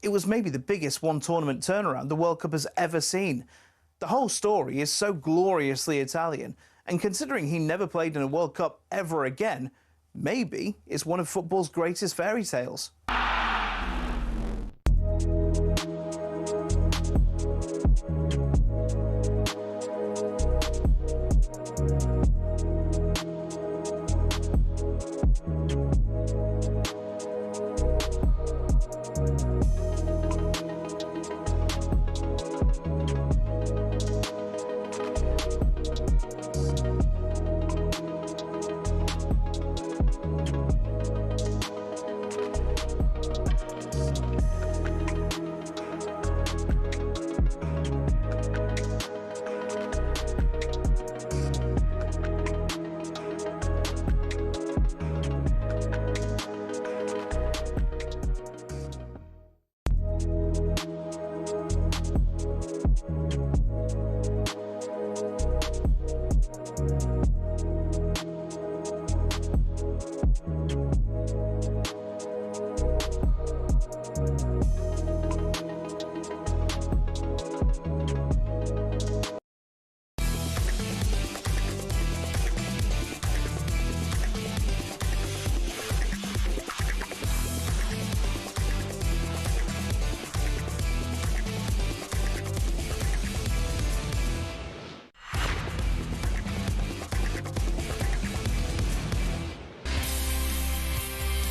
It was maybe the biggest one-tournament turnaround the World Cup has ever seen. The whole story is so gloriously Italian, and considering he never played in a World Cup ever again, maybe it's one of football's greatest fairy tales.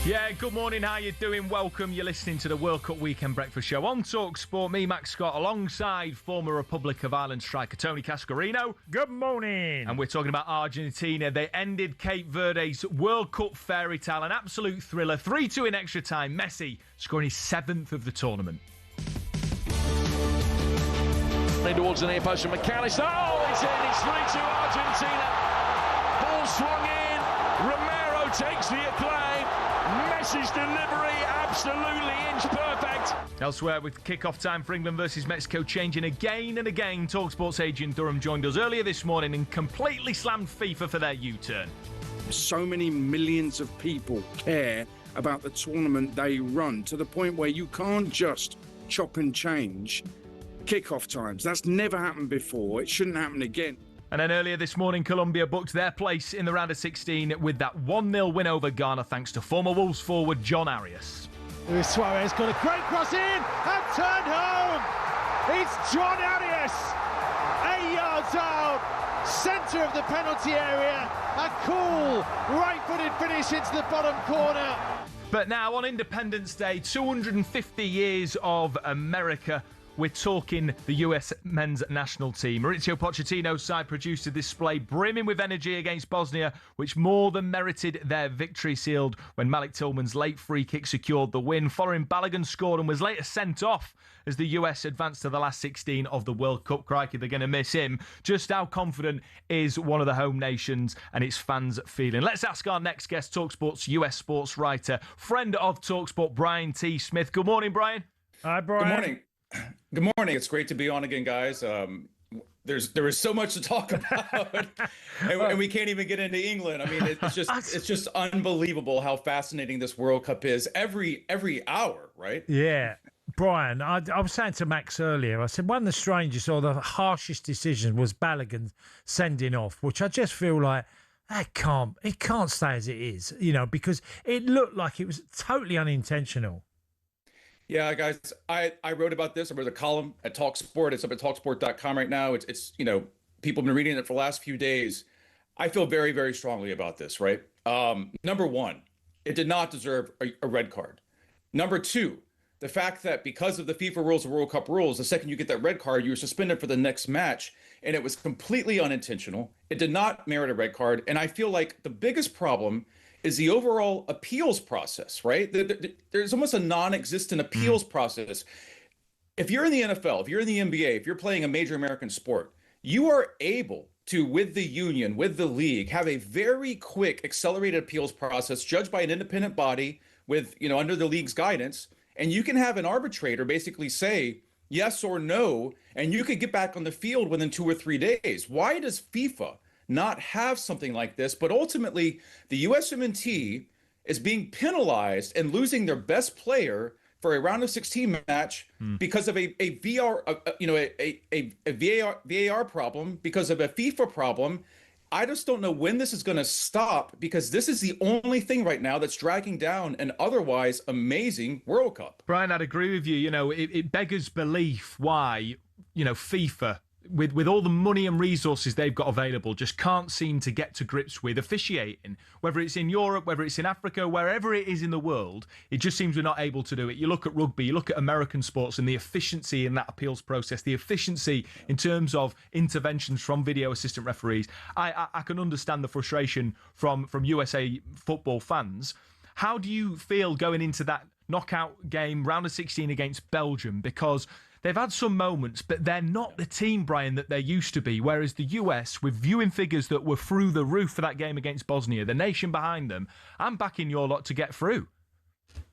Yeah, good morning. How you doing? Welcome. You're listening to the World Cup Weekend Breakfast Show on talkSPORT. Me, Max Scott, alongside former Republic of Ireland striker Tony Cascarino. Good morning. And we're talking about Argentina. They ended Cape Verde's World Cup fairy tale, an absolute thriller. 3-2 in extra time. Messi scoring his 7th of the tournament. Towards the near post from McAllister. Oh, it's in. It's 3-2 Argentina. Ball swung in. Romero takes the acclaim. Messi's delivery, absolutely inch perfect. Elsewhere, with kickoff time for England versus Mexico changing again and again, talkSPORT's Adrian Durham joined us earlier this morning and completely slammed FIFA for their U-turn. So many millions of people care about the tournament they run, to the point where you can't just chop and change kickoff times. That's never happened before. It shouldn't happen again. And then earlier this morning, Colombia booked their place in the round of 16 with that 1-0 win over Ghana, thanks to former Wolves forward John Arias. Luis Suarez got a great cross in and turned home. It's John Arias, 8 yards out, centre of the penalty area. A cool right-footed finish into the bottom corner. But now on Independence Day, 250 years of America. We're talking the US men's national team. Mauricio Pochettino's side produced a display brimming with energy against Bosnia, which more than merited their victory, sealed when Malik Tillman's late free kick secured the win. Foreign Balogun scored and was later sent off as the US advanced to the last 16 of the World Cup. Crikey, they're going to miss him. Just how confident is one of the home nations and its fans feeling? Let's ask our next guest, talkSPORT's US sports writer, friend of talkSPORT, Brian T. Smith. Good morning, Brian. Hi, Brian. Good morning. Good morning. It's great to be on again, guys. There is so much to talk about, and we can't even get into England. I mean, it's just unbelievable how fascinating this World Cup is every hour, right? Yeah. Brian, I was saying to Max earlier, I said one of the strangest or the harshest decisions was Balogun sending off, which I just feel like it can't stay as it is, because it looked like it was totally unintentional. Yeah, guys, I wrote about this. I wrote a column at talkSPORT. It's up at talkSPORT.com right now. It's people have been reading it for the last few days. I feel very, very strongly about this, right? Number one, it did not deserve a red card. Number two, the fact that because of the FIFA rules, the World Cup rules, the second you get that red card, you were suspended for the next match, and it was completely unintentional. It did not merit a red card, and I feel like the biggest problem is the overall appeals process, right? There's almost a non-existent appeals process. If you're in the NFL, if you're in the NBA, if you're playing a major American sport, you are able to, with the union, with the league, have a very quick accelerated appeals process judged by an independent body with, under the league's guidance. And you can have an arbitrator basically say yes or no, and you could get back on the field within 2 or 3 days. Why does FIFA not have something like this? But ultimately, the USMNT is being penalized and losing their best player for a round of 16 match because of a VAR problem, because of a FIFA problem. I just don't know when this is going to stop, because this is the only thing right now that's dragging down an otherwise amazing World Cup. Brian, I'd agree with you. It beggars belief why, FIFA, with all the money and resources they've got available, just can't seem to get to grips with officiating. Whether it's in Europe, whether it's in Africa, wherever it is in the world, it just seems we're not able to do it. You look at rugby, you look at American sports and the efficiency in that appeals process, the efficiency in terms of interventions from video assistant referees. I can understand the frustration from USA football fans. How do you feel going into that knockout game, round of 16 against Belgium? Because they've had some moments, but they're not the team, Brian, that they used to be. Whereas the US, with viewing figures that were through the roof for that game against Bosnia, the nation behind them, I'm backing your lot to get through.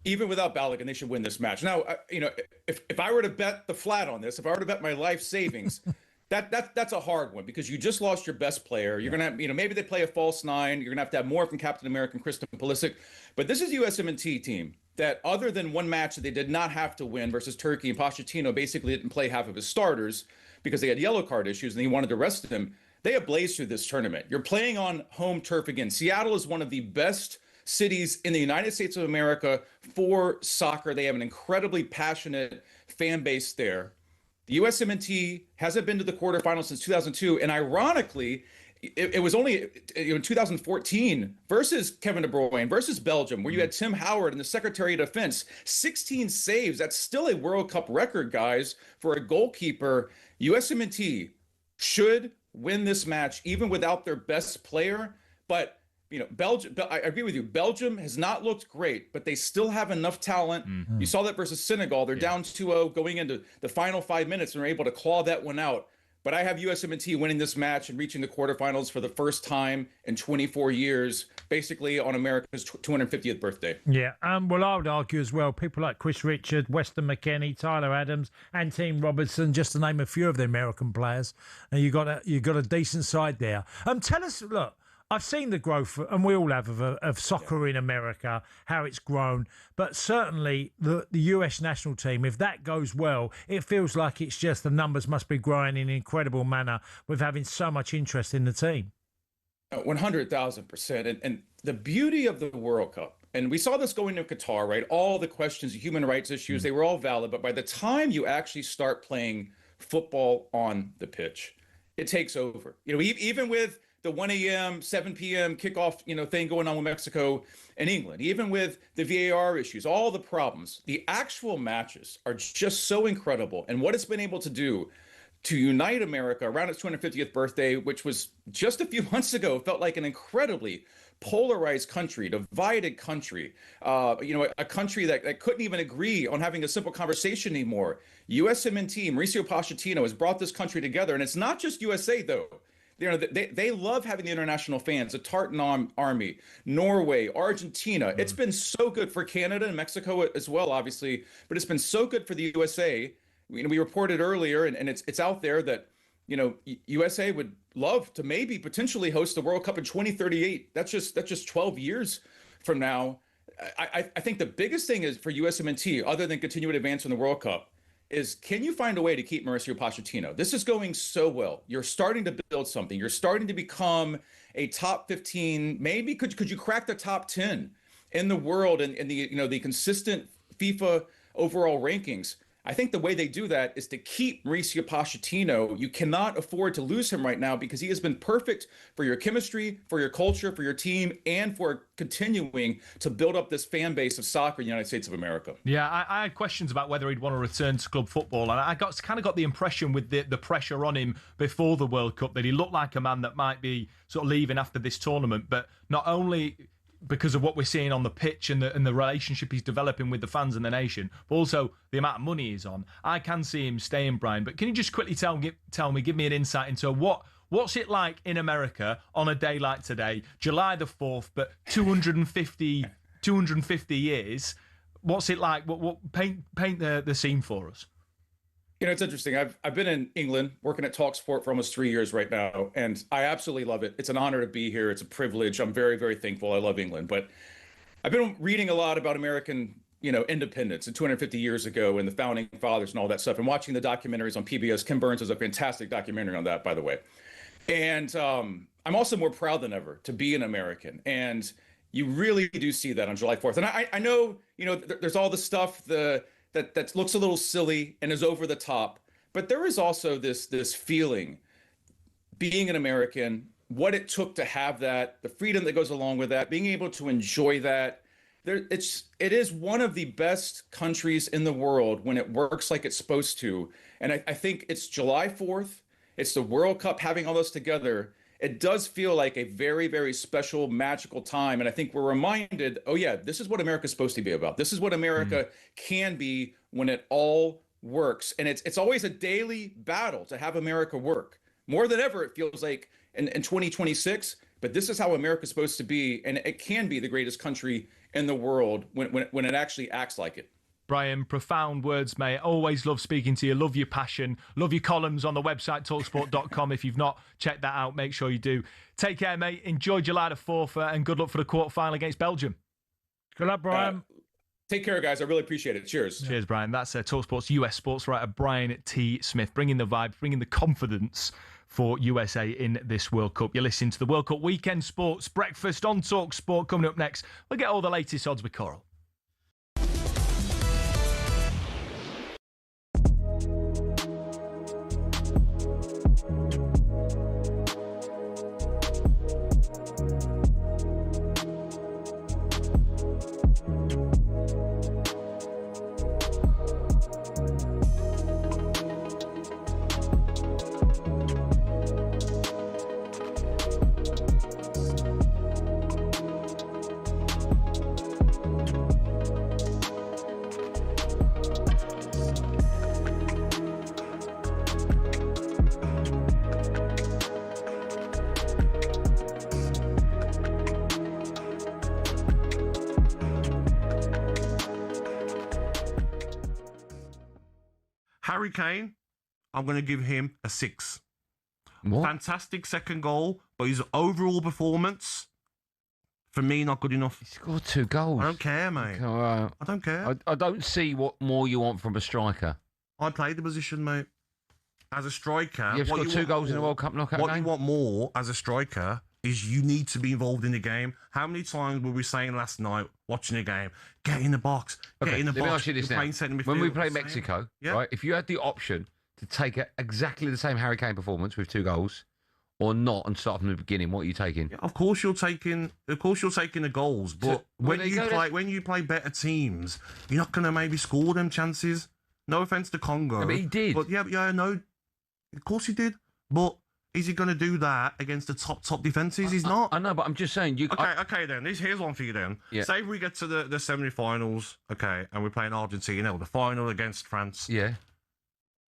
Even without Balogun, they should win this match. Now, if I were to bet the flat on this, if I were to bet my life savings, that's a hard one, because you just lost your best player. You're gonna have, maybe they play a false nine. You're gonna have to have more from Captain America, Kristen Pulisic. But this is USMNT team that, other than one match that they did not have to win versus Turkey, and Pochettino basically didn't play half of his starters because they had yellow card issues and he wanted to rest them, they have blazed through this tournament. You're playing on home turf again. Seattle is one of the best cities in the United States of America for soccer. They have an incredibly passionate fan base there. The USMNT hasn't been to the quarterfinals since 2002, and ironically, it was only in 2014 versus Kevin De Bruyne versus Belgium, where you had Tim Howard and the Secretary of Defense, 16 saves. That's still a World Cup record, guys, for a goalkeeper. USMNT should win this match, even without their best player. But Belgium, I agree with you. Belgium has not looked great, but they still have enough talent. You saw that versus Senegal. They're down 2-0 going into the final 5 minutes and are able to claw that one out. But I have USMNT winning this match and reaching the quarterfinals for the first time in 24 years, basically on America's 250th birthday. Yeah, well, I would argue as well, people like Chris Richard, Weston McKennie, Tyler Adams, and Team Robertson, just to name a few of the American players, and you got a decent side there. Tell us, look, I've seen the growth, and we all have, of soccer in America, how it's grown. But certainly the US national team, if that goes well, it feels like it's just the numbers must be growing in an incredible manner with having so much interest in the team. 100,000%. And the beauty of the World Cup, and we saw this going to Qatar, right? All the questions, human rights issues, they were all valid. But by the time you actually start playing football on the pitch, it takes over. Even with the 1 a.m., 7 p.m. kickoff, thing going on with Mexico and England, even with the VAR issues, all the problems, the actual matches are just so incredible. And what it's been able to do to unite America around its 250th birthday, which was just a few months ago, felt like an incredibly polarized country, divided country, a country that couldn't even agree on having a simple conversation anymore. USMNT, Mauricio Pochettino has brought this country together. And it's not just USA, though. They love having the international fans, the Tartan Army, Norway, Argentina. It's been so good for Canada and Mexico as well, obviously, but it's been so good for the USA. We reported earlier, and it's out there that USA would love to maybe potentially host the World Cup in 2038. That's just 12 years from now. I think the biggest thing is for USMNT, other than continue to advance in the World Cup, is can you find a way to keep Mauricio Pochettino? This is going so well. You're starting to build something. You're starting to become a top 15. Maybe could you crack the top 10 in the world and the consistent FIFA overall rankings? I think the way they do that is to keep Mauricio Pochettino. You cannot afford to lose him right now because he has been perfect for your chemistry, for your culture, for your team, and for continuing to build up this fan base of soccer in the United States of America. Yeah, I had questions about whether he'd want to return to club football, and I got the impression with the pressure on him before the World Cup that he looked like a man that might be sort of leaving after this tournament, but not only because of what we're seeing on the pitch and the relationship he's developing with the fans and the nation, but also the amount of money he's on. I can see him staying, Brian. But can you just quickly give me an insight into what's it like in America on a day like today, July the 4th, but 250 years? What's it like? Paint the scene for us. It's interesting. I've been in England working at talkSPORT for almost 3 years right now, and I absolutely love it. It's an honor to be here. It's a privilege. I'm very, very thankful. I love England. But I've been reading a lot about American, independence and 250 years ago and the founding fathers and all that stuff, and watching the documentaries on PBS. Kim Burns has a fantastic documentary on that, by the way. And I'm also more proud than ever to be an American. And you really do see that on July 4th. And I know, there's all the stuff, that looks a little silly and is over the top, but there is also this feeling, being an American, what it took to have that, the freedom that goes along with that, being able to enjoy that. It is one of the best countries in the world when it works like it's supposed to. And I think it's July 4th, it's the World Cup, having all those together. It does feel like a very, very special, magical time. And I think we're reminded, oh yeah, this is what America's supposed to be about. This is what America can be when it all works. And it's always a daily battle to have America work. More than ever, it feels like in 2026, but this is how America's supposed to be. And it can be the greatest country in the world when it actually acts like it. Brian, profound words, mate. Always love speaking to you. Love your passion. Love your columns on the website, talksport.com. If you've not checked that out, make sure you do. Take care, mate. Enjoy July the 4th and good luck for the quarterfinal against Belgium. Good luck, Brian. Take care, guys. I really appreciate it. Cheers. Cheers, Brian. That's talkSPORT's US sports writer, Brian T. Smith, bringing the vibe, bringing the confidence for USA in this World Cup. You're listening to the World Cup Weekend Sports Breakfast on talkSPORT. Coming up next, we'll get all the latest odds with Coral. Harry Kane, I'm going to give him a 6. What? Fantastic second goal, but his overall performance, for me, not good enough. He scored 2 goals. I don't care, mate. Okay, all right. I don't care. I don't see what more you want from a striker. I played the position, mate. As a striker... You've scored 2 goals in a World Cup knockout game? What you want more as a striker is you need to be involved in the game. How many times were we saying last night, watching a game, get in the box, get in the box. Let me ask you this now. When we play Mexico, right, if you had the option to take exactly the same Harry Kane performance with 2 goals or not and start from the beginning, what are you taking? Yeah, of course you're taking the goals, but when you play better teams, you're not going to maybe score them chances. No offence to Congo. Yeah, but he did. But no, of course he did. But is he going to do that against the top defences? He's not. I know, but I'm just saying. Okay, then. Here's one for you then. Yeah. Say if we get to the semi-finals, okay, and we're playing Argentina, or the final against France. Yeah.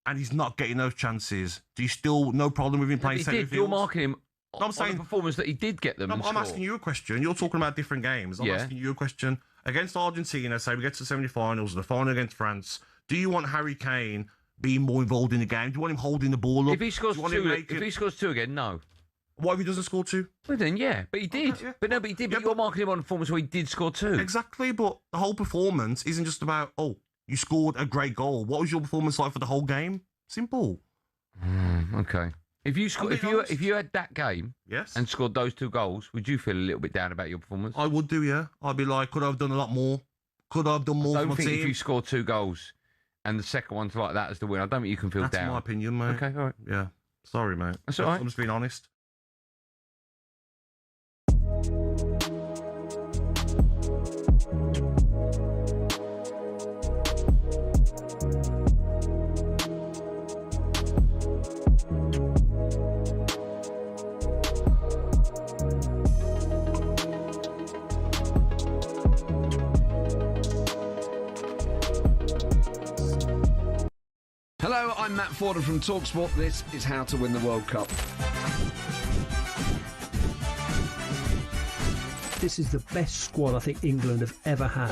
And he's not getting those chances. Do you still no problem with him playing centre field? You're marking him I'm saying the performance that he did get them. I'm asking you a question. You're talking about different games. I'm asking you a question. Against Argentina, say we get to the semi-finals, the final against France, do you want Harry Kane being more involved in the game? Do you want him holding the ball up? If he scores 2, he scores 2 again, no. What if he doesn't score 2? Well then, yeah, but he did. Okay, yeah. But he did. But you're marking him on a performance where he did score 2. Exactly, but the whole performance isn't just about, you scored a great goal. What was your performance like for the whole game? Simple. Okay. If you had that game, and scored those 2 goals, would you feel a little bit down about your performance? I would do, yeah. I'd be like, could I have done a lot more? Could I have done more for my team? If you score 2 goals and the second one's like that as the win, I don't think you can feel down. That's my opinion, mate. Okay, all right. Yeah. Sorry, mate. That's all right. I'm just being honest. Hello, I'm Matt Forden from talkSPORT. This is How to Win the World Cup. This is the best squad I think England have ever had.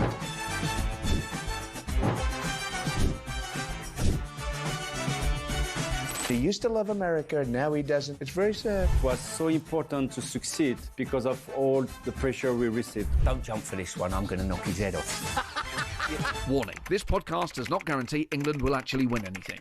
He used to love America, now he doesn't. It's very sad. It was so important to succeed because of all the pressure we received. Don't jump for this one, I'm going to knock his head off. Warning, this podcast does not guarantee England will actually win anything.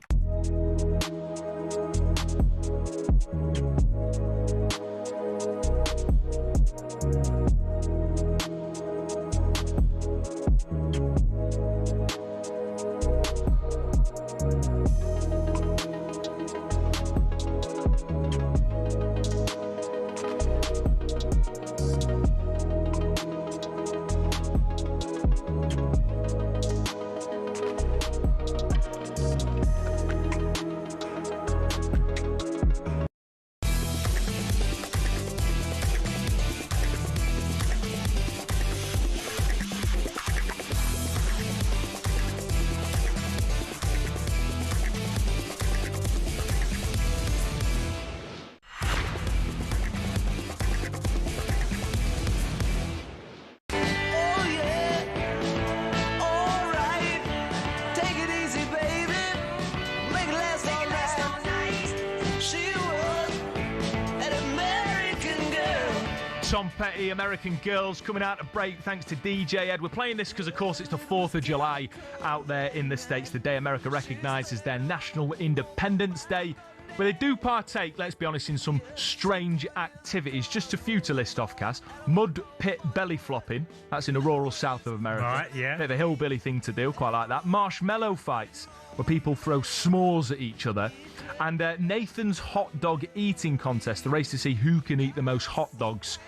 Tom Petty, American Girls, coming out to break thanks to DJ Ed. We're playing this because, of course, it's the 4th of July out there in the States, the day America recognises their National Independence Day, where they do partake, let's be honest, in some strange activities. Just a few to list off, Cass. Mud pit belly flopping. That's in the rural south of America. All right, yeah. Bit of a hillbilly thing to do, quite like that. Marshmallow fights, where people throw s'mores at each other. And Nathan's hot dog eating contest, the race to see who can eat the most hot dogs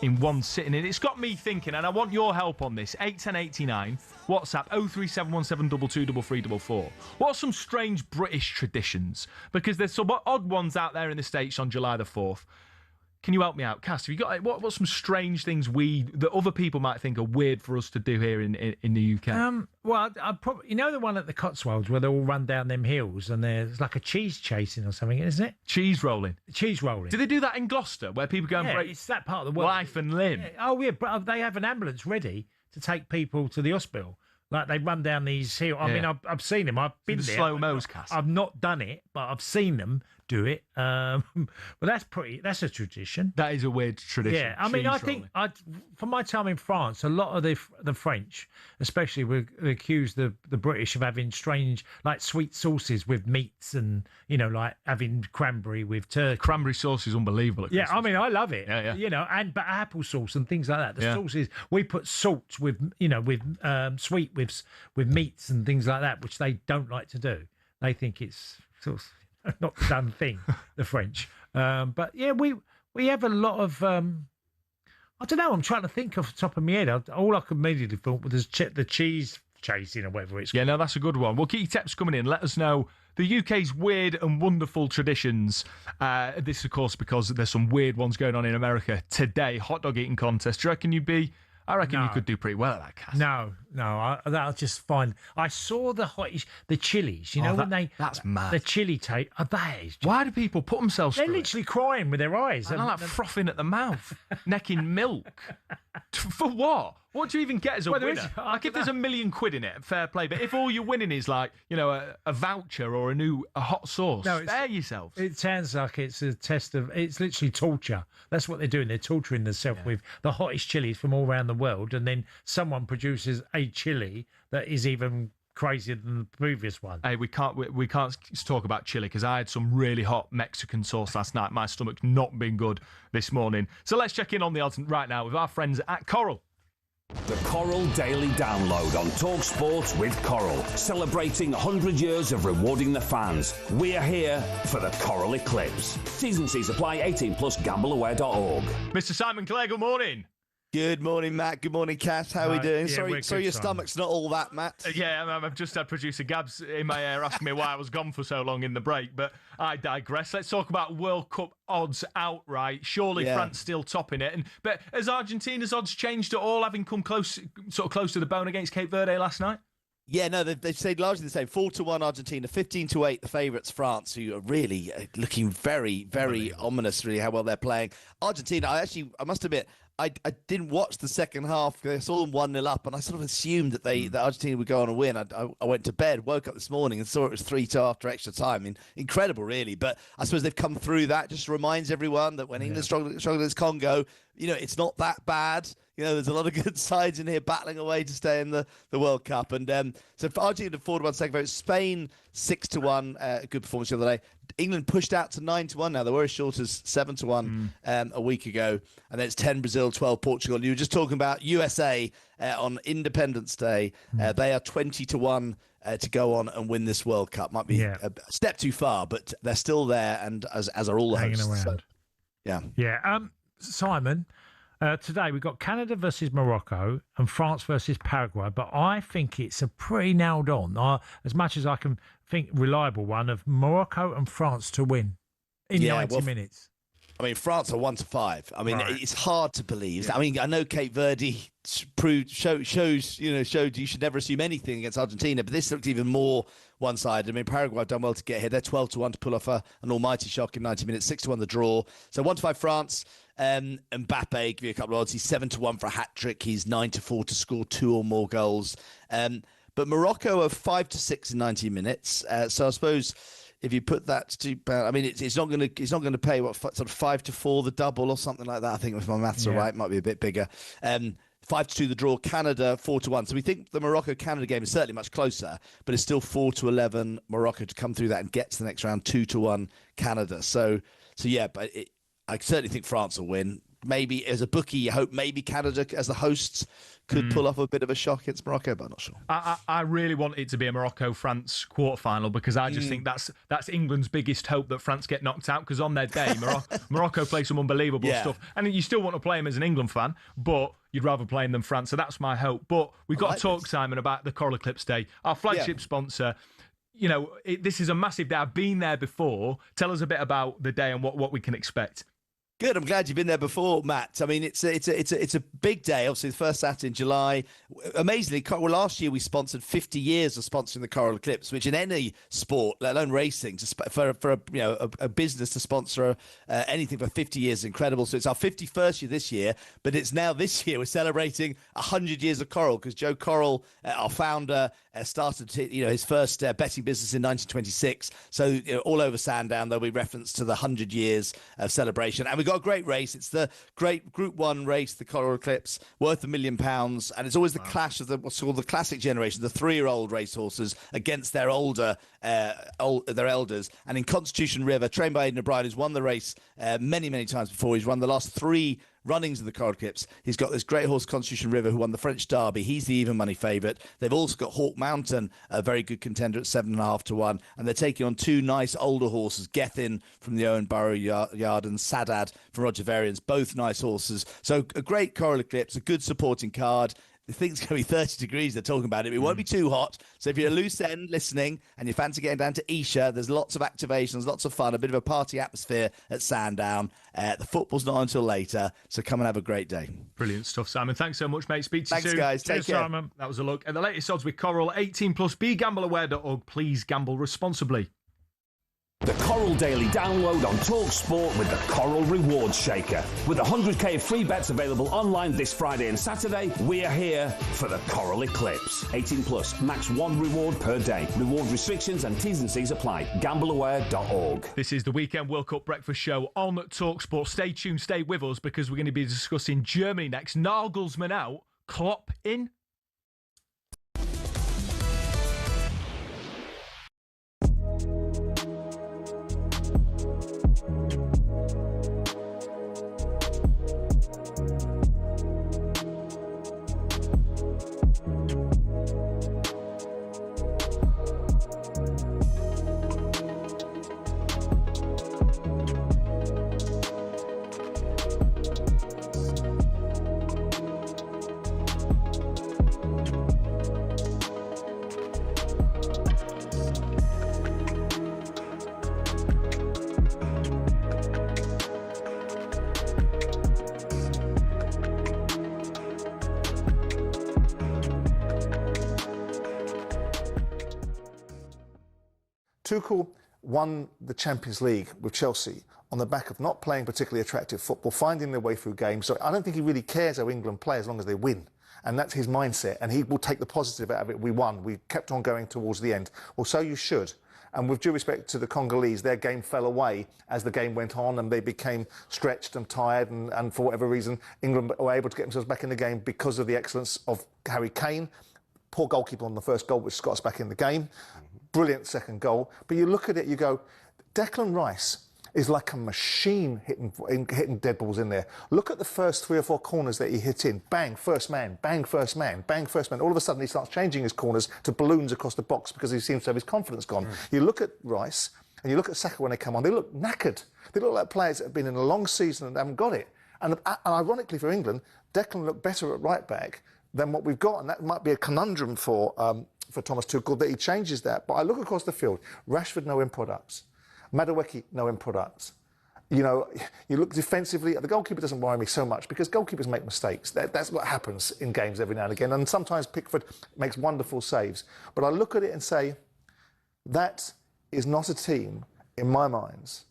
in one sitting. And it's got me thinking, and I want your help on this. 81089, WhatsApp 03717223344. What are some strange British traditions? Because there's some odd ones out there in the States on July the 4th. Can you help me out, Cass? Have you got what's some strange things that other people might think are weird for us to do here in the UK? Well, I probably, you know, the one at the Cotswolds where they all run down them hills and there's like a cheese chasing or something, isn't it? Cheese rolling. Cheese rolling. Do they do that in Gloucester where people go and break? It's that part of the world. Life and limb. Yeah. Oh yeah, but they have an ambulance ready to take people to the hospital. Like they run down these hills. I mean, I've seen them. I've been there. Slow-mo's cast. I've not done it, but I've seen them do it. But that's a tradition. That is a weird tradition. Yeah, I mean, I think from my time in France, a lot of the French, especially, would accuse the British of having strange, like sweet sauces with meats, and like having cranberry with turkey. Cranberry sauce is unbelievable. Yeah, I mean, I love it. Yeah. But apple sauce and things like that. The sauces we put salt with, with sweet with meats and things like that, which they don't like to do. They think it's sort of not the done thing, the French. But yeah, we have a lot of. I don't know. I'm trying to think off the top of my head. All I could immediately thought was the cheese chasing or whatever it's called. Yeah, no, that's a good one. We'll keep your tips coming in. Let us know the UK's weird and wonderful traditions. This, of course, because there's some weird ones going on in America today. Hot dog eating contest. Do you reckon you'd be... I reckon you could do pretty well at that, Cass. No, that'll just fine. I saw the chilies, that's mad. The chili tape. Why do people put themselves They're through literally crying with their eyes. And like frothing at the mouth, necking milk. For what? What do you even get as a winner? Like, if there's £1 million in it, fair play. But if all you're winning is like, a voucher or a hot sauce, spare yourself. It sounds like it's a test of. It's literally torture. That's what they're doing. They're torturing themselves with the hottest chilies from all around the world, and then someone produces a chili that is even crazier than the previous one. Hey, we can't talk about chili because I had some really hot Mexican sauce last night. My stomach's not been good this morning. So let's check in on the odds right now with our friends at Coral. The Coral Daily Download on talkSPORT with Coral, celebrating 100 years of rewarding the fans. We're here for the Coral Eclipse. T's and C's apply. 18+, gambleaware.org. Mr. Simon Clare, good morning. Good morning, Matt. Good morning, Cass. How are we doing? Sorry, your stomach's not all that, Matt. I've just had producer Gabs in my ear asking me why I was gone for so long in the break, but I digress. Let's talk about World Cup odds outright. Surely France still topping it. But has Argentina's odds changed at all, having come close to the bone against Cape Verde last night? Yeah, no, they've stayed largely the same. 4-1 Argentina, 15-8 the favourites France, who are really looking very, very ominous, really, how well they're playing. Argentina, I must admit, I didn't watch the second half. I saw them 1-0 up, and I sort of assumed that Argentina would go on and win. I went to bed, woke up this morning, and saw it was 3-2 after extra time. I mean, incredible, really. But I suppose they've come through that. Just reminds everyone that when England struggled against Congo, it's not that bad. There's a lot of good sides in here battling away to stay in the World Cup. And so for Argentina, 4-1 second vote. Spain, 6-1. A good performance the other day. England pushed out to 9-1 now. They were as short as 7-1 a week ago. And then it's 10 Brazil, 12 Portugal. And you were just talking about USA on Independence Day. They are 20-1 to go on and win this World Cup. Might be a step too far, but they're still there, and as are all the hosts. Hanging around. So, yeah. Simon, today we've got Canada versus Morocco and France versus Paraguay, but I think it's a pretty nailed on, as much as I can think, reliable one of Morocco and France to win in 90 minutes. I mean, France are 1-5. I mean, it's hard to believe. I mean, I know Cape Verde showed you should never assume anything against Argentina, but this looked even more one-sided. I mean, Paraguay have done well to get here. They're 12-1 to pull off an almighty shock in 90 minutes, 6-1 the draw. So 1-5 France. Mbappe, give you a couple of odds. He's 7-1 for a hat-trick. He's 9-4 to score 2 or more goals. But Morocco are 5-6 in 90 minutes. So I suppose if you put that to, I mean, it's not going to pay sort of 5-4 the double or something like that. I think if my maths are right, it might be a bit bigger. 5-2 the draw. Canada 4-1. So we think the Morocco-Canada game is certainly much closer, but it's still 4-11 Morocco to come through that and get to the next round. 2-1 Canada. So yeah, but I certainly think France will win. Maybe as a bookie, you hope maybe Canada as the hosts could pull off a bit of a shock against Morocco, but I'm not sure. I really want it to be a Morocco-France quarterfinal because I just think that's England's biggest hope that France get knocked out, because on their day, Morocco play some unbelievable stuff. And you still want to play them as an England fan, but you'd rather play them than France. So that's my hope. But we've got to talk, Simon, about the Coral Eclipse Day, our flagship sponsor. This is a massive day. I've been there before. Tell us a bit about the day and what we can expect. Good. I'm glad you've been there before, Matt. I mean, it's a big day. Obviously, the first Saturday in July. Amazingly, well, last year we sponsored 50 years of sponsoring the Coral Eclipse, which in any sport, let alone racing, for a business to sponsor anything for 50 years is incredible. So it's our 51st year this year, but it's now this year we're celebrating 100 years of Coral because Joe Coral, our founder, started his first betting business in 1926. So all over Sandown there'll be reference to the 100 years of celebration, and we've got a great race. It's the great Group 1 race, the Coral Eclipse, worth £1 million, and it's always the clash of what's called the classic generation, the 3-year-old racehorses against their older their elders. And in Constitution River, trained by Aidan O'Brien, who's won the race many times before. He's run the last 3 runnings of the Coral Eclipse. He's got this great horse, Constitution River, who won the French Derby. He's the even money favourite. They've also got Hawk Mountain, a very good contender at 7.5 to 1. And they're taking on 2 nice older horses, Gethin from the Owen Burrow Yard and Sadad from Roger Varian's, both nice horses. So a great Coral Eclipse, a good supporting card. The thing's going to be 30 degrees. They're talking about it. It won't be too hot. So if you're a loose end listening and you fancy getting down to Esher, there's lots of activations, lots of fun, a bit of a party atmosphere at Sandown. The football's not until later, so come and have a great day. Brilliant stuff, Simon. Thanks so much, mate. Speak to you soon. Thanks, guys. Take care. Simon. That was a look at the latest odds with Coral. 18+. BeGambleAware.org. Please gamble responsibly. The Coral Daily download on talkSPORT with the Coral Rewards Shaker. With 100k of free bets available online this Friday and Saturday, we are here for the Coral Eclipse. 18+, max 1 reward per day. Reward restrictions and T's and C's apply. GambleAware.org. This is the Weekend World Cup Breakfast Show on talkSPORT. Stay tuned, stay with us, because we're going to be discussing Germany next. Nagelsmann out, Klopp in. Tuchel won the Champions League with Chelsea on the back of not playing particularly attractive football, finding their way through games. So I don't think he really cares how England play as long as they win. And that's his mindset. And he will take the positive out of it. We won. We kept on going towards the end. Well, so you should. And with due respect to the Congolese, their game fell away as the game went on and they became stretched and tired. And for whatever reason, England were able to get themselves back in the game because of the excellence of Harry Kane. Poor goalkeeper on the first goal, which got us back in the game. Brilliant second goal. But you look at it, you go, Declan Rice is like a machine hitting dead balls in there. Look at the first 3 or 4 corners that he hit in. Bang, first man, bang, first man, bang, first man. All of a sudden he starts changing his corners to balloons across the box because he seems to have his confidence gone. You look at Rice and you look at Saka when they come on, they look knackered. They look like players that have been in a long season and haven't got it. And ironically for England, Declan looked better at right back than what we've got, and that might be a conundrum for Thomas Tuchel that he changes that. But I look across the field, Rashford no end products, Madueke no end products. You know, you look defensively, the goalkeeper doesn't worry me so much because goalkeepers make mistakes. That's what happens in games every now and again, and sometimes Pickford makes wonderful saves. But I look at it and say, that is not a team, in my minds,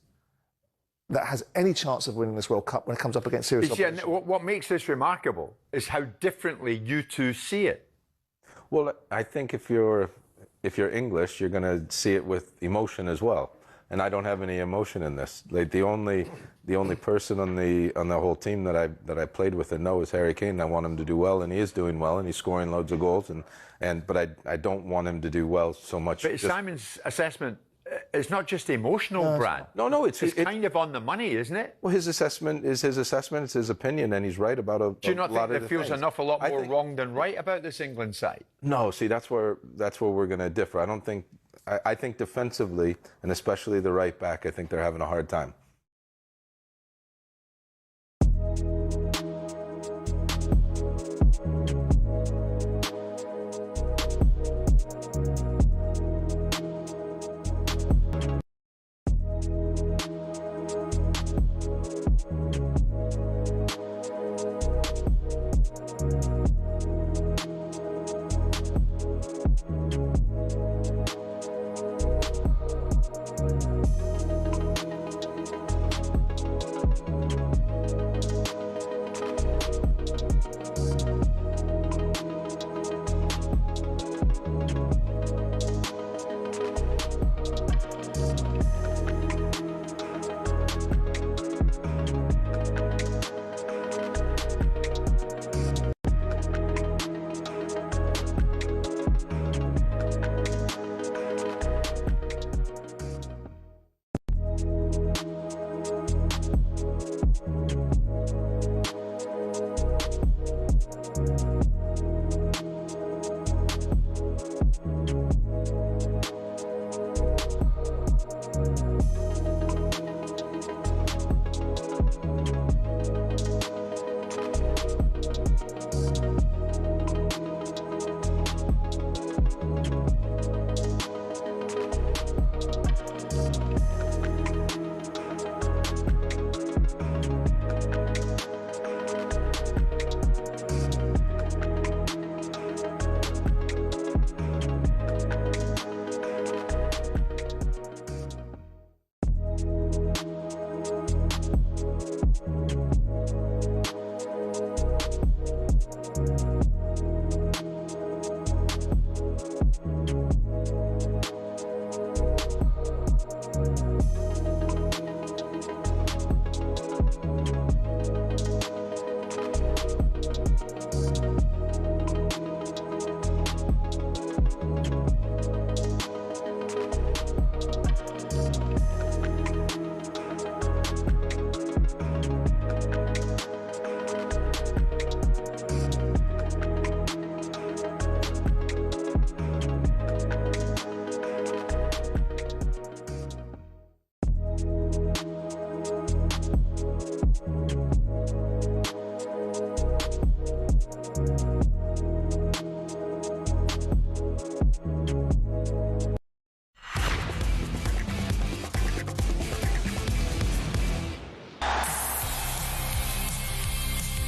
that has any chance of winning this World Cup when it comes up against serious opposition. What makes this remarkable is how differently you two see it. Well, I think if you're English, you're going to see it with emotion as well. And I don't have any emotion in this. Like the only person on the whole team that I played with and know is Harry Kane. I want him to do well, and he is doing well, and he's scoring loads of goals. But I don't want him to do well so much. But Simon's assessment. It's not just emotional, Brad. No, it's kind of on the money, isn't it? Well, his assessment is his assessment. It's his opinion, and he's right about a lot of the things. Do you not think there feels an awful lot more wrong than right about this England side? No, see, that's where we're going to differ. I think defensively, and especially the right back, I think they're having a hard time.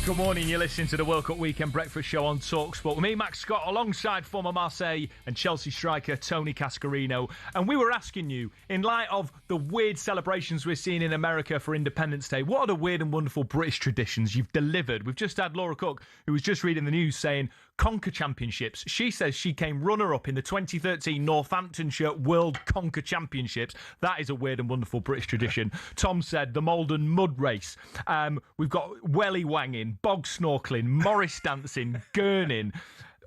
Good morning, you're listening to the World Cup Weekend Breakfast Show on talkSPORT with me, Max Scott, alongside former Marseille and Chelsea striker Tony Cascarino. And we were asking you, in light of the weird celebrations we're seeing in America for Independence Day, what are the weird and wonderful British traditions you've delivered? We've just had Laura Cook, who was just reading the news, saying Conquer Championships. She says she came runner-up in the 2013 Northamptonshire World Conquer Championships. That is a weird and wonderful British tradition. Tom said the Malden Mud Race. We've got welly wanging, bog snorkeling, Morris dancing, gurning.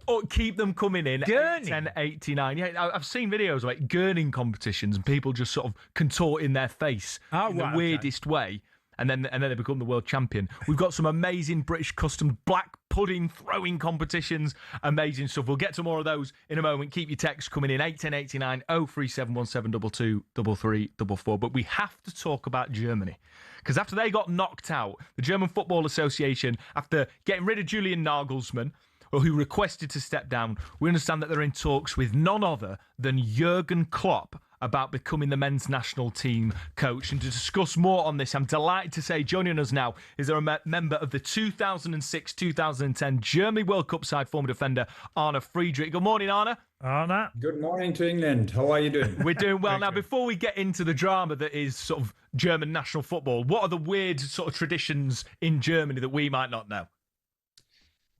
Oh, keep them coming in. Gurning? 1089. Yeah, I've seen videos of like gurning competitions and people just sort of contorting their face in the weirdest way. And then they become the world champion. We've got some amazing British custom black pudding throwing competitions. Amazing stuff. We'll get to more of those in a moment. Keep your texts coming in. 81089 0371722 3344. But we have to talk about Germany. Because after they got knocked out, the German Football Association, after getting rid of Julian Nagelsmann, who requested to step down, we understand that they're in talks with none other than Jurgen Klopp about becoming the men's national team coach. And to discuss more on this, I'm delighted to say joining us now is a member of the 2006-2010 Germany World Cup side, former defender Arne Friedrich. Good morning, Arne. Arne. Good morning to England. How are you doing? We're doing well. Now, before we get into the drama that is sort of German national football, what are the weird sort of traditions in Germany that we might not know?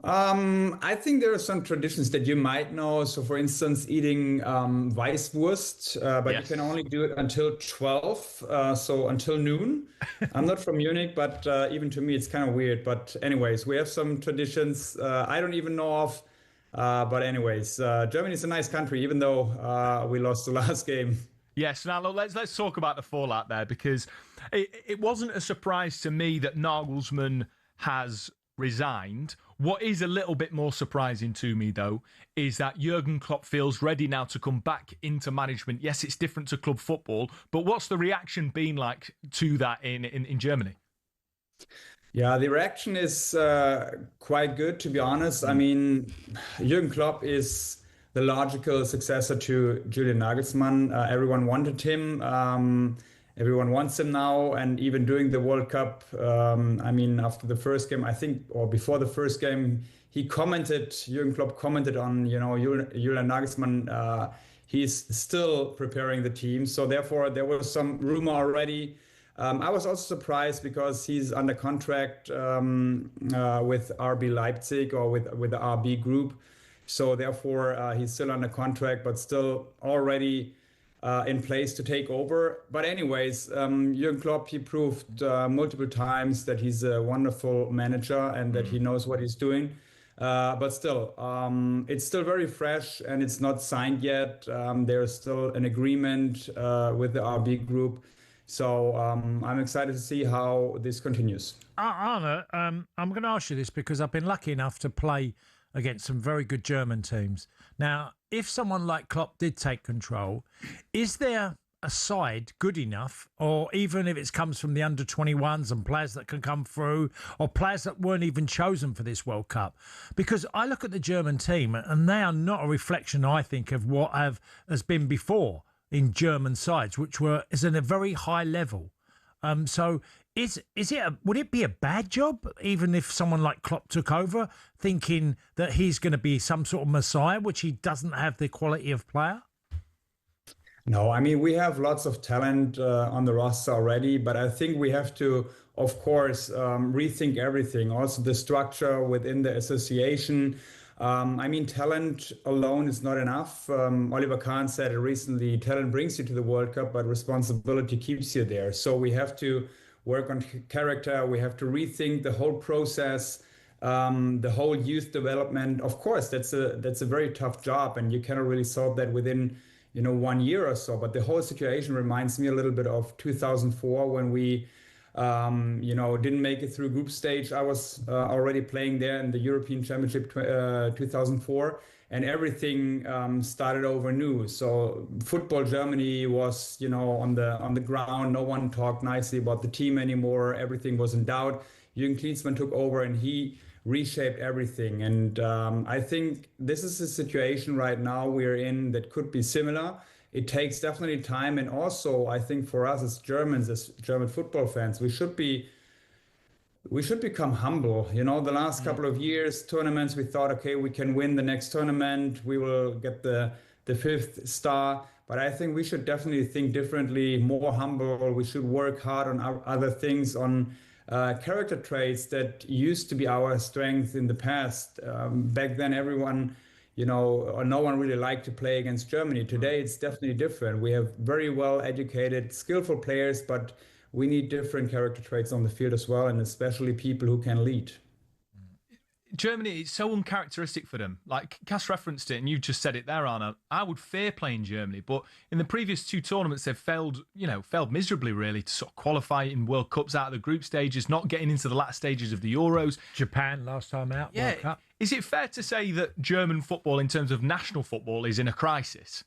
I think there are some traditions that you might know. So, for instance, eating Weißwurst, but you can only do it until 12, so until noon. I'm not from Munich, but even to me, it's kind of weird. But anyways, we have some traditions I don't even know of. But anyways, Germany is a nice country, even though we lost the last game. Yes, now let's talk about the fallout there, because it wasn't a surprise to me that Nagelsmann has resigned. What is a little bit more surprising to me, though, is that Jurgen Klopp feels ready now to come back into management. Yes, it's different to club football, but what's the reaction been like to that in Germany? Yeah, the reaction is quite good, to be honest. I mean, Jurgen Klopp is the logical successor to Julian Nagelsmann. Everyone wanted him. Everyone wants him now, and even during the World Cup, I mean, after the first game, I think, or before the first game, Jurgen Klopp commented on, Julian Nagelsmann, he's still preparing the team. So therefore, there was some rumor already. I was also surprised because he's under contract with RB Leipzig or with the RB group. So therefore, he's still under contract, but still already in place to take over. But anyways, Jurgen Klopp, he proved multiple times that he's a wonderful manager and that he knows what he's doing. But still, it's still very fresh and it's not signed yet. There's still an agreement with the RB group. So I'm excited to see how this continues. Arne, I'm going to ask you this because I've been lucky enough to play against some very good German teams. Now, if someone like Klopp did take control, is there a side good enough, or even if it comes from the under-21s and players that can come through, or players that weren't even chosen for this World Cup? Because I look at the German team and they are not a reflection, I think, of what has been before in German sides, which is at a very high level. So would it be a bad job, even if someone like Klopp took over, thinking that he's going to be some sort of messiah, which he doesn't have the quality of player? No, I mean, we have lots of talent on the roster already, but I think we have to, of course, rethink everything. Also the structure within the association. I mean, talent alone is not enough. Oliver Kahn said it recently, talent brings you to the World Cup, but responsibility keeps you there. So we have to work on character. We have to rethink the whole process, the whole youth development. Of course, that's a very tough job, and you cannot really solve that within 1 year or so. But the whole situation reminds me a little bit of 2004 when we didn't make it through group stage. I was already playing there in the European Championship 2004, and everything started over new. So football Germany was, on the ground. No one talked nicely about the team anymore. Everything was in doubt. Jürgen Klinsmann took over and he reshaped everything. And I think this is a situation right now we're in that could be similar. It takes definitely time. And also, I think for us as Germans, as German football fans, we should be we should become humble. You know, the last couple of years, tournaments, we thought, okay, we can win the next tournament. We will get the fifth star. But I think we should definitely think differently, more humble. We should work hard on our other things, on character traits that used to be our strength in the past. Back then, everyone, you know, or no one really liked to play against Germany. Today, it's definitely different. We have very well educated, skillful players, but we need different character traits on the field as well, and especially people who can lead. Germany, it's so uncharacteristic for them. Like, Cass referenced it, and you just said it there, Arna. I would fear playing Germany, but in the previous two tournaments, they've failed miserably, really, to sort of qualify in World Cups out of the group stages, not getting into the latter stages of the Euros. Japan last time out, World Cup. Is it fair to say that German football, in terms of national football, is in a crisis?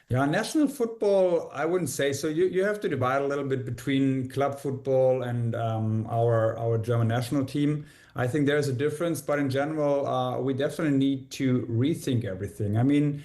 Yeah, national football, I wouldn't say so. You have to divide a little bit between club football and our German national team. I think there's a difference, but in general, we definitely need to rethink everything. I mean,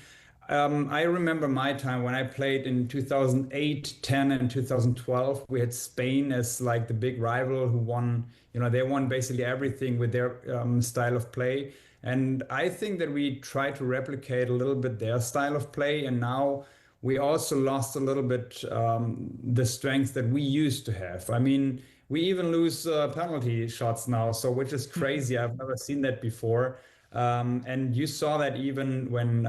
I remember my time when I played in 2008, 10, and 2012. We had Spain as like the big rival who won. You know, they won basically everything with their style of play. And I think that we try to replicate a little bit their style of play. And now we also lost a little bit the strength that we used to have. I mean, we even lose penalty shots now, so which is crazy. I've never seen that before. And you saw that even when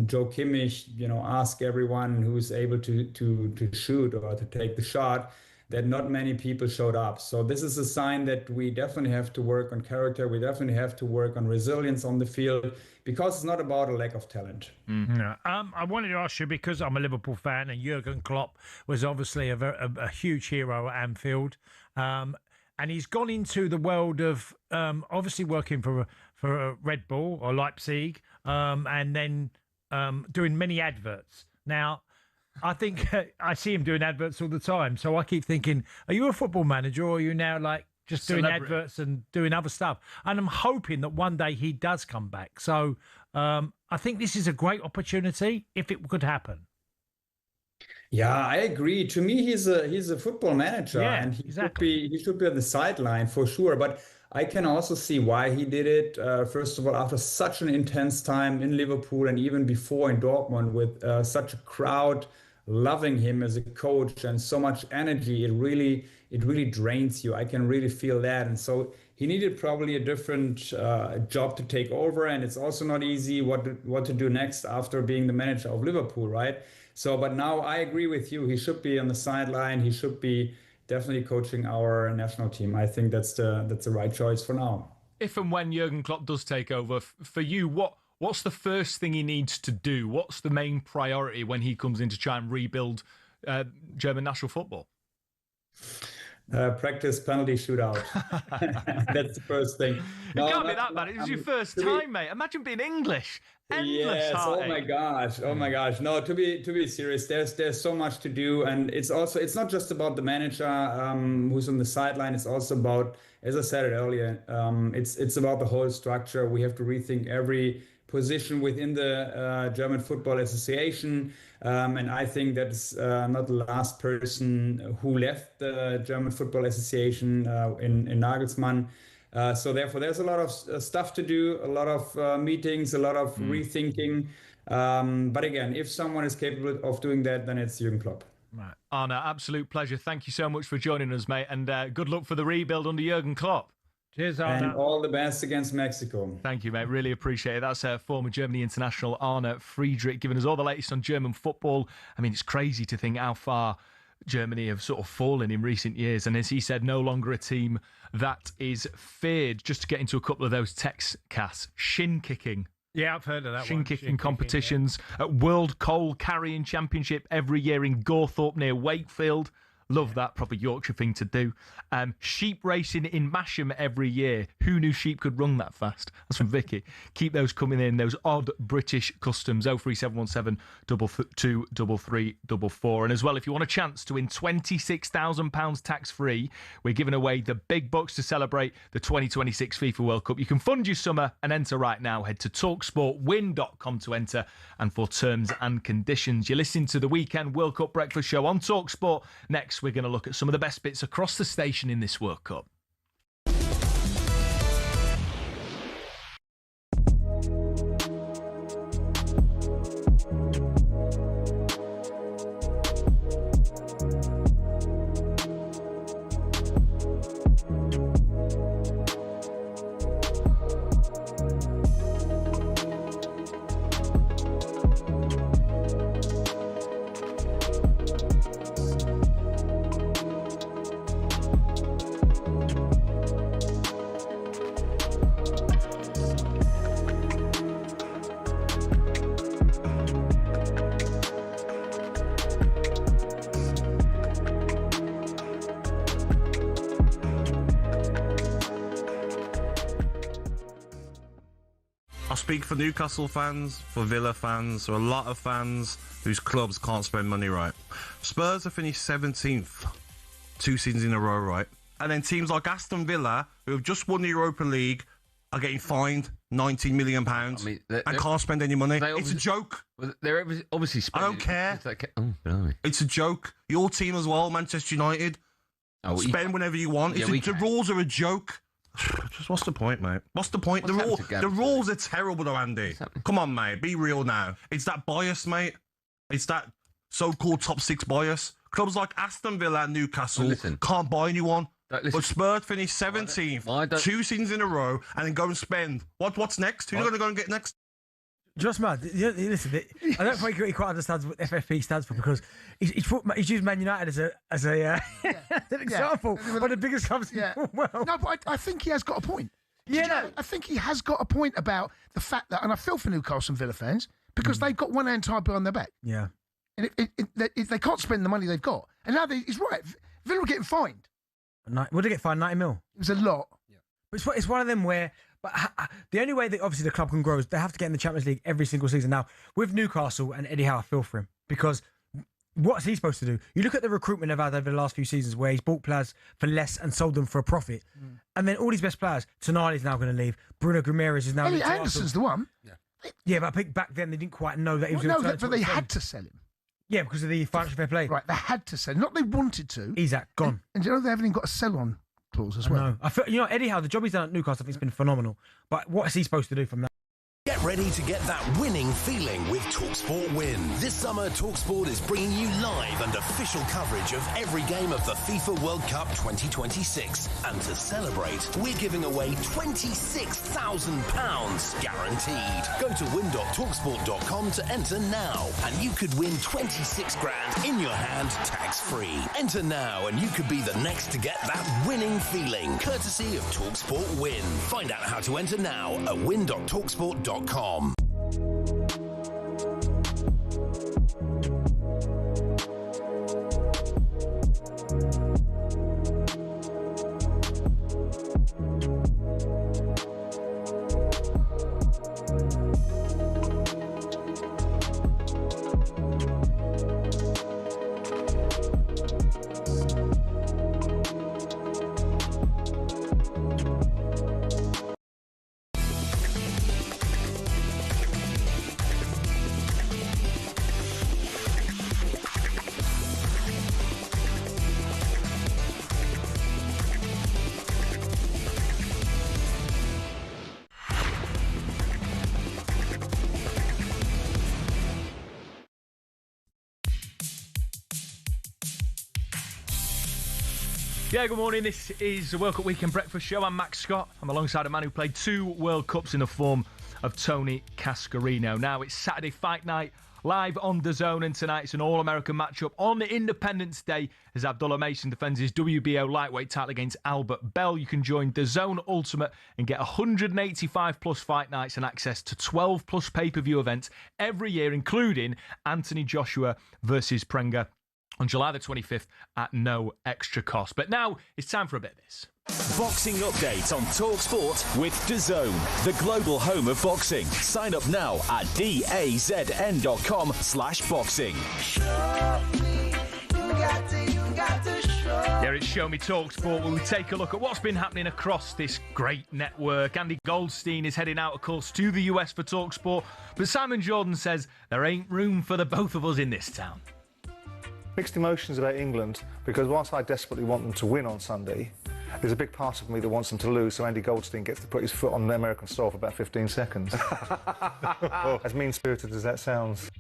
Joe Kimmich, you know, asked everyone who's able to shoot or to take the shot, that not many people showed up. So this is a sign that we definitely have to work on character. We definitely have to work on resilience on the field, because it's not about a lack of talent. No. I wanted to ask you, because I'm a Liverpool fan, and Jurgen Klopp was obviously a huge hero at Anfield. And he's gone into the world of obviously working for Red Bull or Leipzig, and then doing many adverts. Now, I think I see him doing adverts all the time. So I keep thinking, are you a football manager, or are you now like just doing adverts and doing other stuff? And I'm hoping that one day he does come back. So I think this is a great opportunity if it could happen. Yeah, I agree. To me, he's a football manager, and he should be on the sideline for sure. But I can also see why he did it. First of all, after such an intense time in Liverpool, and even before in Dortmund, with such a crowd loving him as a coach and so much energy, it really drains you. I can really feel that. And so he needed probably a different job to take over. And it's also not easy what to do next after being the manager of Liverpool, right? So, but now I agree with you. He should be on the sideline. He should be definitely coaching our national team. I think that's the right choice for now. If and when Jurgen Klopp does take over, for you, what's the first thing he needs to do? What's the main priority when he comes in to try and rebuild German national football? Practice penalty shootout. That's the first thing. No, it can't be that bad. It was your first time, mate. Imagine being English. Yes. Oh my gosh. No, to be serious, there's so much to do, and it's not just about the manager who's on the sideline. It's also about, as I said it earlier, it's about the whole structure. We have to rethink every position within the German Football Association. And I think that's not the last person who left the German Football Association in Nagelsmann. So therefore, there's a lot of stuff to do, a lot of meetings, a lot of rethinking. But again, if someone is capable of doing that, then it's Jurgen Klopp. Right. Arna, absolute pleasure. Thank you so much for joining us, mate. And good luck for the rebuild under Jurgen Klopp. Cheers, Arna. And all the best against Mexico. Thank you, mate. Really appreciate it. That's former Germany international Arna Friedrich giving us all the latest on German football. I mean, it's crazy to think how far Germany have sort of fallen in recent years. And as he said, no longer a team that is feared. Just to get into a couple of those texts, Cass. Shin kicking. Yeah, I've heard of that. Shin kicking competitions. At World Coal Carrying Championship every year in Gawthorpe near Wakefield. Love that, proper Yorkshire thing to do. Sheep racing in Masham every year. Who knew sheep could run that fast? That's from Vicky. Keep those coming in, those odd British customs. 03717 223344. And as well, if you want a chance to win £26,000 tax-free, we're giving away the big bucks to celebrate the 2026 FIFA World Cup. You can fund your summer and enter right now. Head to talksportwin.com to enter, and for terms and conditions. You're listening to the Weekend World Cup Breakfast Show on talkSPORT. Next, we're going to look at some of the best bits across the station in this World Cup. I speak for Newcastle fans, for Villa fans, for a lot of fans whose clubs can't spend money right. Spurs have finished 17th 2 seasons in a row, right? And then teams like Aston Villa, who have just won the Europa League, are getting fined £19 million and can't spend any money. It's a joke. They're obviously spending... I don't care. It's a joke. Your team as well, Manchester United. Spend whenever you want. The rules are a joke. Just what's the point, mate? What's the point? The rules are terrible, though, Andy. Come on, mate. Be real now. It's that bias, mate. It's that so-called top 6 bias. Clubs like Aston Villa and Newcastle can't buy anyone. But Spurs finished 17th 2 seasons in a row and then go and spend. What's next? Who's going to go and get next? Just mad. Listen, I don't think he quite understands what FFP stands for because he's used Man United as an example. One of the biggest clubs in the world. No, but I think he has got a point. I think he has got a point about the fact that, and I feel for Newcastle and Villa fans because they've got one hand tied behind their back. Yeah, and they can't spend the money they've got, and now he's right. Villa are getting fined. What did they get fined? 90 mil. It was a lot. Yeah, but it's one of them where. But the only way that obviously the club can grow is they have to get in the Champions League every single season. Now, with Newcastle and Eddie Howe, I feel for him because what's he supposed to do? You look at the recruitment they've had over the last few seasons where he's bought players for less and sold them for a profit. And then all these best players, Tonali's now going to leave. Bruno Guimaraes is now Elliot Anderson's the one. Yeah, but I think back then they didn't quite know that he was going to but they had to sell him. Yeah, because of the financial fair play. Right, they had to sell him. Not they wanted to. Isak, gone. And you know they haven't even got a sell-on clause as well. I feel, Eddie Howe, the job he's done at Newcastle, I think has been phenomenal. But what is he supposed to do from that? Get ready to get that winning feeling with talkSPORT Win. This summer, talkSPORT is bringing you live and official coverage of every game of the FIFA World Cup 2026. And to celebrate, we're giving away £26,000 guaranteed. Go to win.talksport.com to enter now, and you could win 26 grand in your hand, tax-free. Enter now, and you could be the next to get that winning feeling, courtesy of talkSPORT Win. Find out how to enter now at win.talksport.com. Yeah, good morning. This is the World Cup Weekend Breakfast Show. I'm Max Scott. I'm alongside a man who played 2 World Cups in the form of Tony Cascarino. Now, it's Saturday Fight Night, live on DAZN, and tonight it's an All-American matchup on the Independence Day as Abdullah Mason defends his WBO lightweight title against Albert Bell. You can join DAZN Ultimate and get 185 plus fight nights and access to 12 plus pay-per-view events every year, including Anthony Joshua versus Prenga on July the 25th at no extra cost. But now it's time for a bit of this. Boxing update on talkSPORT with DAZN, the global home of boxing. Sign up now at dazn.com/boxing. There it's Show Me talkSPORT, where we take a look at what's been happening across this great network. Andy Goldstein is heading out, of course, to the US for talkSPORT, but Simon Jordan says there ain't room for the both of us in this town. Mixed emotions about England, because whilst I desperately want them to win on Sunday, There's a big part of me that wants them to lose, so Andy Goldstein gets to put his foot on the American soil for about 15 seconds. As mean-spirited as that sounds.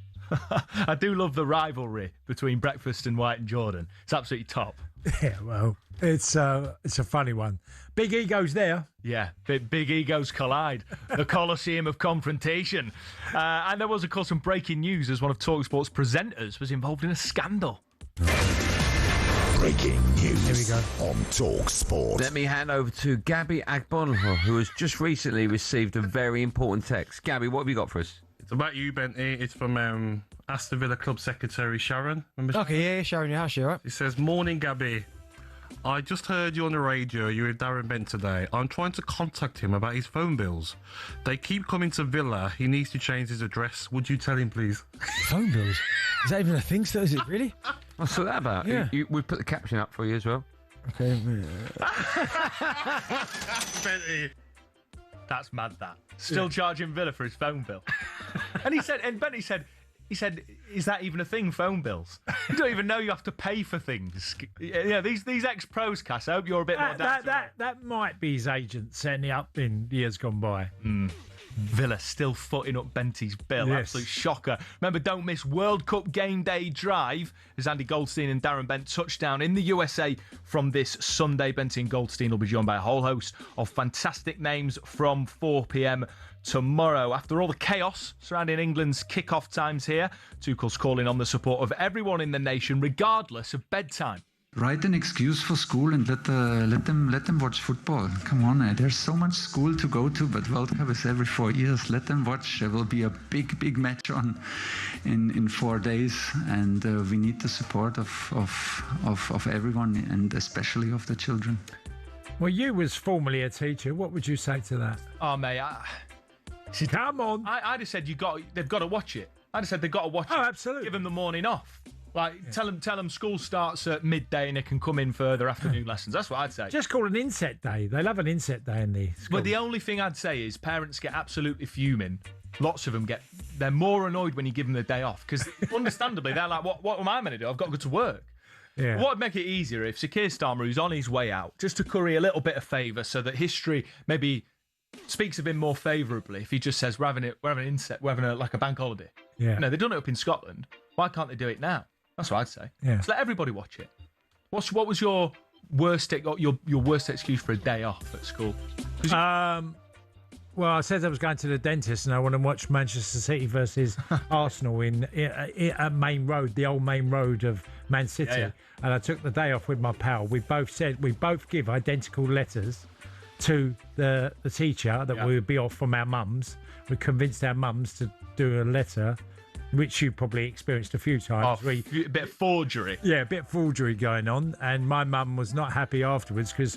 I do love the rivalry between Breakfast and White and Jordan. It's absolutely top. Yeah, well, it's a funny one. Big egos there. Yeah, big egos collide. The Colosseum of confrontation. And there was, of course, some breaking news as one of talkSPORT's presenters was involved in a scandal. Breaking news. Here we go. On talkSPORT. Let me hand over to Gabby Agbonho, who has just recently received a very important text. Gabby, what have you got for us? It's about you, Benty. It's from Aston Villa Club Secretary Sharon. Remember? Okay, yeah, Sharon, yeah, sure. It says, "Morning, Gabby. I just heard you on the radio. You're with Darren Bent today. I'm trying to contact him about his phone bills. They keep coming to Villa. He needs to change his address. Would you tell him, please?" Phone bills? Is that even a thing still? Is it really? What's that about? Yeah. We put the caption up for you as well. Okay. Benty. That's mad, that. Still charging Villa for his phone bill. And Benny said, is that even a thing, phone bills? You don't even know you have to pay for things. Yeah, these ex-pros, Cass, I hope you're a bit more down to earth. That might be his agent setting it up in years gone by. Villa still footing up Benty's bill. Yes. Absolute shocker. Remember, don't miss World Cup Game Day Drive as Andy Goldstein and Darren Bent touch down in the USA from this Sunday. Benty and Goldstein will be joined by a whole host of fantastic names from 4 p.m. tomorrow. After all the chaos surrounding England's kickoff times here, Tuchel's calling on the support of everyone in the nation, regardless of bedtime. Write an excuse for school and let them watch football. Come on, there's so much school to go to, but World Cup is every 4 years. Let them watch. There will be a big match on in 4 days, and we need the support of everyone, and especially of the children. Well, you was formerly a teacher. What would you say to that? Oh, mate, come on. I'd have said they've got to watch it. I'd have said they've got to watch it. Oh, absolutely. Give them the morning off. Tell them school starts at midday and they can come in for their afternoon lessons. That's what I'd say. Just call an inset day. They love an inset day in the school. But the only thing I'd say is parents get absolutely fuming. Lots of them they're more annoyed when you give them the day off because understandably they're like, what am I meant to do? I've got to go to work. Yeah. What would make it easier if Sakir Starmer, who's on his way out, just to curry a little bit of favour so that history maybe speaks of him more favourably if he just says we're having an inset, we're having a bank holiday. Yeah. No, they've done it up in Scotland. Why can't they do it now? That's what I'd say. Yeah. Just let everybody watch it. What was your worst excuse for a day off at school? Well, I said I was going to the dentist and I want to watch Manchester City versus Arsenal in Main Road, the old main road of Man City. Yeah. And I took the day off with my pal. We both give identical letters to the teacher that we would be off from our mums. We convinced our mums to do a letter, which you probably experienced a few times. A bit of forgery. Yeah, a bit of forgery going on. And my mum was not happy afterwards because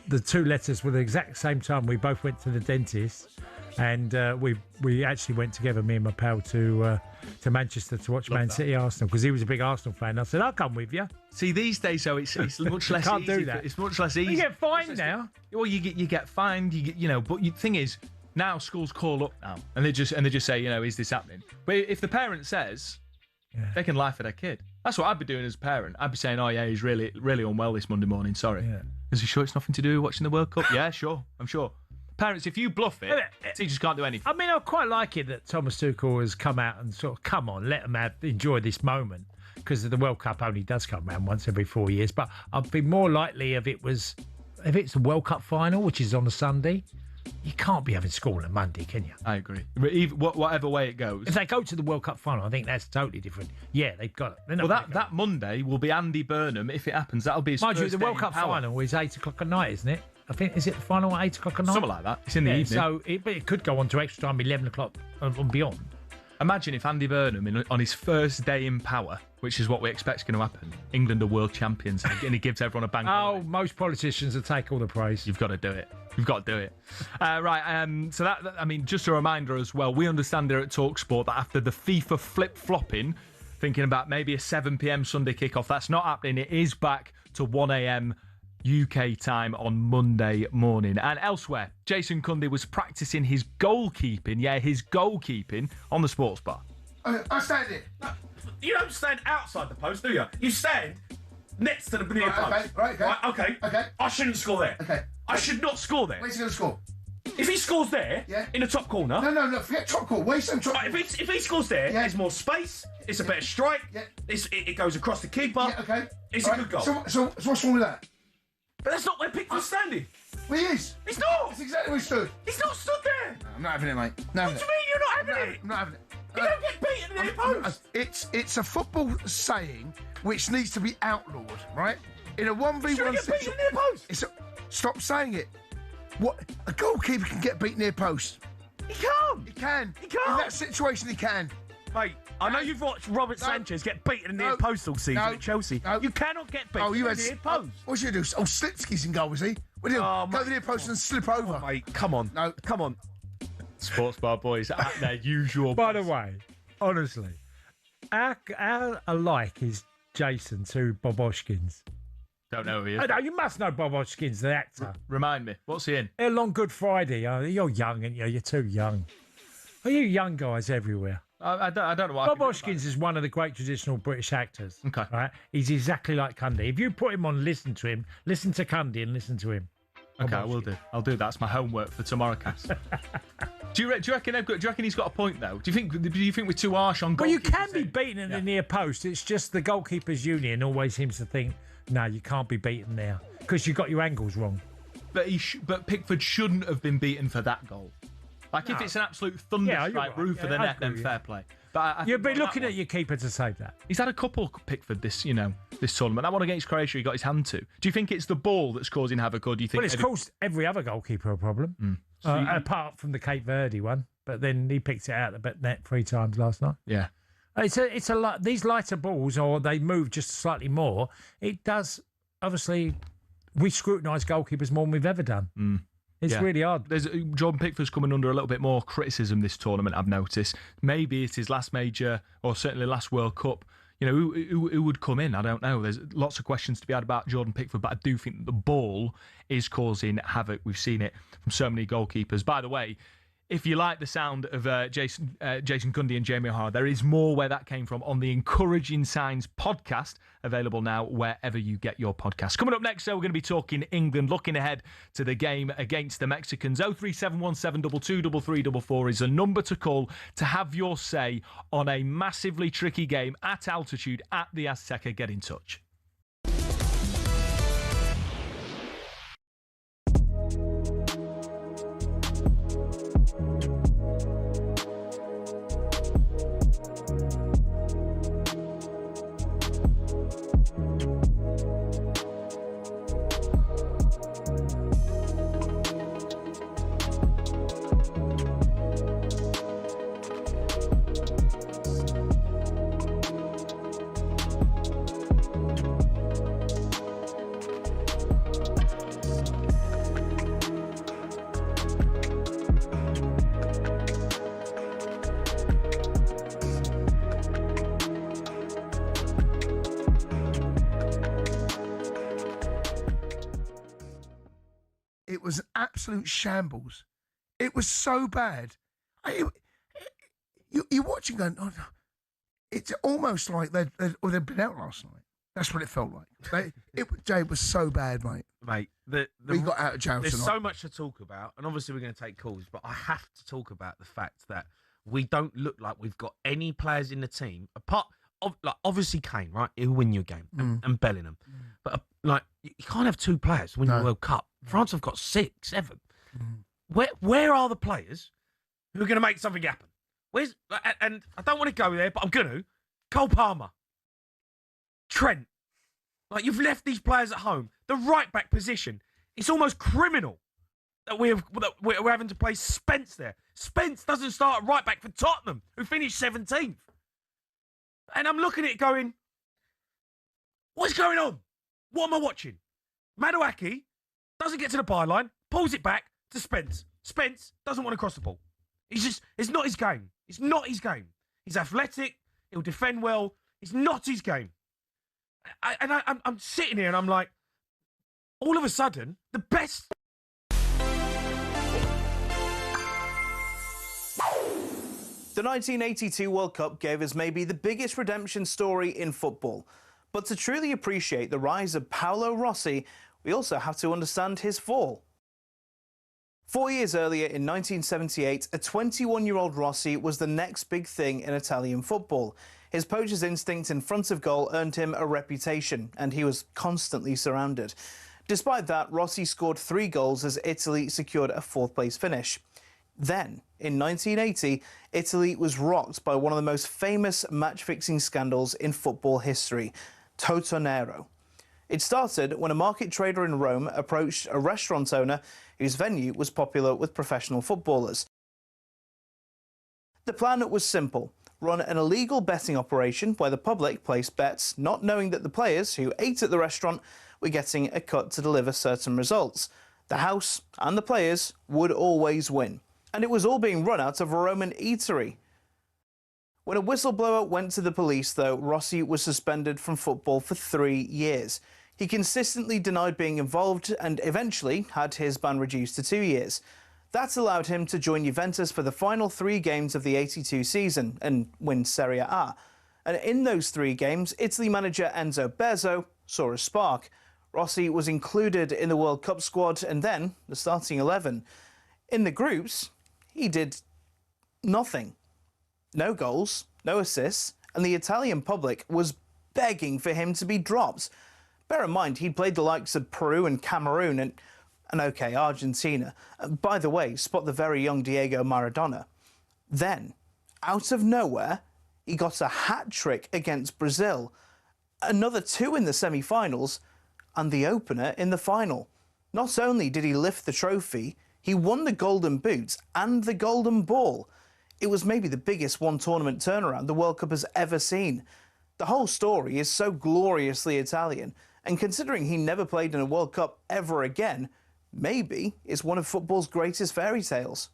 the two letters were the exact same time. We both went to the dentist and we actually went together, me and my pal, to Manchester to watch Man City Arsenal because he was a big Arsenal fan. I said, I'll come with you. See, these days, though, it's much less can't easy. Do that. It's much less easy. You get fined now. Well, you get fined. But the thing is, now schools call up now and they just say, is this happening? But if the parent says, they can lie for their kid. That's what I'd be doing as a parent. I'd be saying, oh yeah, he's really, really unwell this Monday morning. Sorry. Yeah. Is he sure it's nothing to do with watching the World Cup? Yeah, sure. I'm sure. Parents, if you bluff it, teachers can't do anything. I mean, I quite like it that Thomas Tuchel has come out and sort of, come on, let them enjoy this moment because the World Cup only does come around once every 4 years. But I'd be more likely if it's the World Cup final, which is on a Sunday. You can't be having school on a Monday, can you? I agree. Whatever way it goes. If they go to the World Cup final, I think that's totally different. Yeah, they've got it. Well, that Monday will be Andy Burnham. If it happens, that'll be his Mind first you, the World Cup final is 8 o'clock at night, isn't it? I think, is it the final at 8 o'clock at night? Something like that. It's in the evening. So it could go on to extra time, 11 o'clock and beyond. Imagine if Andy Burnham, on his first day in power, which is what we expect is going to happen, England are world champions, and he gives everyone a bank holiday. Most politicians will take all the praise. You've got to do it. You've got to do it. So that, I mean, just a reminder as well, we understand there at talkSPORT that after the FIFA flip-flopping, thinking about maybe a 7 p.m. Sunday kickoff, that's not happening. It is back to 1 a.m. UK time on Monday morning. And elsewhere, Jason Cundy was practising his goalkeeping on the sports bar. I stand here. You don't stand outside the post, do you? You stand next to the near post. Okay. I shouldn't score there. Okay. I should not score there. Where's he going to score? If he scores there, in the top corner. No, forget top corner. Where's some top corner? If he scores there, there's more space. It's a better strike. Yeah. It goes across the keeper. Yeah, okay. It's a good goal. So what's wrong with that? But that's not where Pickford's standing. Well, he is. He's not. That's exactly where he stood. He's not stood there. No, I'm not having it, mate. No, What do you mean you're not having it? I'm not having it. You don't get beaten in the post. It's a football saying which needs to be outlawed, right? In a 1v1 situation. Near post. Stop saying it. What a goalkeeper can get beat near post. He can. He can. He can. In that situation, he can. Mate, I know you've watched Robert Sanchez get beaten in near post all season at Chelsea. You cannot get beaten in near post. What's he do? Oh, Slipsky's in goal, was he? What do you do? Go to the near post and slip over. Oh, mate, come on. No, come on. Sports bar boys at their usual. By the way, honestly, our alike is Jason to Bob Hoskins. Don't know who he is. Oh, no, you must know Bob Hoskins, the actor. Remind me, what's he in? On Good Friday. You're young, aren't you? You're too young. Are you young guys everywhere? I don't know what. Bob Hoskins is one of the great traditional British actors. Okay. Right? He's exactly like Cundy. If you put him on, listen to him, listen to Cundy and listen to him. Okay, I will do. I'll do that. That's my homework for tomorrow, Cass. Do you reckon he's got a point though? Do you think we're too harsh on goalkeepers? Well, you can be beaten in the near post. It's just the goalkeepers union always seems to think, no, you can't be beaten there because you got your angles wrong. But Pickford shouldn't have been beaten for that goal. Like if it's an absolute thunderstrike roof of the net, then fair play. But you'd be looking at your keeper to save that. He's had a couple, Pickford, this tournament. That one against Croatia, he got his hand to. Do you think it's the ball that's causing havoc, or do you think? Well, it's caused every other goalkeeper a problem, apart from the Cape Verde one. But then he picked it out of the net 3 times last night. Yeah, it's a lot. These lighter balls, or they move just slightly more. It does. Obviously, we scrutinise goalkeepers more than we've ever done. It's really hard. Jordan Pickford's coming under a little bit more criticism this tournament, I've noticed. Maybe it's his last major, or certainly last World Cup. You know, who would come in? I don't know. There's lots of questions to be had about Jordan Pickford, but I do think that the ball is causing havoc. We've seen it from so many goalkeepers. By the way, if you like the sound of Jason Cundy and Jamie O'Hara, there is more where that came from on the Encouraging Signs podcast, available now wherever you get your podcasts. Coming up next, we're going to be talking England, looking ahead to the game against the Mexicans. 03717223344 is a number to call to have your say on a massively tricky game at altitude at the Azteca. Get in touch. It was an absolute shambles. It was so bad. You're watching going, oh, no. It's almost like they'd been out last night. That's what it felt like. It was so bad, mate. Mate, we got out of jail There's tonight. so much to talk about, and obviously we're going to take calls, but I have to talk about the fact that we don't look like we've got any players in the team, apart of, like, obviously Kane, right? He'll win you a game, and Bellingham. But, like, you can't have 2 players to win the World Cup. France have got 6, 7. Where are the players who are going to make something happen? And I don't want to go there, but I'm going to. Cole Palmer. Trent. Like, you've left these players at home. The right-back position. It's almost criminal that we're having to play Spence there. Spence doesn't start at right-back for Tottenham, who finished 17th. And I'm looking at it going, what's going on? What am I watching? Maduaki doesn't get to the byline, pulls it back to Spence. Spence doesn't want to cross the ball. It's not his game. It's not his game. He's athletic. He'll defend well. It's not his game. I'm sitting here and I'm like, all of a sudden, the best. The 1982 World Cup gave us maybe the biggest redemption story in football. But to truly appreciate the rise of Paolo Rossi, we also have to understand his fall. 4 years earlier, in 1978, a 21-year-old Rossi was the next big thing in Italian football. His poacher's instinct in front of goal earned him a reputation, and he was constantly surrounded. Despite that, Rossi scored 3 goals as Italy secured a 4th-place finish. Then, in 1980, Italy was rocked by one of the most famous match-fixing scandals in football history, Toto Nero. It started when a market trader in Rome approached a restaurant owner whose venue was popular with professional footballers. The plan was simple: run an illegal betting operation where the public placed bets, not knowing that the players who ate at the restaurant were getting a cut to deliver certain results. The house and the players would always win. And it was all being run out of a Roman eatery. When a whistleblower went to the police, though, Rossi was suspended from football for 3 years. He consistently denied being involved and eventually had his ban reduced to 2 years. That allowed him to join Juventus for the final 3 games of the 82 season and win Serie A. And in those 3 games, Italy manager Enzo Bezzo saw a spark. Rossi was included in the World Cup squad and then the starting 11. In the groups, he did nothing. No goals, no assists, and the Italian public was begging for him to be dropped. Bear in mind, he'd played the likes of Peru and Cameroon and OK, Argentina. By the way, spot the very young Diego Maradona. Then, out of nowhere, he got a hat-trick against Brazil, another 2 in the semi-finals, and the opener in the final. Not only did he lift the trophy, he won the Golden Boot and the Golden Ball. It was maybe the biggest one-tournament turnaround the World Cup has ever seen. The whole story is so gloriously Italian, and considering he never played in a World Cup ever again, maybe it's one of football's greatest fairy tales.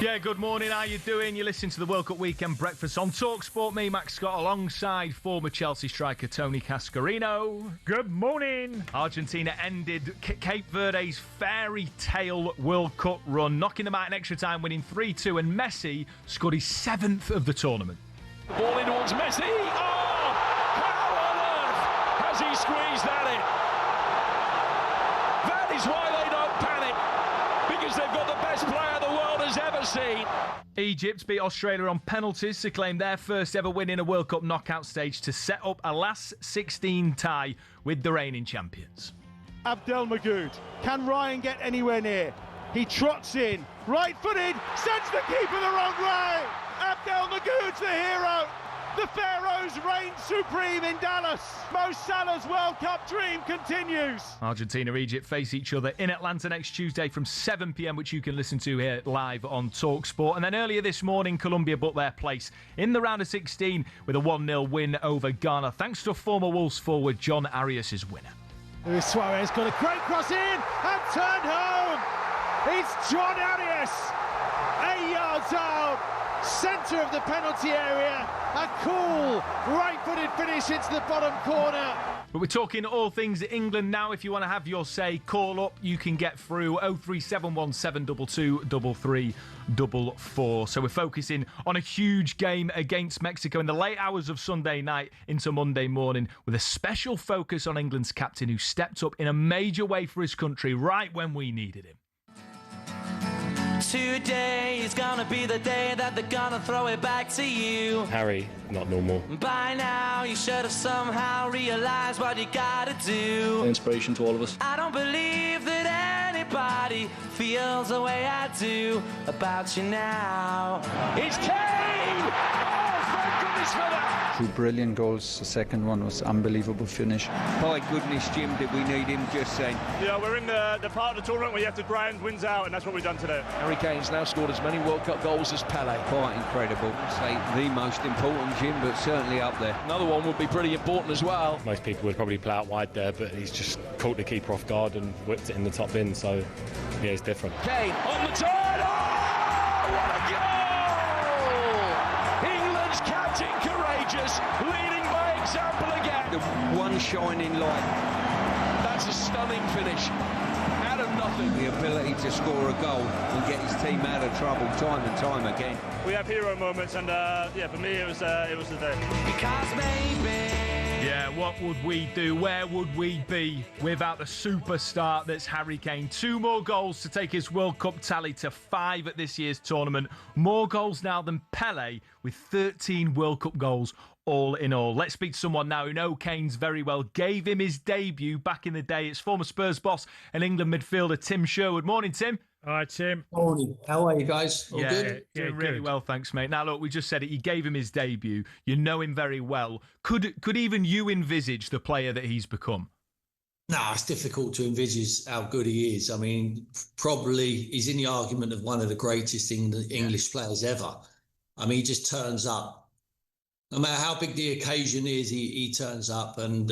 Yeah, good morning. How you doing? You're listening to the World Cup Weekend Breakfast on talkSPORT. Me, Max Scott, alongside former Chelsea striker Tony Cascarino. Good morning. Argentina ended Cape Verde's fairy tale World Cup run, knocking them out in extra time, winning 3-2, and Messi scored his 7th of the tournament. The ball in towards Messi. Oh, how on earth has he squeezed that in? That is why they don't panic, because they've got the best player the world has ever seen. Egypt beat Australia on penalties to claim their first ever win in a World Cup knockout stage to set up a last 16 tie with the reigning champions. Abdelmagoud. Can Ryan get anywhere near? He trots in, right-footed, sends the keeper the wrong way. Abdelmagoud's the hero. The Pharaohs reign supreme in Dallas. Mo Salah's World Cup dream continues. Argentina-Egypt face each other in Atlanta next Tuesday from 7 p.m, which you can listen to here live on talkSPORT. And then earlier this morning, Colombia booked their place in the round of 16 with a 1-0 win over Ghana, thanks to former Wolves forward John Arias' winner. Luis Suarez got a great cross in and turned home. It's John Arias, 8 yards out, centre of the penalty area. A cool right-footed finish into the bottom corner. But we're talking all things England now. If you want to have your say, call up. You can get through 03717223344. So we're focusing on a huge game against Mexico in the late hours of Sunday night into Monday morning, with a special focus on England's captain, who stepped up in a major way for his country right when we needed him. Today is gonna be the day that they're gonna throw it back to you. Harry, not normal. By now, you should have somehow realized what you gotta do. Inspiration to all of us. I don't believe that anybody feels the way I do about you now. It's Kane! Oh, thank goodness for that! 2 brilliant goals. The second one was unbelievable finish. My goodness, Jim, did we need him just then? Yeah, we're in the part of the tournament where you have to grind wins out, and that's what we've done today. Harry Kane's now scored as many World Cup goals as Pele. Quite incredible. Say the most important, Jim, but certainly up there. Another one would be pretty important as well. Most people would probably play out wide there, but he's just caught the keeper off guard and whipped it in the top bin, so yeah, it's different. Kane on the turn! Oh, what a goal! England's captain courageous, leading by example again. The one shining light. That's a stunning finish. Out of nothing. The ability to score a goal and get his team out of trouble time and time again. We have hero moments, and yeah, for me it was the day. Because maybe. Yeah, what would we do? Where would we be without the superstar that's Harry Kane? 2 more goals to take his World Cup tally to 5 at this year's tournament. More goals now than Pele, with 13 World Cup goals all in all. Let's speak to someone now who knows Kane's very well. Gave him his debut back in the day. It's former Spurs boss and England midfielder Tim Sherwood. Morning, Tim. All right, Tim. Morning. How are you guys? All good? Doing really well, thanks, mate. Now, look, we just said it. You gave him his debut. You know him very well. Could even you envisage the player that he's become? No, it's difficult to envisage how good he is. I mean, probably he's in the argument of one of the greatest English players ever. I mean, he just turns up. No matter how big the occasion is, he turns up and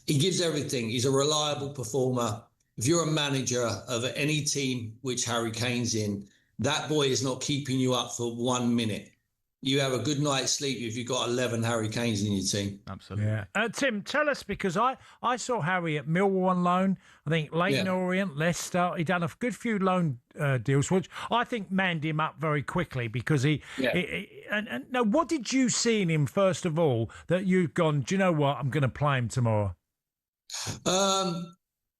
he gives everything. He's a reliable performer. If you're a manager of any team which Harry Kane's in, that boy is not keeping you up for 1 minute. You have a good night's sleep if you've got 11 Harry Kanes in your team. Absolutely. Yeah. Tim, tell us, because I saw Harry at Millwall on loan. I think Leyton Orient, Leicester. He done a good few loan deals, which I think manned him up very quickly because he now, what did you see in him, first of all, that you've gone, do you know what, I'm going to play him tomorrow?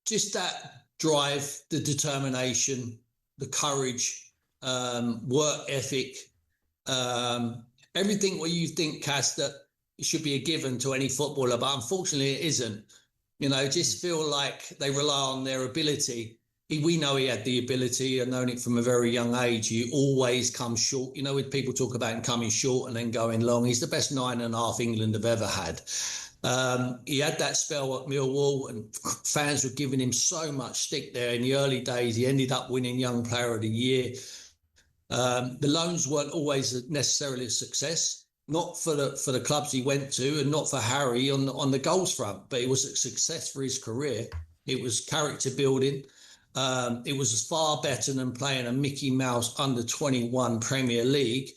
Just that drive, the determination, the courage, work ethic, everything what you think, Cass, that it should be a given to any footballer, but unfortunately it isn't. You know, just feel like they rely on their ability. We know he had the ability. I've known it from a very young age. He always comes short. You know, when people talk about him coming short and then going long, he's the best 9.5 England have ever had. He had that spell at Millwall and fans were giving him so much stick there in the early days. He ended up winning Young Player of the Year. The loans weren't always necessarily a success, not for the clubs he went to and not for Harry on the goals front, but it was a success for his career. It was character building. It was far better than playing a Mickey Mouse under-21 Premier League,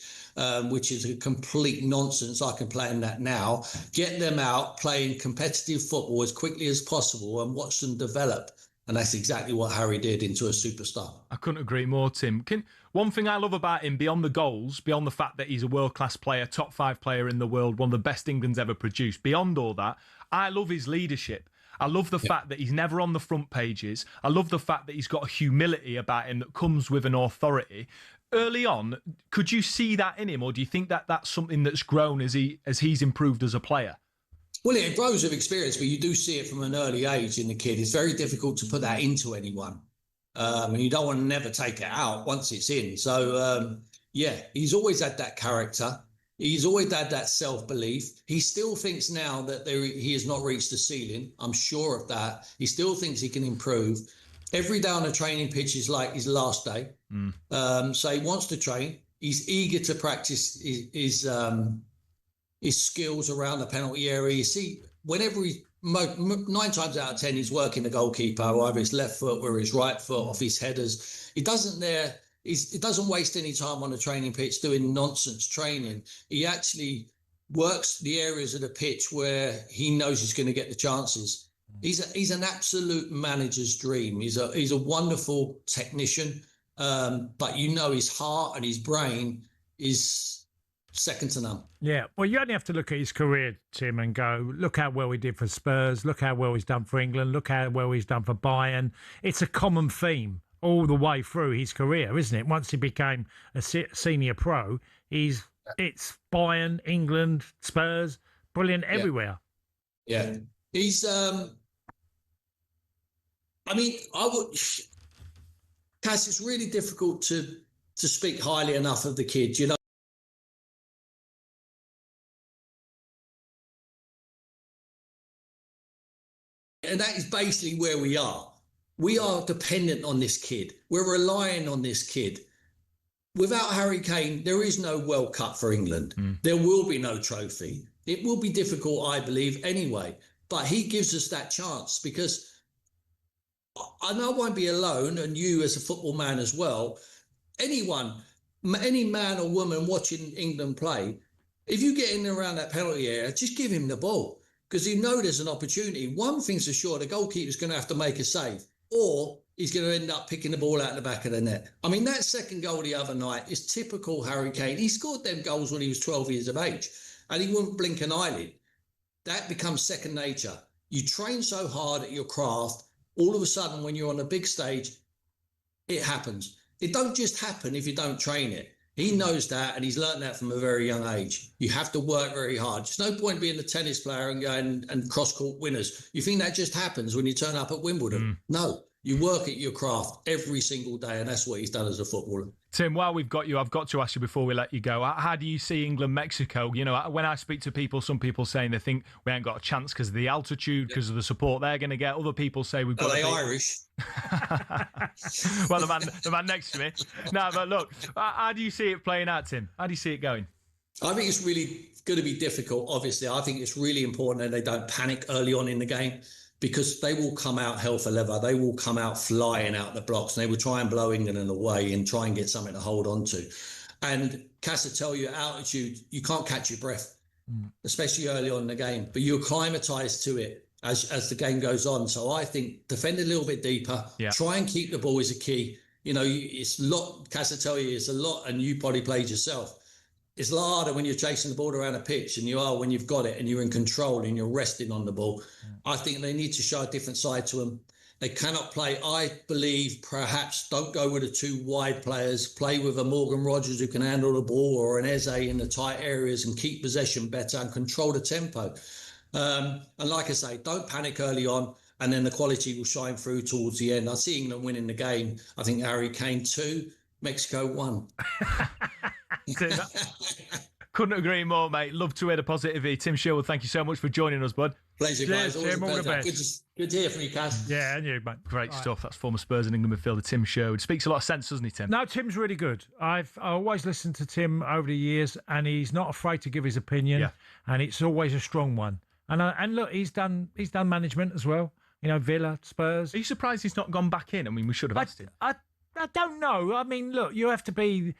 which is a complete nonsense. I can play in that now. Get them out playing competitive football as quickly as possible and watch them develop. And that's exactly what Harry did into a superstar. I couldn't agree more, Tim. One thing I love about him, beyond the goals, beyond the fact that he's a world-class player, top 5 player in the world, one of the best England's ever produced, beyond all that, I love his leadership. I love the fact that he's never on the front pages. I love the fact that he's got a humility about him that comes with an authority. Early on, could you see that in him, or do you think that that's something that's grown as he's improved as a player? Well, it grows with experience, but you do see it from an early age in the kid. It's very difficult to put that into anyone. And you don't want to never take it out once it's in. So, he's always had that character. He's always had that self-belief. He still thinks now that he has not reached the ceiling. I'm sure of that. He still thinks he can improve. Every day on the training pitch is like his last day. So he wants to train. He's eager to practice his skills around the penalty area. You see, whenever 9 times out of 10, he's working the goalkeeper, either his left foot or his right foot off his headers. He doesn't waste any time on the training pitch doing nonsense training. He actually works the areas of the pitch where he knows he's going to get the chances. He's an absolute manager's dream. He's a wonderful technician, but his heart and his brain is second to none. Yeah, well, you only have to look at his career, Tim, and go, look how well he did for Spurs, look how well he's done for England, look how well he's done for Bayern. It's a common theme all the way through his career, isn't it? Once he became a senior pro, it's Bayern, England, Spurs, brilliant everywhere. Yeah. He's, Cass, it's really difficult to speak highly enough of the kid, you know. And that is basically where we are. We are dependent on this kid. We're relying on this kid. Without Harry Kane, there is no World Cup for England. There will be no trophy. It will be difficult, I believe, anyway. But he gives us that chance because I know I won't be alone, and you as a football man as well. Anyone, any man or woman watching England play, if you get in around that penalty area, just give him the ball because you know there's an opportunity. One thing's for sure, the goalkeeper's going to have to make a save or he's going to end up picking the ball out the back of the net. I mean, that second goal the other night is typical Harry Kane. He scored them goals when he was 12 years of age and he wouldn't blink an eyelid. That becomes second nature. You train so hard at your craft, all of a sudden when you're on a big stage, it happens. It don't just happen if you don't train it. He knows that, and he's learned that from a very young age. You have to work very hard. There's no point being a tennis player and going and cross-court winners. You think that just happens when you turn up at Wimbledon? No. You work at your craft every single day, and that's what he's done as a footballer. Tim, while we've got you, I've got to ask you before we let you go, how do you see England-Mexico? You know, when I speak to people, some people saying they think we ain't got a chance because of the altitude, because of the support they're going to get. Other people say we've got Are they Irish? Well, the man next to me. No, but look, how do you see it playing out, Tim? How do you see it going? I think it's really going to be difficult, obviously. I think it's really important that they don't panic early on in the game, because they will come out hell for leather. They will come out flying out the blocks and they will try and blow England away and try and get something to hold on to. And Cass will tell you, altitude, you can't catch your breath, especially early on in the game. But you're acclimatised to it as the game goes on. So I think defend a little bit deeper, try and keep the ball is a key. You know, it's a lot, Cass will tell you, it's a lot, and you probably played yourself. It's a lot harder when you're chasing the ball around a pitch than you are when you've got it and you're in control and you're resting on the ball. I think they need to show a different side to them. They cannot play, I believe, perhaps don't go with the two wide players, play with a Morgan Rogers who can handle the ball or an Eze in the tight areas and keep possession better and control the tempo. And like I say, don't panic early on and then the quality will shine through towards the end. I see England winning the game. I think Harry Kane 2, Mexico 1. Couldn't agree more, mate. Love to hear the positivity. Tim Sherwood, thank you so much for joining us, bud. Pleasure, guys. Cheers, all the best. Good to hear from you, Cass. Yeah, and you, mate. Great stuff. That's former Spurs and England midfielder Tim Sherwood. Speaks a lot of sense, doesn't he, Tim? No, Tim's really good. I always listened to Tim over the years, and he's not afraid to give his opinion, and it's always a strong one. And look, he's done management as well. You know, Villa, Spurs. Are you surprised he's not gone back in? I mean, we should have asked him. I don't know. I mean, look, you have to be.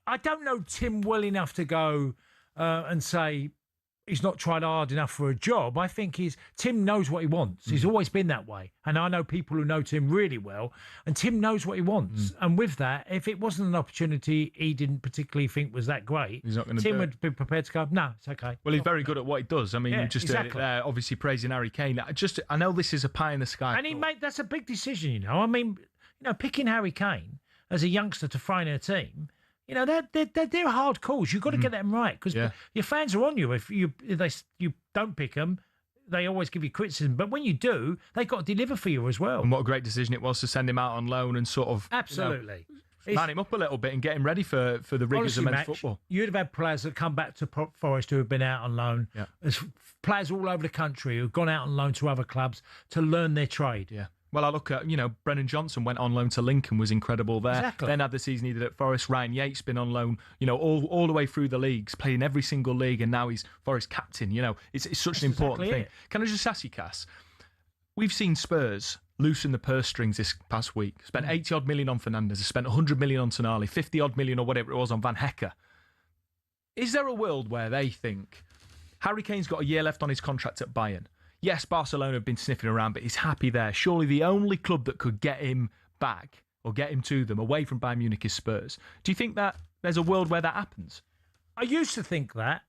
I don't know Tim well enough to go and say he's not tried hard enough for a job. I think Tim knows what he wants. He's always been that way. And I know people who know Tim really well, and Tim knows what he wants. And with that, if it wasn't an opportunity he didn't particularly think was that great, Tim would be prepared to go, no, it's okay. Well, he's very good at what he does. I mean, Yeah, you just exactly. heard it there, obviously praising Harry Kane. I know this is a pie in the sky. And that's a big decision, you know. I mean, picking Harry Kane as a youngster to throw in a team, you know, they're hard calls. You've got to get them right because your fans are on you. If you don't pick them, they always give you criticism. But when you do, they've got to deliver for you as well. And what a great decision it was to send him out on loan and sort of absolutely man him up a little bit and get him ready for the rigours of men's football. You'd have had players that come back to Forest who have been out on loan. Yeah. There's players all over the country who've gone out on loan to other clubs to learn their trade. Yeah. Well, I look at, Brennan Johnson went on loan to Lincoln, was incredible there. Exactly. Then had the season he did at Forest. Ryan Yates been on loan, all the way through the leagues, playing every single league, and now he's Forest captain. It's such an important thing. Can I just ask you, Cass? We've seen Spurs loosen the purse strings this past week. Spent 80-odd million on Fernandes, spent 100 million on Tonali, 50-odd million or whatever it was on Van Hecker. Is there a world where they think, Harry Kane's got a year left on his contract at Bayern. Yes, Barcelona have been sniffing around, but he's happy there. Surely the only club that could get him back or get him to them away from Bayern Munich is Spurs. Do you think that there's a world where that happens? I used to think that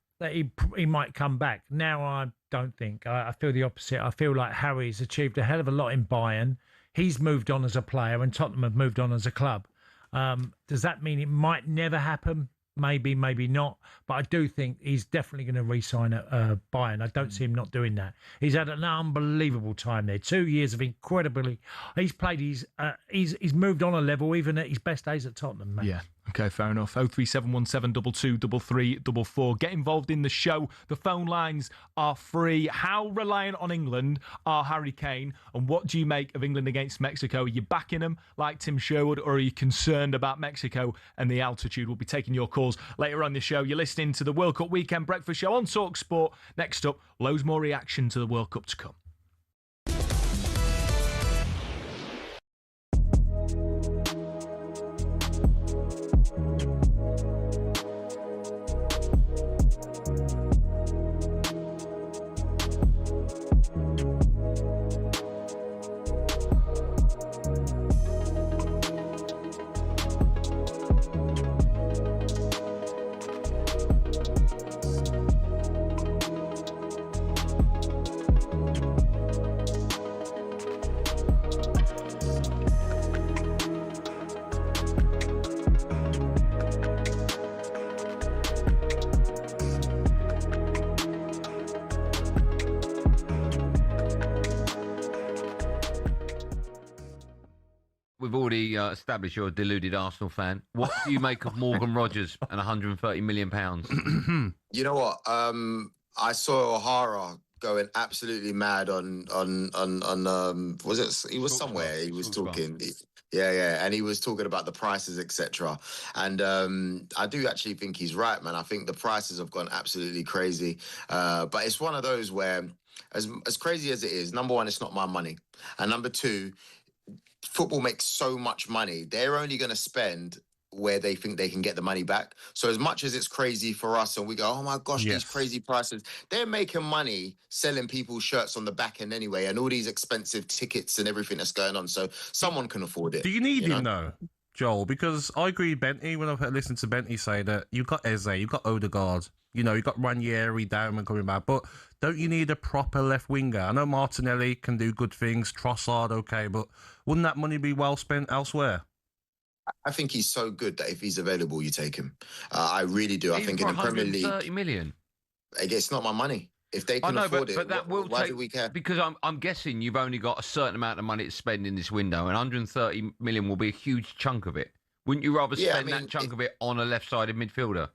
he might come back. Now I don't think. I feel the opposite. I feel like Harry's achieved a hell of a lot in Bayern. He's moved on as a player, and Tottenham have moved on as a club. Does that mean it might never happen? Maybe, maybe not. But I do think he's definitely going to re-sign at Bayern. I don't see him not doing that. He's had an unbelievable time there. 2 years of incredibly. He's played. He's moved on a level even at his best days at Tottenham, mate. Yeah. Okay, fair enough. 03717 223344. Get involved in the show. The phone lines are free. How reliant on England are Harry Kane? And what do you make of England against Mexico? Are you backing them like Tim Sherwood, or are you concerned about Mexico and the altitude? We'll be taking your calls later on the show. You're listening to the World Cup Weekend Breakfast Show on talkSPORT. Next up, loads more reaction to the World Cup to come. We've already established you're a deluded Arsenal fan. What do you make of Morgan Rogers and £130 million? You know what? I saw O'Hara going absolutely mad on was it? He was somewhere. He was talking. Yeah, and he was talking about the prices, etc. And I do actually think he's right, man. I think the prices have gone absolutely crazy. But it's one of those where, as crazy as it is, number one, it's not my money, and number two, football makes so much money. They're only going to spend where they think they can get the money back. So as much as it's crazy for us and we go, oh my gosh, these crazy prices, they're making money selling people's shirts on the back end anyway, and all these expensive tickets and everything that's going on. So someone can afford it. Do you need him though, Joel? Because I agree with Benty when I've listened to Benty say that you've got Eze, you've got Odegaard, you've got Ranieri, Durham coming back, but don't you need a proper left winger? I know Martinelli can do good things, Trossard, okay, but wouldn't that money be well spent elsewhere? I think he's so good that if he's available, you take him. I really do. I think in the Premier League, 30 million. It's not my money. If they can afford it, that will why take, do we care? Because I'm guessing you've only got a certain amount of money to spend in this window, and 130 million will be a huge chunk of it. Wouldn't you rather spend that chunk of it on a left-sided midfielder?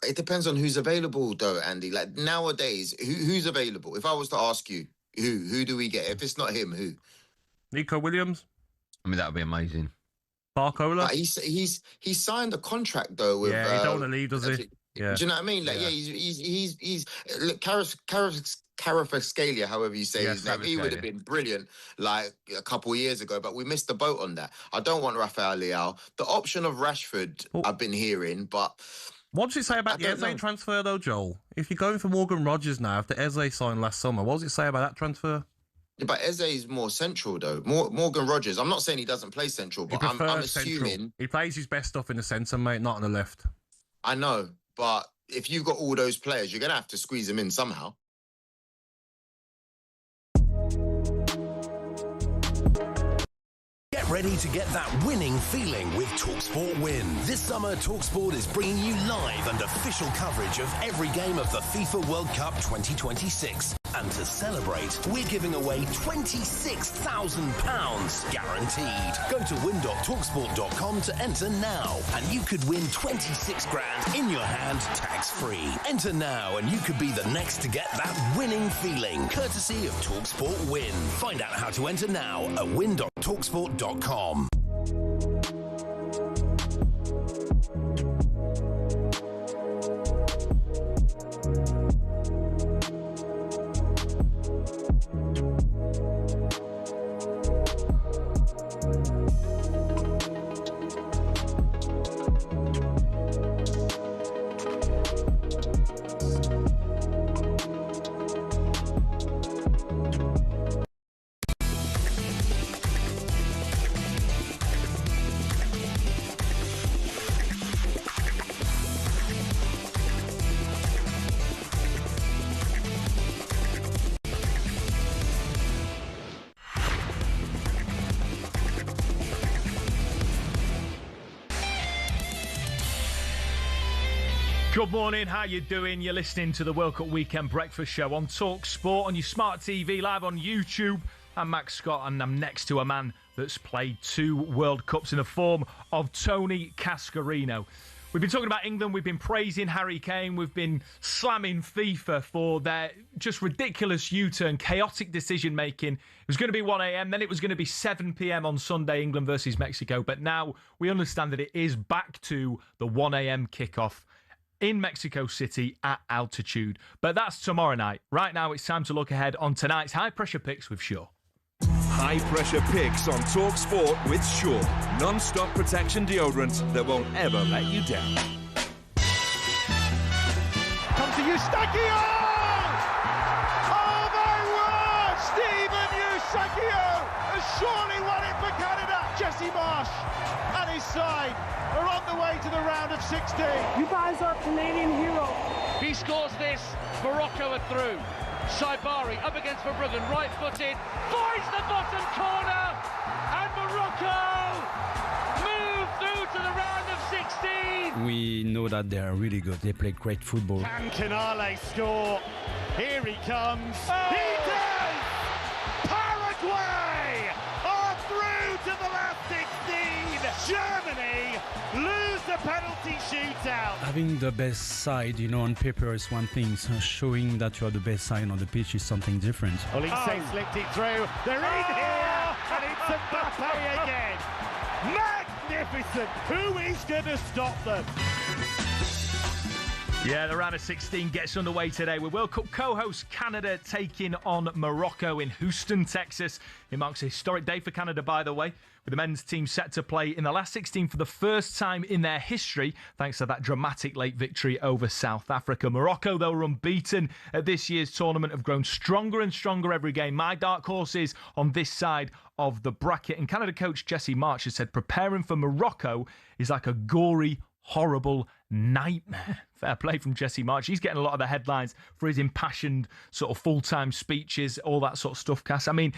It depends on who's available, though, Andy. Like nowadays, who's available? If I was to ask you, who do we get? If it's not him, who? Nico Williams. I mean, that would be amazing. Barcola. He's signed a contract though. With, he don't want to leave, does he? Yeah. Do you know what I mean? Like, he's look, Kvaratskhelia, however you say his name. He would have been brilliant like a couple of years ago, but we missed the boat on that. I don't want Rafael Leao. The option of Rashford, I've been hearing, but. What does it say about the Eze transfer, though, Joel? If you're going for Morgan Rogers now, after Eze signed last summer, what does it say about that transfer? Yeah, but Eze is more central, though. Morgan Rogers, I'm not saying he doesn't play central, but I'm assuming... Central. He plays his best stuff in the centre, mate, not on the left. I know, but if you've got all those players, you're going to have to squeeze them in somehow. Get ready to get that winning feeling with talkSPORT Win. This summer, talkSPORT is bringing you live and official coverage of every game of the FIFA World Cup 2026. And to celebrate, we're giving away £26,000 guaranteed. Go to win.talksport.com to enter now, and you could win 26 grand in your hand, tax-free. Enter now, and you could be the next to get that winning feeling, courtesy of talkSPORT Win. Find out how to enter now at win.talksport.com. Good morning, how you doing? You're listening to the World Cup Weekend Breakfast Show on talkSPORT, on your smart TV, live on YouTube. I'm Max Scott, and I'm next to a man that's played 2 World Cups in the form of Tony Cascarino. We've been talking about England, we've been praising Harry Kane, we've been slamming FIFA for their just ridiculous U-turn, chaotic decision-making. It was going to be 1 a.m, then it was going to be 7 p.m. on Sunday, England versus Mexico, but now we understand that it is back to the 1 a.m. kickoff in Mexico City at altitude. But that's tomorrow night. Right now, it's time to look ahead on tonight's High Pressure Picks with Shaw. High Pressure Picks on talkSPORT with Shaw. Non-stop protection deodorant that won't ever let you down. Come to Eustachio! Oh my word! Stephen Eustachio has surely won it for Canada. Jesse Marsh and his side are on the way to the round of 16. You guys are Canadian heroes. He scores this. Morocco are through. Saibari up against Verbruggen, right-footed, finds the bottom corner, and Morocco move through to the round of 16. We know that they are really good. They play great football. Can Canale score? Here he comes. Oh. He does! Paraguay are through to the last 16. Germany lose the penalty shootout. Having the best side, on paper is one thing. So showing that you are the best side on the pitch is something different. Olise slipped it through. They're in here, and it's Mbappe again. Magnificent. Who is going to stop them? Yeah, the round of 16 gets underway today with World Cup co-host Canada taking on Morocco in Houston, Texas. It marks a historic day for Canada, by the way, with the men's team set to play in the last 16 for the first time in their history, thanks to that dramatic late victory over South Africa. Morocco, though, were unbeaten at this year's tournament, have grown stronger and stronger every game. My dark horses on this side of the bracket. And Canada coach Jesse Marsh has said preparing for Morocco is like a gory, horrible nightmare. Fair play from Jesse Marsh. He's getting a lot of the headlines for his impassioned sort of full-time speeches, all that sort of stuff, Cass. I mean,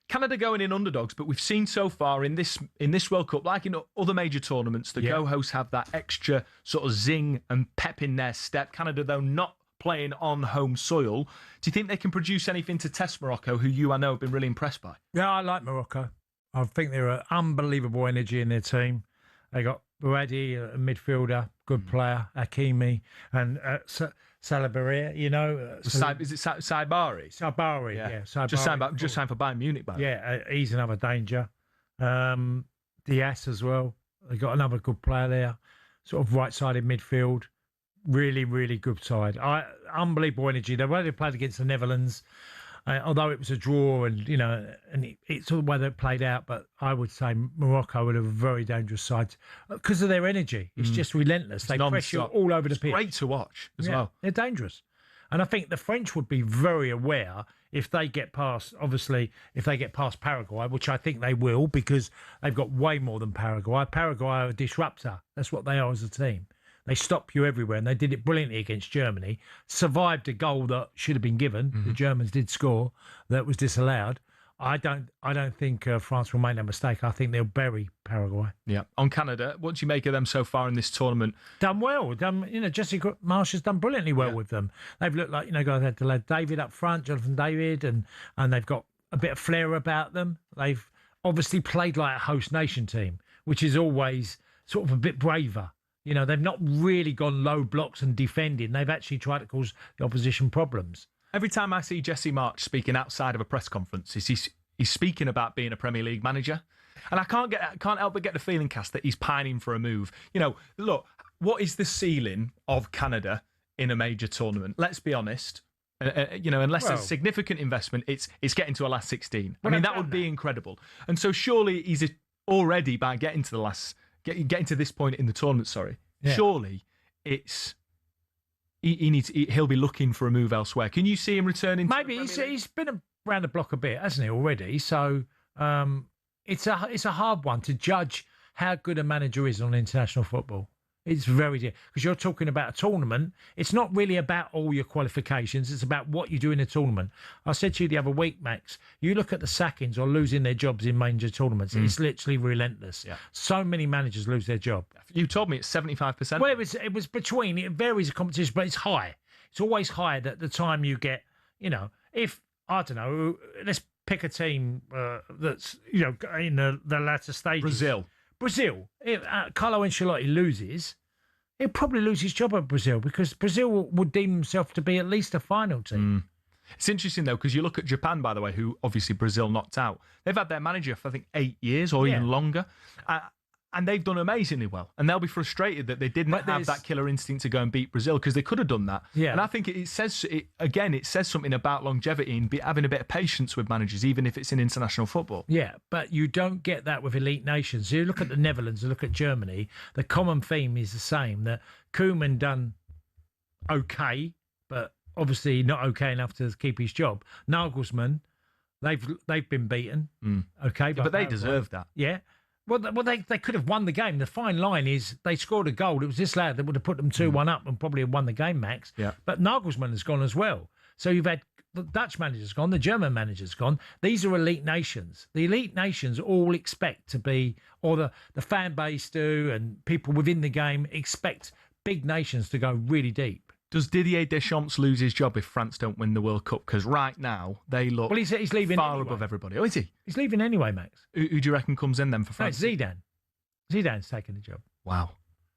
Canada going in underdogs, but we've seen so far in this World Cup, like in other major tournaments, the co-hosts have that extra sort of zing and pep in their step. Canada, though, not playing on home soil. Do you think they can produce anything to test Morocco, who you, I know, have been really impressed by? Yeah, I like Morocco. I think they're an unbelievable energy in their team. They got Bouadi, a midfielder, good player, Hakimi, and Salabari, Is it Saibari? Saibari, yeah. Saibari. Just signed for Bayern Munich, by the way. Yeah, he's another danger. Diaz as well. They got another good player there. Sort of right-sided midfield. Really, really good side. Unbelievable energy. The way they played against the Netherlands, although it was a draw and, and it's all the way that it played out, but I would say Morocco would have a very dangerous side because of their energy. It's just relentless. They pressure all over the pitch. Great to watch as well. They're dangerous. And I think the French would be very aware if they get past, obviously, if they get past Paraguay, which I think they will because they've got way more than Paraguay. Paraguay are a disruptor. That's what they are as a team. They stop you everywhere, and they did it brilliantly against Germany. Survived a goal that should have been given. The Germans did score that was disallowed. I don't think France will make that mistake. I think they'll bury Paraguay. Yeah. On Canada, what do you make of them so far in this tournament? Done well. Jesse Marsh has done brilliantly well with them. They've looked like guys had the lad David up front, Jonathan David, and they've got a bit of flair about them. They've obviously played like a host nation team, which is always sort of a bit braver. They've not really gone low blocks and defending. They've actually tried to cause the opposition problems. Every time I see Jesse Marsh speaking outside of a press conference, he's speaking about being a Premier League manager. And I can't help but get the feeling, Cass, that he's pining for a move. Look, what is the ceiling of Canada in a major tournament? Let's be honest. Unless there's significant investment, it's getting to a last 16. I mean, that would be incredible. And so surely he's already, by getting to to this point in the tournament, surely it's he'll be looking for a move elsewhere. Can you see him returning? Maybe he's been around the block a bit, hasn't he, already? So it's a hard one to judge how good a manager is on international football. It's very different because you're talking about a tournament. It's not really about all your qualifications. It's about what you do in a tournament. I said to you the other week, Max, you look at the sackings or losing their jobs in major tournaments. It's literally relentless. Yeah. So many managers lose their job. You told me it's 75%. Well, it was between, it varies the competition, but it's high. It's always high at the time you get, if, I don't know, let's pick a team that's, in the latter stages. Brazil. If Carlo Ancelotti loses, he'll probably lose his job at Brazil because Brazil would deem himself to be at least a final team. It's interesting, though, because you look at Japan, by the way, who obviously Brazil knocked out. They've had their manager for, I think, 8 years or even longer. And they've done amazingly well. And they'll be frustrated that they didn't have that killer instinct to go and beat Brazil because they could have done that. Yeah. And I think it says something about longevity and having a bit of patience with managers, even if it's in international football. Yeah, but you don't get that with elite nations. You look at the Netherlands, you look at Germany, the common theme is the same, that Koeman done okay, but obviously not okay enough to keep his job. Nagelsmann, they've been beaten. Okay, but they deserve that. Yeah. Well, they could have won the game. The fine line is they scored a goal. It was this lad that would have put them 2-1 up and probably have won the game, Max. Yeah. But Nagelsmann has gone as well. So you've had the Dutch manager's gone, the German manager's gone. These are elite nations. The elite nations all expect to be, or the fan base do, and people within the game expect big nations to go really deep. Does Didier Deschamps lose his job if France don't win the World Cup? Because right now, they look he's leaving far anyway. above everybody. Oh, is he? He's leaving anyway, Max. Who do you reckon comes in then for France? No, it's Zidane. Zidane's taking the job. Wow.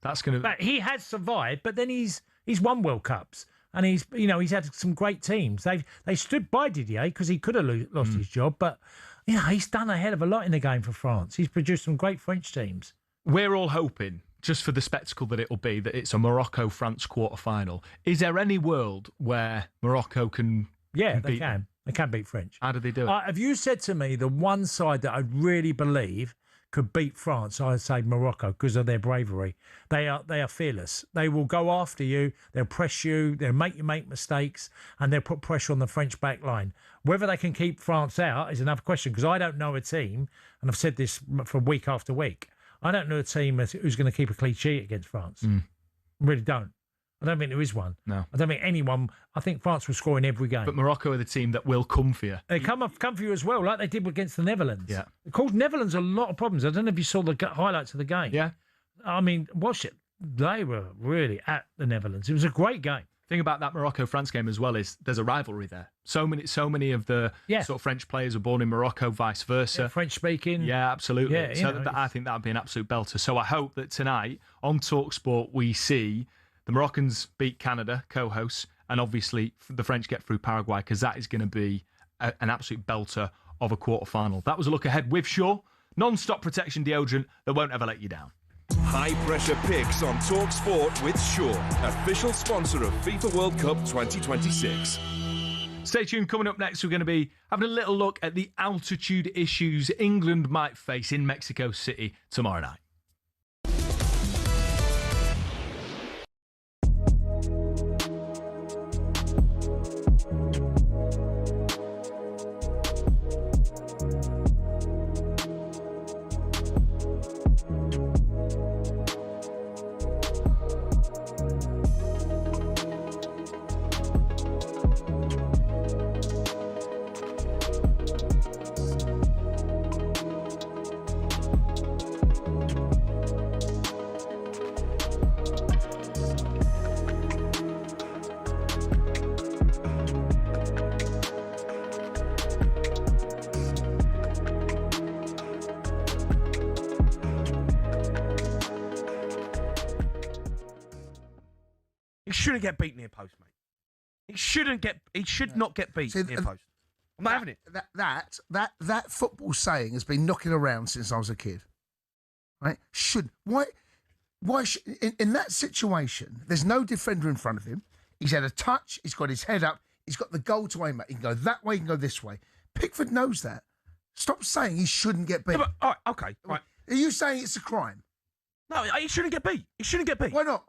That's going to... But he has survived, but then he's won World Cups. And he's had some great teams. They stood by Didier because he could have lost his job. But, he's done a hell of a lot in the game for France. He's produced some great French teams. We're all hoping, just for the spectacle that it'll be, that it's a Morocco-France quarter-final. Is there any world where Morocco can they can. They can beat French. How do they do it? Have you said to me the one side that I really believe could beat France, I'd say Morocco because of their bravery. They are fearless. They will go after you. They'll press you. They'll make you make mistakes, and they'll put pressure on the French back line. Whether they can keep France out is another question because I don't know a team, and I've said this for week after week, I don't know a team who's going to keep a clean sheet against France. I really don't. I don't think there is one. No. I don't think anyone. I think France will score in every game. But Morocco are the team that will come for you. They come for you as well, like they did against the Netherlands. Yeah. It caused Netherlands a lot of problems. I don't know if you saw the highlights of the game. Yeah. I mean, watch it. They were really at the Netherlands. It was a great game. Thing about that Morocco-France game as well is there's a rivalry there. So many of the sort of French players are born in Morocco, vice versa. Yeah, French speaking. Yeah, absolutely. Yeah, so I think that would be an absolute belter. So I hope that tonight on talkSPORT we see the Moroccans beat Canada, co-hosts, and obviously the French get through Paraguay because that is going to be an absolute belter of a quarter-final. That was a look ahead with Shaw, non-stop protection deodorant that won't ever let you down. High pressure picks on talkSPORT with Shaw, official sponsor of FIFA World Cup 2026. Stay tuned. Coming up next, we're going to be having a little look at the altitude issues England might face in Mexico City tomorrow night. He shouldn't get beat near post, mate. He should not get beat near post. I'm not having it. That football saying has been knocking around since I was a kid. Right? In that situation, there's no defender in front of him. He's had a touch, he's got his head up, he's got the goal to aim at. He can go that way, he can go this way. Pickford knows that. Stop saying he shouldn't get beat. No, but, all right, okay, right. Are you saying it's a crime? No, he shouldn't get beat. He shouldn't get beat. Why not?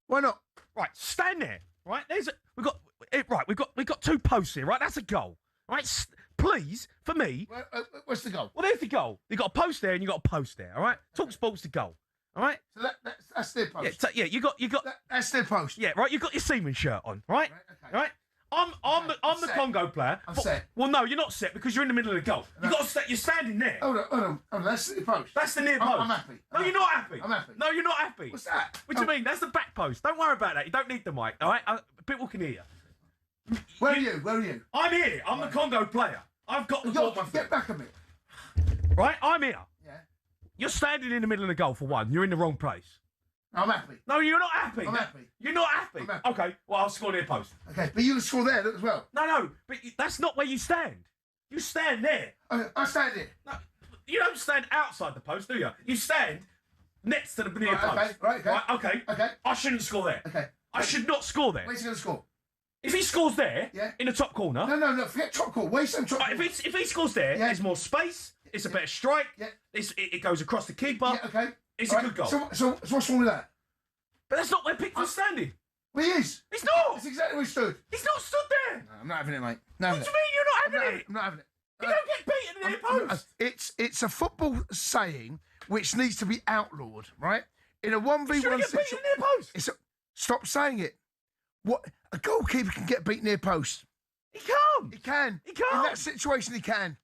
Why not? Right, stand there. Right, we've got two posts here. Right, that's a goal. Right, please, for me. What's the goal? Well, there's the goal. You got a post there and you got a post there. All right, talkSPORT's the goal. All right. So that's their post. Yeah, you got. That's their post. Yeah, right. You got your seaman shirt on, right? Okay. Right. I'm the Congo player. I'm set. Well, no, you're not set because you're in the middle of the goal. You got to set. You're standing there. Hold on. That's the post. That's the near post. I'm happy. No, you're not happy. I'm happy. No, you're not happy. What's that? What do you mean? That's the back post. Don't worry about that. You don't need the mic. All right. People can hear you. Where are you? I'm here. I'm the Congo player. I've got the ball. Get back a bit. Right. I'm here. Yeah. You're standing in the middle of the goal for one. You're in the wrong place. I'm happy. No, you're not happy. I'm happy. You're not happy. I'm happy. Okay, well, I'll score near post. Okay, but you can score there as well. No, but that's not where you stand. You stand there. Okay, I stand here. No, you don't stand outside the post, do you? You stand next to the near post. Right, okay. I shouldn't score there. Okay. I should not score there. Where's he going to score? If he scores there, in the top corner. No, forget top corner. Where's some top corner? If he scores there, there's more space. It's a better strike. Yeah. It goes across the keeper. Yeah, okay. It's a good goal. So what's wrong with that? But that's not where Pickford's standing. Well, he is. He's not. That's exactly where he stood. He's not stood there. No, I'm not having it, mate. What do you mean you're not having it? I'm not having it. You don't get beaten in the near post. It's a football saying which needs to be outlawed, right? In a 1v1 situation. Near post. Stop saying it. What a goalkeeper can get beat near post. He can't. He can. He can't. In that situation, he can.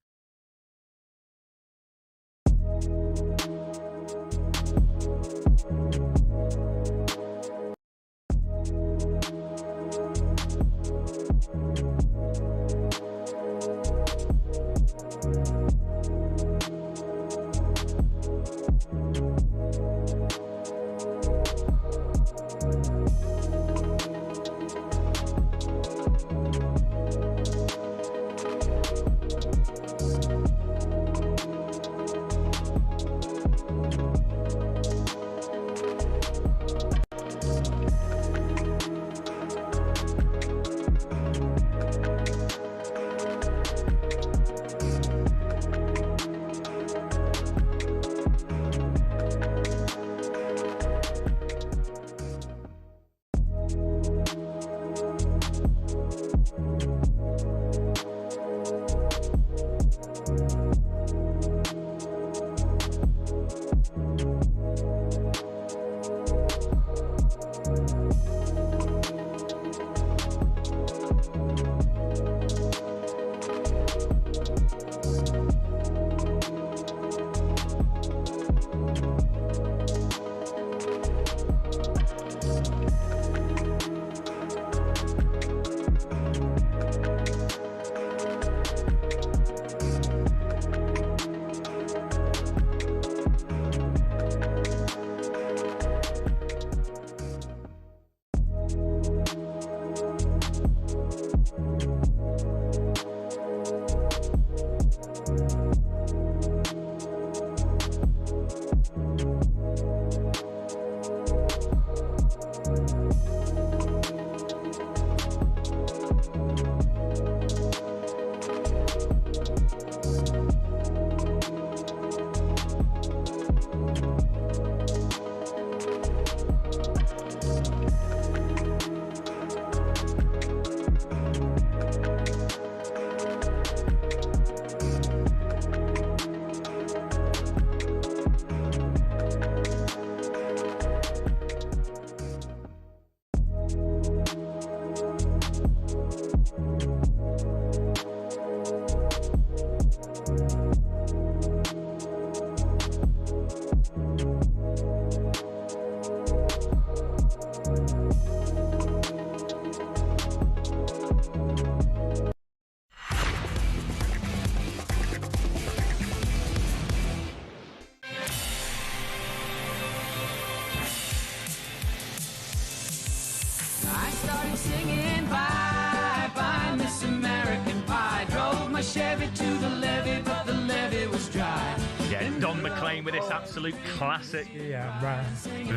Singing bye bye Miss American Pie. Drove my Chevy to the levee, but the levee was dry. Yeah, Don McLean with this absolute classic. Yeah, right.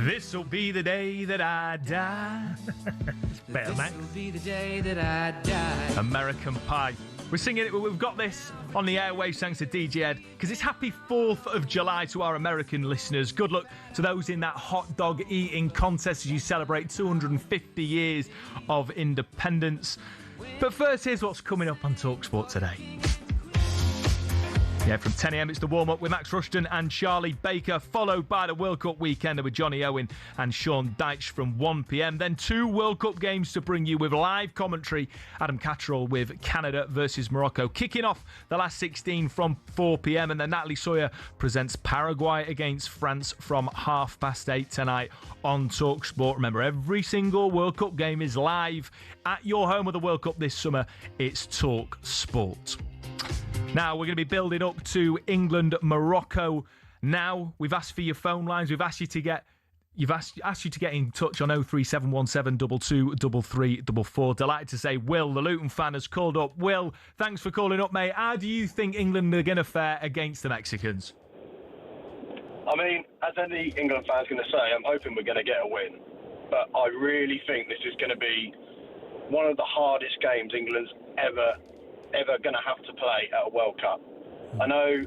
This'll be the day that I die. It's better, Max. This'll be the day that I die. American Pie. We're singing it. We've got this on the airwaves thanks to DJ Ed, because it's happy 4th of July to our American listeners. Good luck to those in that hot dog eating contest as you celebrate 250 years of independence. But first, here's what's coming up on talkSPORT today. Yeah, from 10 a.m. it's the warm-up with Max Rushton and Charlie Baker, followed by the World Cup weekender with Johnny Owen and Sean Dyche from 1 p.m. Then 2 World Cup games to bring you with live commentary. Adam Catterall with Canada versus Morocco, kicking off the last 16 from 4 p.m. And then Natalie Sawyer presents Paraguay against France from 8:30 tonight on talkSPORT. Remember, every single World Cup game is live at your home of the World Cup this summer. It's talkSPORT. Now, we're going to be building up to England-Morocco. Now, we've asked for your phone lines. We've asked you to get asked you to get in touch on 03717 223344. Delighted to say Will, the Luton fan, has called up. Will, thanks for calling up, mate. How do you think England are going to fare against the Mexicans? I mean, as any England fan's going to say, I'm hoping we're going to get a win. But I really think this is going to be one of the hardest games England's ever going to have to play at a World Cup. I know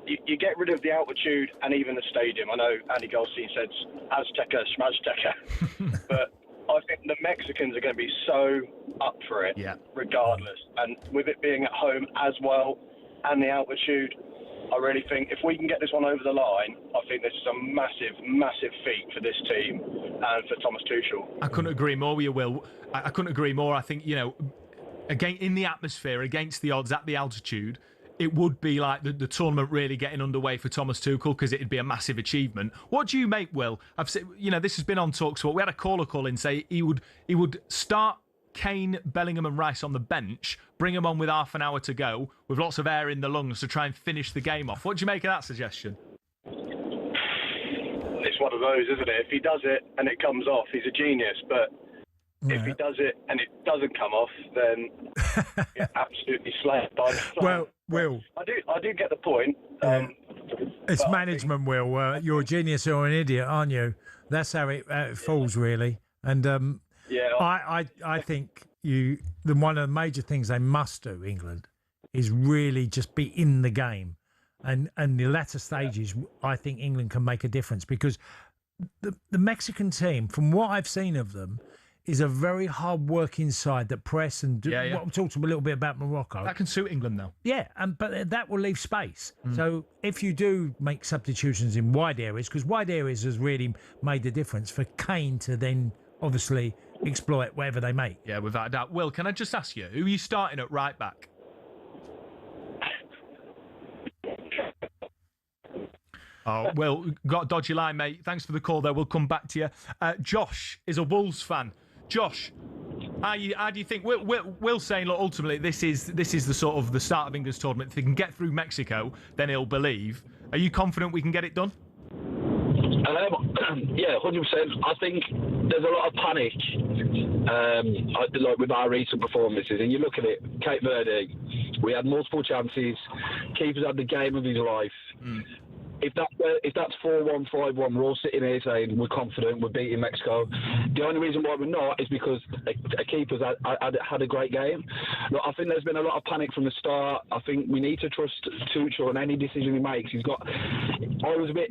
you get rid of the altitude and even the stadium. I know Andy Goldstein said Azteca, Schmarzteca, but I think the Mexicans are going to be so up for it, regardless. And with it being at home as well and the altitude, I really think if we can get this one over the line, I think this is a massive, massive feat for this team and for Thomas Tuchel. I couldn't agree more with you, Will. I couldn't agree more. I think, again, in the atmosphere, against the odds, at the altitude, it would be like the tournament really getting underway for Thomas Tuchel, because it'd be a massive achievement. What do you make, Will? I've said, this has been on talkSPORT. We had a caller call in say he would start Kane, Bellingham and Rice on the bench, bring them on with half an hour to go, with lots of air in the lungs to try and finish the game off. What do you make of that suggestion? It's one of those, isn't it? If he does it and it comes off, he's a genius. But if he does it and it doesn't come off, then you're absolutely slayed by the Well, Will, I do get the point. It's management, Will. You're a genius or an idiot, aren't you? That's how it falls, really. And I think one of the major things they must do, England, is really just be in the game. And the latter stages, I think England can make a difference, because the Mexican team, from what I've seen of them, is a very hard-working side that press and do. What we talked a little bit about Morocco. That can suit England, though. Yeah, but that will leave space. So if you do make substitutions in wide areas, because wide areas has really made the difference for Kane to then obviously exploit whatever they make. Yeah, without a doubt. Will, can I just ask you, who are you starting at right back? Oh, Will, got a dodgy line, mate. Thanks for the call, though. We'll come back to you. Josh is a Wolves fan. Josh, how do you think? Will saying, look, ultimately, this is the sort of the start of England's tournament. If they can get through Mexico, then he'll believe. Are you confident we can get it done? Yeah, 100%. I think there's a lot of panic like with our recent performances. And you look at it, Cape Verde, we had multiple chances. Keeper's had the game of his life. If that's 4-1, 5-1, we're all sitting here saying we're confident, we're beating Mexico. The only reason why we're not is because a keeper's had a great game. Look, I think there's been a lot of panic from the start. I think we need to trust Tuchel on any decision he makes. I was a bit,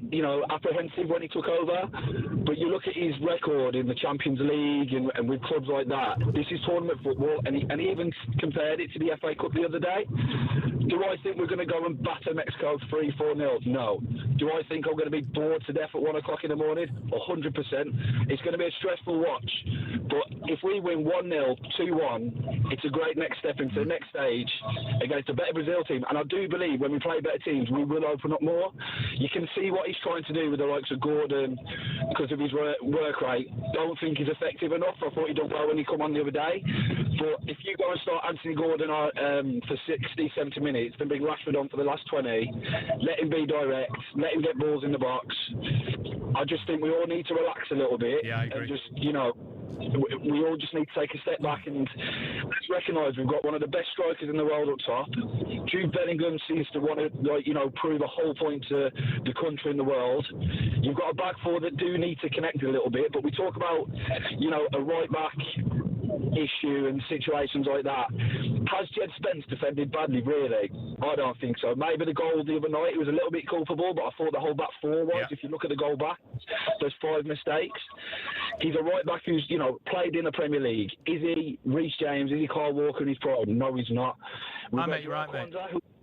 apprehensive when he took over, but you look at his record in the Champions League and with clubs like that. This is tournament football, and he even compared it to the FA Cup the other day. Do I think we're going to go and batter Mexico 3-4-0? No. Do I think I'm going to be bored to death at 1 o'clock in the morning? 100%. It's going to be a stressful watch. But if we win 1-0, 2-1, it's a great next step into the next stage against a better Brazil team. And I do believe when we play better teams, we will open up more. You can see what he's trying to do with the likes of Gordon because of his work rate. Don't think he's effective enough. I thought he done well when he come on the other day. But if you go and start Anthony Gordon for 60, 70 minutes, then bring Rashford on for the last 20, let him be direct, let him get balls in the box. I just think we all need to relax a little bit. Yeah, I agree. And just, we all just need to take a step back and let's recognise we've got one of the best strikers in the world up top. Jude Bellingham seems to want to, prove a whole point to the country and the world. You've got a back four that do need to connect a little bit, but we talk about, a right back issue and situations like that. Has Jed Spence defended badly, really? I don't think so. Maybe the goal the other night, it was a little bit culpable, but I thought the whole back four was. If you look at the goal back, there's 5 mistakes. He's a right back who's, played in the Premier League. Is he Reece James? Is he Kyle Walker in his prime? No, he's not. Mate, you're right, mate.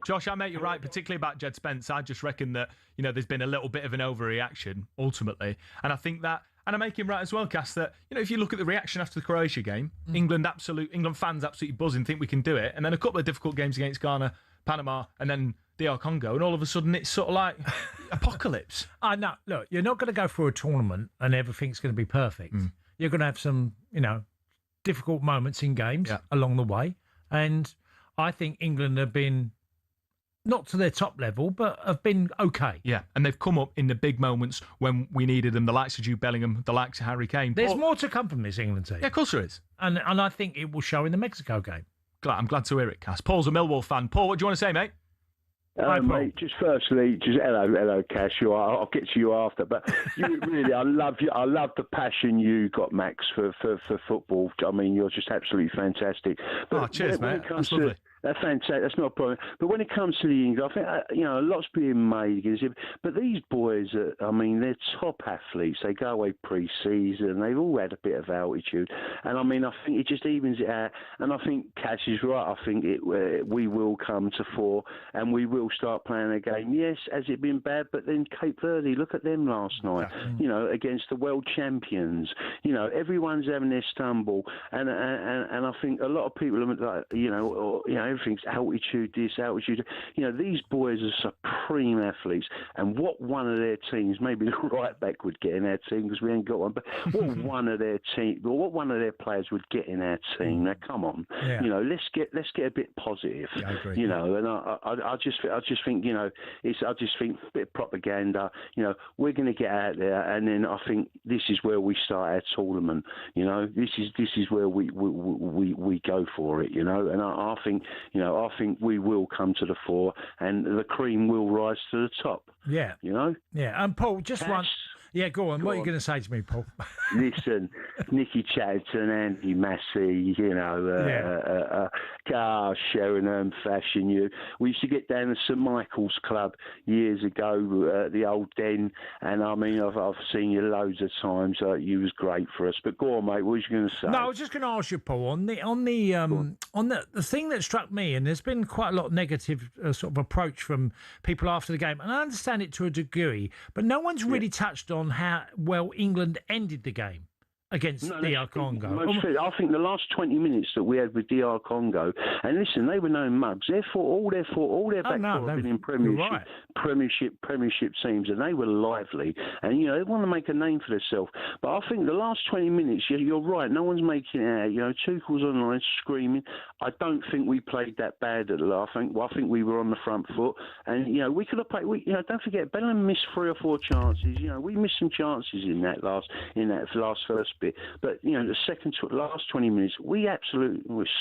Josh, I make you right, particularly about Jed Spence. I just reckon that, there's been a little bit of an overreaction, ultimately. And I think that, and I make him right as well, Cass, that, if you look at the reaction after the Croatia game, England fans absolutely buzzing, think we can do it. And then a couple of difficult games against Ghana, Panama, and then DR Congo, and all of a sudden it's sort of like apocalypse. I know. Look, you're not going to go through a tournament and everything's going to be perfect. You're going to have some, difficult moments in games along the way. And I think England have been not to their top level, but have been okay. Yeah, and they've come up in the big moments when we needed them, the likes of Jude Bellingham, the likes of Harry Kane. There's more to come from this England team. Yeah, of course there is. And I think it will show in the Mexico game. I'm glad to hear it, Cass. Paul's a Millwall fan. Paul, what do you want to say, mate? Mate, just firstly, hello, Cash. I'll get to you after. But you really, I love you. I love the passion you got, Max, for football. I mean, you're just absolutely fantastic. But cheers, mate. That's lovely. That's fantastic. That's not a problem. But when it comes to the England, I think a lot's being made against it. But these boys, they're top athletes. They go away pre-season. They've all had a bit of altitude, and I think it just evens it out. And I think Cash is right. I think we will come to fore, and we will start playing a game. Yes, has it been bad? But then Cape Verde, look at them last night. Against the world champions. Everyone's having their stumble, and I think a lot of people are like, everything's altitude, this, altitude. These boys are supreme athletes. And what one of their teams, maybe the right back would get in our team because we ain't got one, but what one of their players would get in our team. Now, come on. Yeah. Let's get a bit positive. Yeah, I agree. And I just think, I just think a bit of propaganda. We're going to get out there, and then I think this is where we start our tournament. This is where we go for it. And I think. I think we will come to the fore, and the cream will rise to the top. Yeah. Yeah. And Paul, just one. Yeah, go on. What are you going to say to me, Paul? Listen, Nicky Chatterton, Andy Massey, Sheringham, Fashion You. We used to get down to St Michael's Club years ago, the old den, and I've seen you loads of times. You was great for us. But go on, mate. What was you going to say? No, I was just going to ask you, Paul, on the thing that struck me, and there's been quite a lot of negative sort of approach from people after the game, and I understand it to a degree, but no one's really touched on how well England ended the game against DR Congo. I think the last 20 minutes that we had with DR Congo, and listen, they were no mugs. All their back four have been in premiership teams, and they were lively, and they want to make a name for themselves. But I think the last 20 minutes, you're right. No one's making it out. Tuchel's online screaming. I don't think we played that bad at the last. I think we were on the front foot, and we could have played. Don't forget, Bellingham missed 3 or 4 chances. We missed some chances in that last first bit, but the last 20 minutes we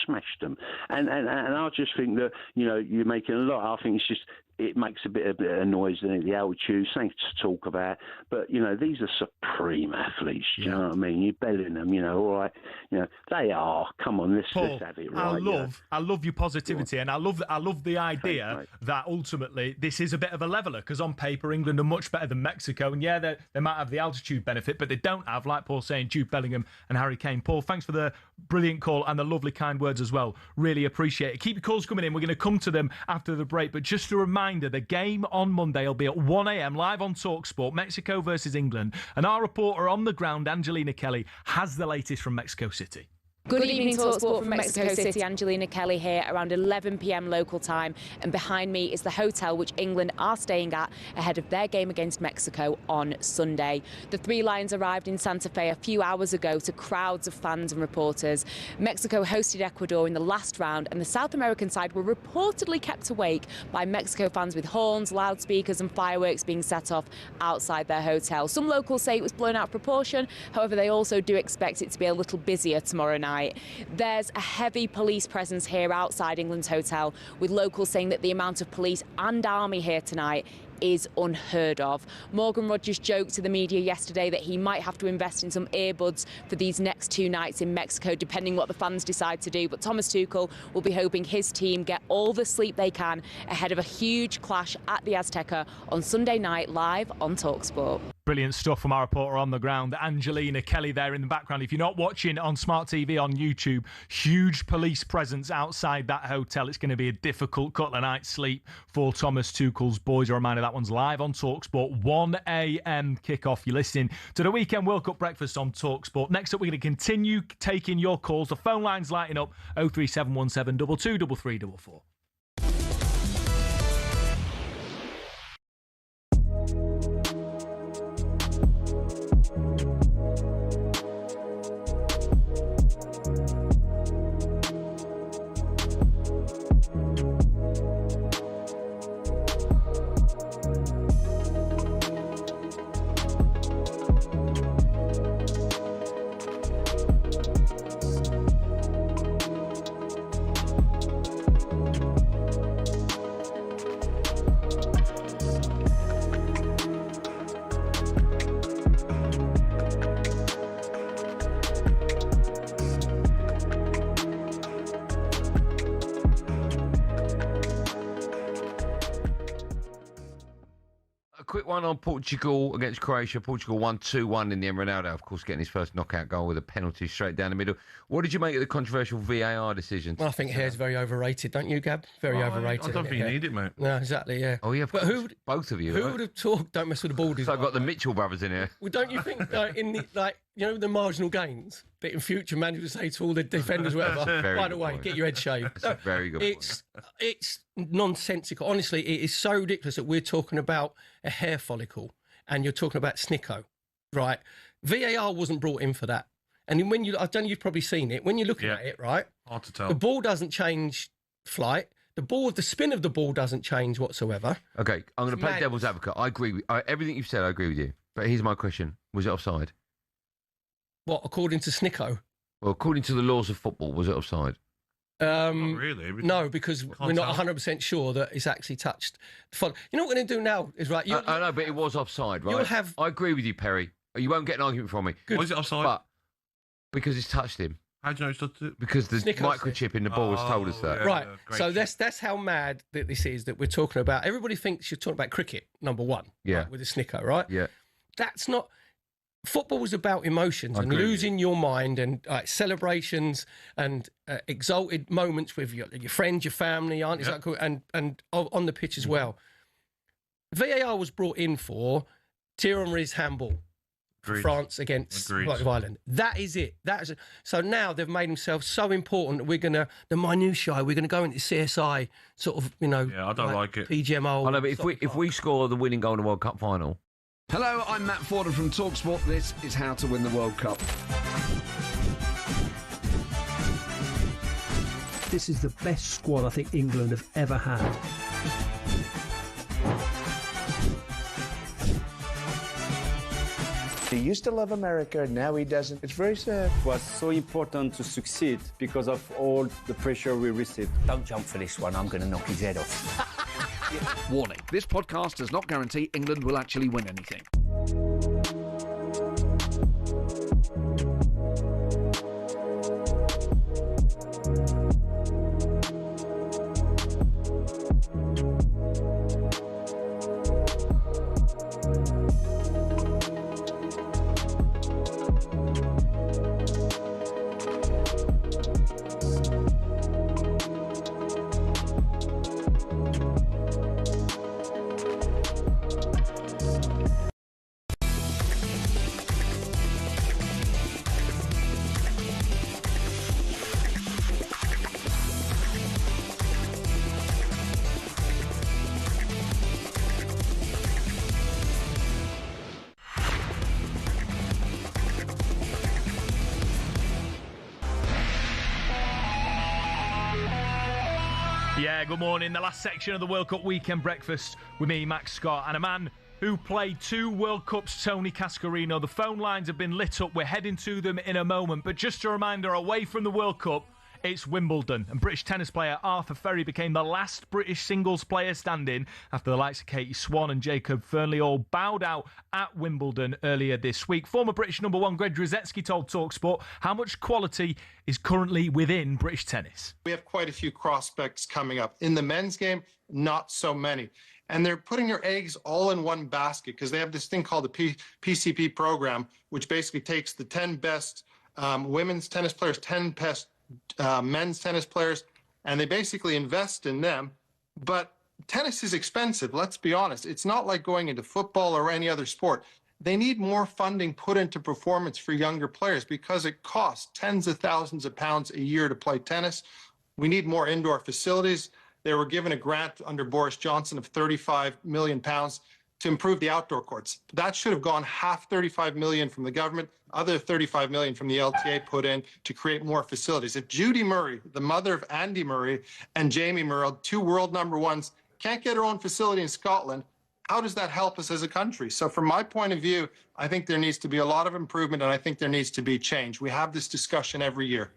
smashed them, and I just think that you're making a lot. I think it's just it makes a bit of noise, the altitude, something to talk about. But these are supreme athletes. You know what I mean? You're Bellingham, all right. They are. Come on, let's have it right. I love your positivity, and I love the idea that ultimately this is a bit of a leveller, because on paper England are much better than Mexico, and they might have the altitude benefit, but they don't have, like Paul's saying, Jude Bellingham and Harry Kane. Paul, thanks for the brilliant call and the lovely kind words as well. Really appreciate it. Keep your calls coming in. We're going to come to them after the break, but just a reminder, the game on Monday will be at 1 a.m. live on talkSPORT, Mexico versus England, and our reporter on the ground, Angelina Kelly, has the latest from Mexico City. Good evening, talkSPORT from Mexico City. Angelina Kelly here, around 11 p.m. local time, and behind me is the hotel which England are staying at ahead of their game against Mexico on Sunday. The Three Lions arrived in Santa Fe a few hours ago to crowds of fans and reporters. Mexico hosted Ecuador in the last round, and the South American side were reportedly kept awake by Mexico fans with horns, loudspeakers and fireworks being set off outside their hotel. Some locals say it was blown out of proportion. However, they also do expect it to be a little busier tomorrow night. There's a heavy police presence here outside England's hotel, with locals saying that the amount of police and army here tonight is unheard of. Morgan Rogers joked to the media yesterday that he might have to invest in some earbuds for these next 2 nights in Mexico, depending what the fans decide to do. But Thomas Tuchel will be hoping his team get all the sleep they can ahead of a huge clash at the Azteca on Sunday night, live on talkSPORT. Brilliant stuff from our reporter on the ground, Angelina Kelly, there in the background. If you're not watching on Smart TV on YouTube, huge police presence outside that hotel. It's going to be a difficult couple of nights' sleep for Thomas Tuchel's boys. A reminder, that one's live on talkSPORT, 1 a.m. kickoff. You're listening to the Weekend World Cup Breakfast on talkSPORT. Next up, we're going to continue taking your calls. The phone line's lighting up, 03717 223344. Quick one on Portugal against Croatia. Portugal won 2-1 in the end. Ronaldo, of course, getting his first knockout goal with a penalty straight down the middle. What did you make of the controversial VAR decision? Well, I think hair's very overrated, don't you, Gab? Very overrated. I don't think you need it, mate. No, exactly, yeah. Oh, yeah, but both of you. Who would have talked? Don't mess with the ball. So I've got the Mitchell brothers in here. Well, don't you think in the the marginal gains that in future managers say to all the defenders, whatever. By the way, point. Get your head shaved. That's a very good point. It's nonsensical. Honestly, it is so ridiculous that we're talking about a hair follicle and you're talking about snicko, right? VAR wasn't brought in for that. And when I don't know, you've probably seen it. When you're looking at it, right? Hard to tell. The ball doesn't change flight. The spin of the ball doesn't change whatsoever. Okay, I'm going to play devil's advocate. I agree with everything you've said. I agree with you. But here's my question: was it offside? What, according to Snicko? Well, according to the laws of football, was it offside? Not really. No, because we're not 100% sure that it's actually touched. You know what we're going to do now is right. I know, but it was offside, right? I agree with you, Perry. You won't get an argument from me. Good. Was it offside? But because it's touched him. How do you know it's touched it? Because the microchip in the ball has told us that. Right. So that's how mad that this is that we're talking about. Everybody thinks you're talking about cricket, number one. Yeah. Right, with the Snicko, right? Yeah. That's not. Football is about emotions and losing your mind and celebrations and exalted moments with your friends, your family, aunties, and on the pitch as well. VAR was brought in for Thierry Henry's handball for France against Ireland. That is it. So now they've made themselves so important that we're going to, the minutiae, we're going to go into CSI sort of, Yeah, I don't like it. PGMO. I know, but if we score the winning goal in the World Cup final. Hello, I'm Matt Forden from talkSPORT. This is How to Win the World Cup. This is the best squad I think England have ever had. He used to love America, now he doesn't. It's very sad. It was so important to succeed because of all the pressure we received. Don't jump for this one, I'm going to knock his head off. Warning, this podcast does not guarantee England will actually win anything. Yeah, good morning. The last section of the World Cup Weekend Breakfast with me, Max Scott, and a man who played 2 World Cups, Tony Cascarino. The phone lines have been lit up. We're heading to them in a moment. But just a reminder, away from the World Cup, it's Wimbledon. And British tennis player Arthur Ferry became the last British singles player standing after the likes of Katie Swan and Jacob Fernley all bowed out at Wimbledon earlier this week. Former British number 1 Greg Rosetsky told talkSPORT how much quality is currently within British tennis. We have quite a few prospects coming up. In the men's game, not so many. and they're putting your eggs all in one basket because they have this thing called the PCP program, which basically takes the 10 best women's tennis players, 10 best men's tennis players, and they basically invest in them. But tennis is expensive, let's be honest. It's not like going into football or any other sport. They need more funding put into performance for younger players because it costs tens of thousands of pounds a year to play tennis. We need more indoor facilities. They were given a grant under Boris Johnson of £35 million to improve the outdoor courts. That should have gone half 35 million from the government, other 35 million from the LTA put in to create more facilities. If Judy Murray, the mother of Andy Murray and Jamie Murray, 2 world number ones, can't get her own facility in Scotland, how does that help us as a country? So from my point of view, I think there needs to be a lot of improvement and I think there needs to be change. We have this discussion every year.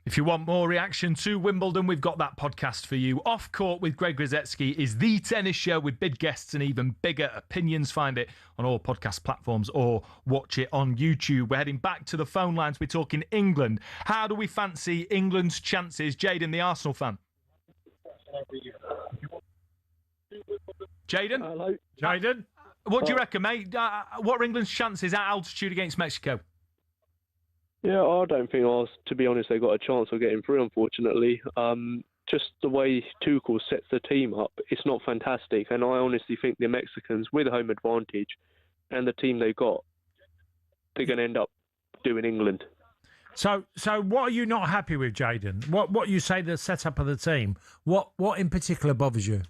If you want more reaction to Wimbledon, we've got that podcast for you. Off Court with Greg Rosetsky is the tennis show with big guests and even bigger opinions. Find it on all podcast platforms or watch it on YouTube. We're heading back to the phone lines. We're talking England. How do we fancy England's chances? Jaden, the Arsenal fan. Jaden? Hello. Jaden? What do you reckon, mate? What are England's chances at altitude against Mexico? Yeah, I don't think, to be honest, they got a chance of getting through, unfortunately. Just the way Tuchel sets the team up, it's not fantastic. And I honestly think the Mexicans, with home advantage and the team they've got, they're going to end up doing England. So what are you not happy with, Jaden? What you say the setup of the team? What in particular bothers you?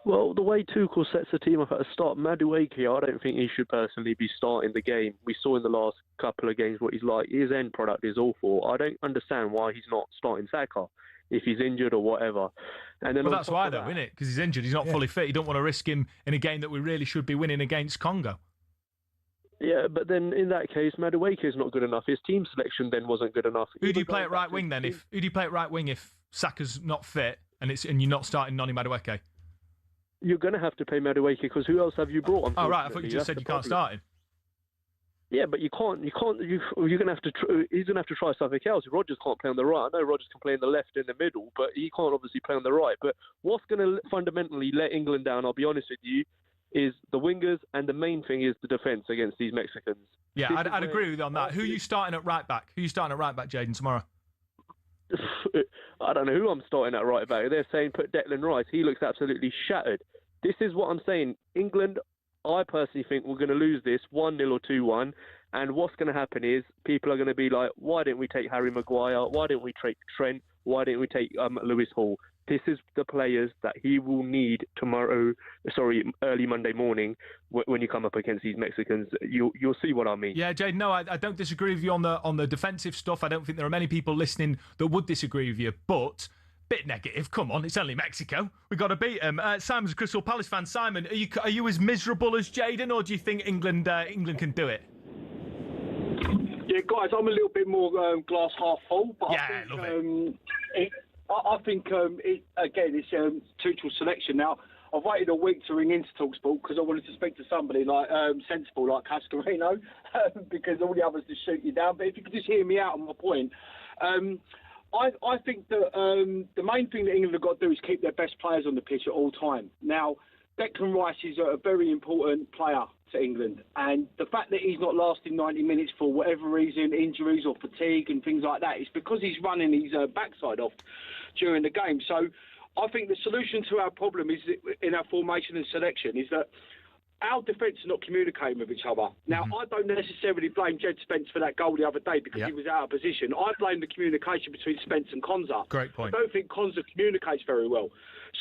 Well, the way Tuchel sets the team up at the start, Madueke, I don't think he should personally be starting the game. We saw in the last couple of games what he's like. His end product is awful. I don't understand why he's not starting Saka if he's injured or whatever. And then that's why, though, isn't it? Because he's injured. He's not fully fit. You don't want to risk him in a game that we really should be winning against Congo. Yeah, but then in that case, Madueke is not good enough. His team selection then wasn't good enough. Who do you play at right wing then? Who do you play at right wing if Saka's not fit and you're not starting Noni Madueke? You're going to have to play Madueke because who else have you brought? Oh, right. I thought you just said you can't start him. Yeah, but you can't. You're going to have to. He's going to have to try something else. Rogers can't play on the right. I know Rogers can play in the left in the middle, but he can't obviously play on the right. But what's going to fundamentally let England down, I'll be honest with you, is the wingers, and the main thing is the defence against these Mexicans. Yeah, I'd agree with you on that. Who are you starting at right back? Who are you starting at right back, Jaden, tomorrow? I don't know who I'm starting at right back. They're saying put Declan Rice. He looks absolutely shattered. This is what I'm saying. England, I personally think we're going to lose this 1-0 or 2-1. And what's going to happen is people are going to be like, why didn't we take Harry Maguire? Why didn't we take Trent? Why didn't we take Lewis Hall? This is the players that he will need early Monday morning when you come up against these Mexicans. You'll see what I mean. Yeah, Jade, no, I don't disagree with you on the defensive stuff. I don't think there are many people listening that would disagree with you, but bit negative. Come on, it's only Mexico. We've got to beat them. Simon's a Crystal Palace fan. Simon, are you as miserable as Jaden, or do you think England can do it? Yeah, guys, I'm a little bit more glass half full. But yeah, I think it's Tuchel's selection. Now, I've waited a week to ring into talkSPORT because I wanted to speak to somebody like sensible like Cascarino because all the others just shoot you down. But if you could just hear me out on my point. I think that the main thing that England have got to do is keep their best players on the pitch at all time. Now, Declan Rice is a very important player to England, and the fact that he's not lasting 90 minutes for whatever reason, injuries or fatigue and things like that, is because he's running his backside off during the game. So I think the solution to our problem is in our formation and selection is that our defence are not communicating with each other. Now, I don't necessarily blame Jed Spence for that goal the other day because he was out of position. I blame the communication between Spence and Konza. Great point. I don't think Konza communicates very well.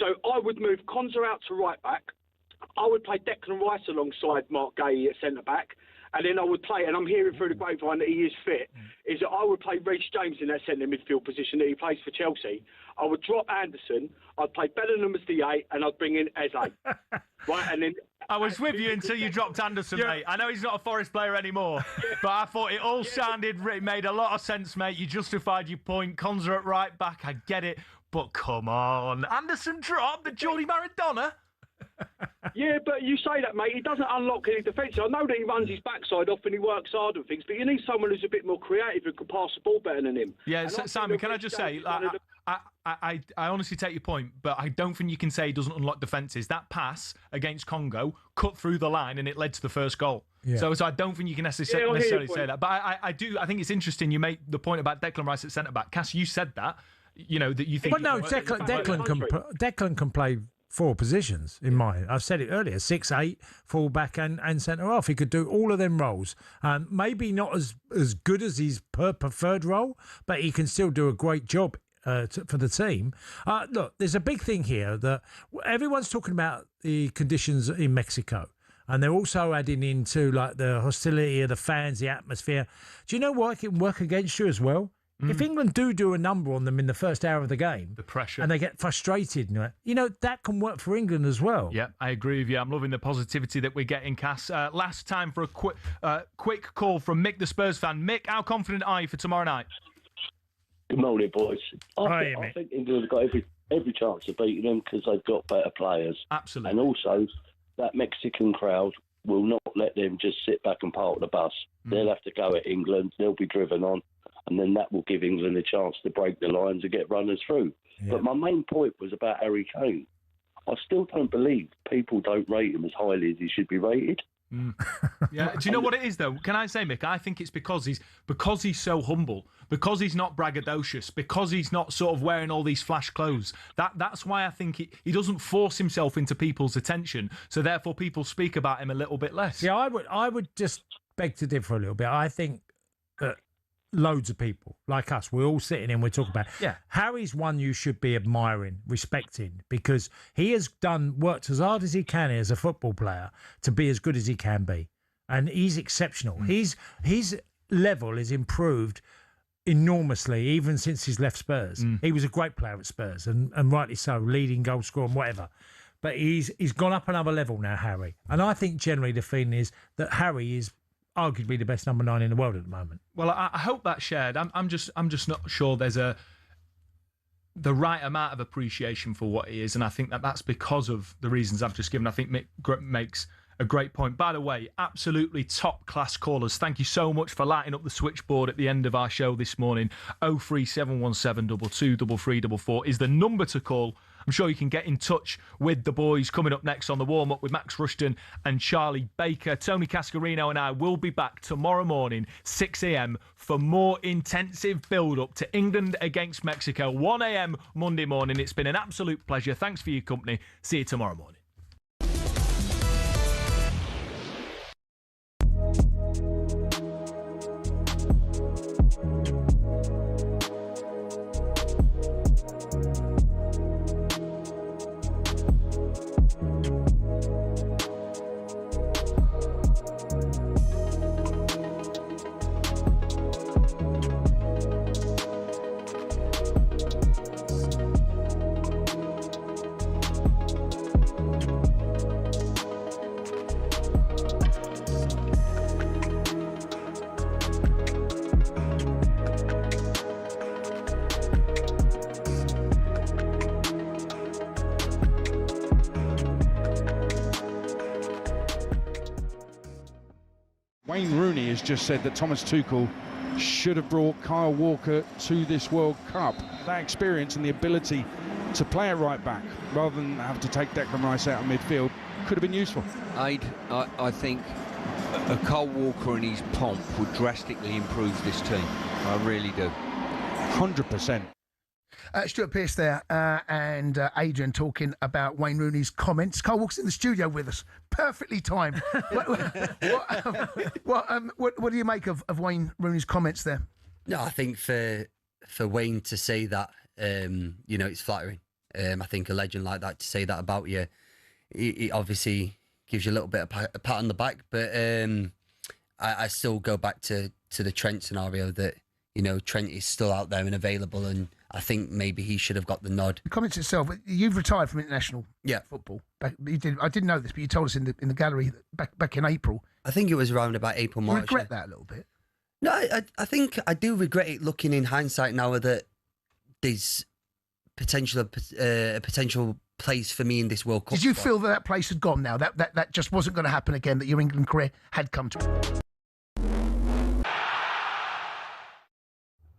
So I would move Konza out to right back. I would play Declan Rice alongside Mark Gay at centre back. And then I would play, and I'm hearing through the grapevine that he is fit, is that I would play Reece James in that centre midfield position that he plays for Chelsea. I would drop Anderson, I'd play Bellingham as the 8, and I'd bring in Eze. Right, and then I was with you until you dropped Anderson, mate. I know he's not a Forest player anymore, but I thought it all it made a lot of sense, mate. You justified your point. Konza at right back, I get it, but come on. Anderson dropped the Geordie Maradona. Yeah, but you say that, mate. He doesn't unlock any defence. I know that he runs his backside off and he works hard and things, but you need someone who's a bit more creative who can pass the ball better than him. Yeah, Simon, can I just say, I honestly take your point, but I don't think you can say he doesn't unlock defences. That pass against Congo cut through the line and it led to the first goal. Yeah. So I don't think you can necessarily say that. But I think it's interesting you make the point about Declan Rice at centre-back. Cass, you said that, that you think... Well, no, Declan can play 4 positions in mine. I've said it earlier, 6'8", full-back and centre-half. He could do all of them roles. Maybe not as good as his preferred role, but he can still do a great job for the team. Look, there's a big thing here that everyone's talking about the conditions in Mexico, and they're also adding into like the hostility of the fans, the atmosphere. Do you know what can work against you as well? If England do a number on them in the first hour of the game, the pressure, and they get frustrated, that can work for England as well. Yeah, I agree with you. I'm loving the positivity that we're getting, Cass. Last time for a quick call from Mick, the Spurs fan. Mick, how confident are you for tomorrow night? Good morning, boys. I think England have got every chance of beating them because they've got better players. Absolutely. And also, that Mexican crowd will not let them just sit back and park the bus. They'll have to go at England. They'll be driven on. And then that will give England a chance to break the lines and get runners through. Yeah. But my main point was about Harry Kane. I still don't believe people don't rate him as highly as he should be rated. Yeah. Do you know what it is, though? Can I say, Mick? I think it's because he's so humble, because he's not braggadocious, because he's not sort of wearing all these flash clothes. That's why I think he doesn't force himself into people's attention. So therefore, people speak about him a little bit less. Yeah, I would just beg to differ a little bit. I think that loads of people like us, we're all sitting in, we're talking about. Yeah, Harry's one you should be admiring, respecting, because he has worked as hard as he can as a football player to be as good as he can be, and he's exceptional. His level is improved enormously even since he's left Spurs. He was a great player at Spurs, and rightly so, leading goal scorer and whatever. But he's gone up another level now, Harry. And I think generally the feeling is that Harry is arguably the best number 9 in the world at the moment. Well, I hope that's shared. I'm just not sure there's the right amount of appreciation for what he is, and I think that's because of the reasons I've just given. I think Mick makes a great point. By the way, absolutely top class callers. Thank you so much for lighting up the switchboard at the end of our show this morning. 03717 223344 is the number to call. I'm sure you can get in touch with the boys coming up next on the warm-up with Max Rushton and Charlie Baker. Tony Cascarino and I will be back tomorrow morning, 6 a.m, for more intensive build-up to England against Mexico, 1 a.m. Monday morning. It's been an absolute pleasure. Thanks for your company. See you tomorrow morning. Wayne Rooney has just said that Thomas Tuchel should have brought Kyle Walker to this World Cup. That experience and the ability to play at right back rather than have to take Declan Rice out of midfield could have been useful. I think a Kyle Walker and his pomp would drastically improve this team. I really do. 100%. Stuart Pearce there and Adrian talking about Wayne Rooney's comments. Carl Walker's in the studio with us. Perfectly timed. What do you make of Wayne Rooney's comments there? No, I think for Wayne to say that, it's flattering. I think a legend like that to say that about you, it obviously gives you a little bit of a pat on the back. But I still go back to the Trent scenario that, Trent is still out there and available, and I think maybe he should have got the nod. The comments itself, you've retired from international football. I didn't know this, but you told us in the gallery back in April. I think it was around about April, March. You regret that a little bit? No, I think I do regret it looking in hindsight now that there's a potential place for me in this World Cup. Did you feel that place had gone now? That just wasn't going to happen again, that your England career had come to...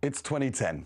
It's 2010.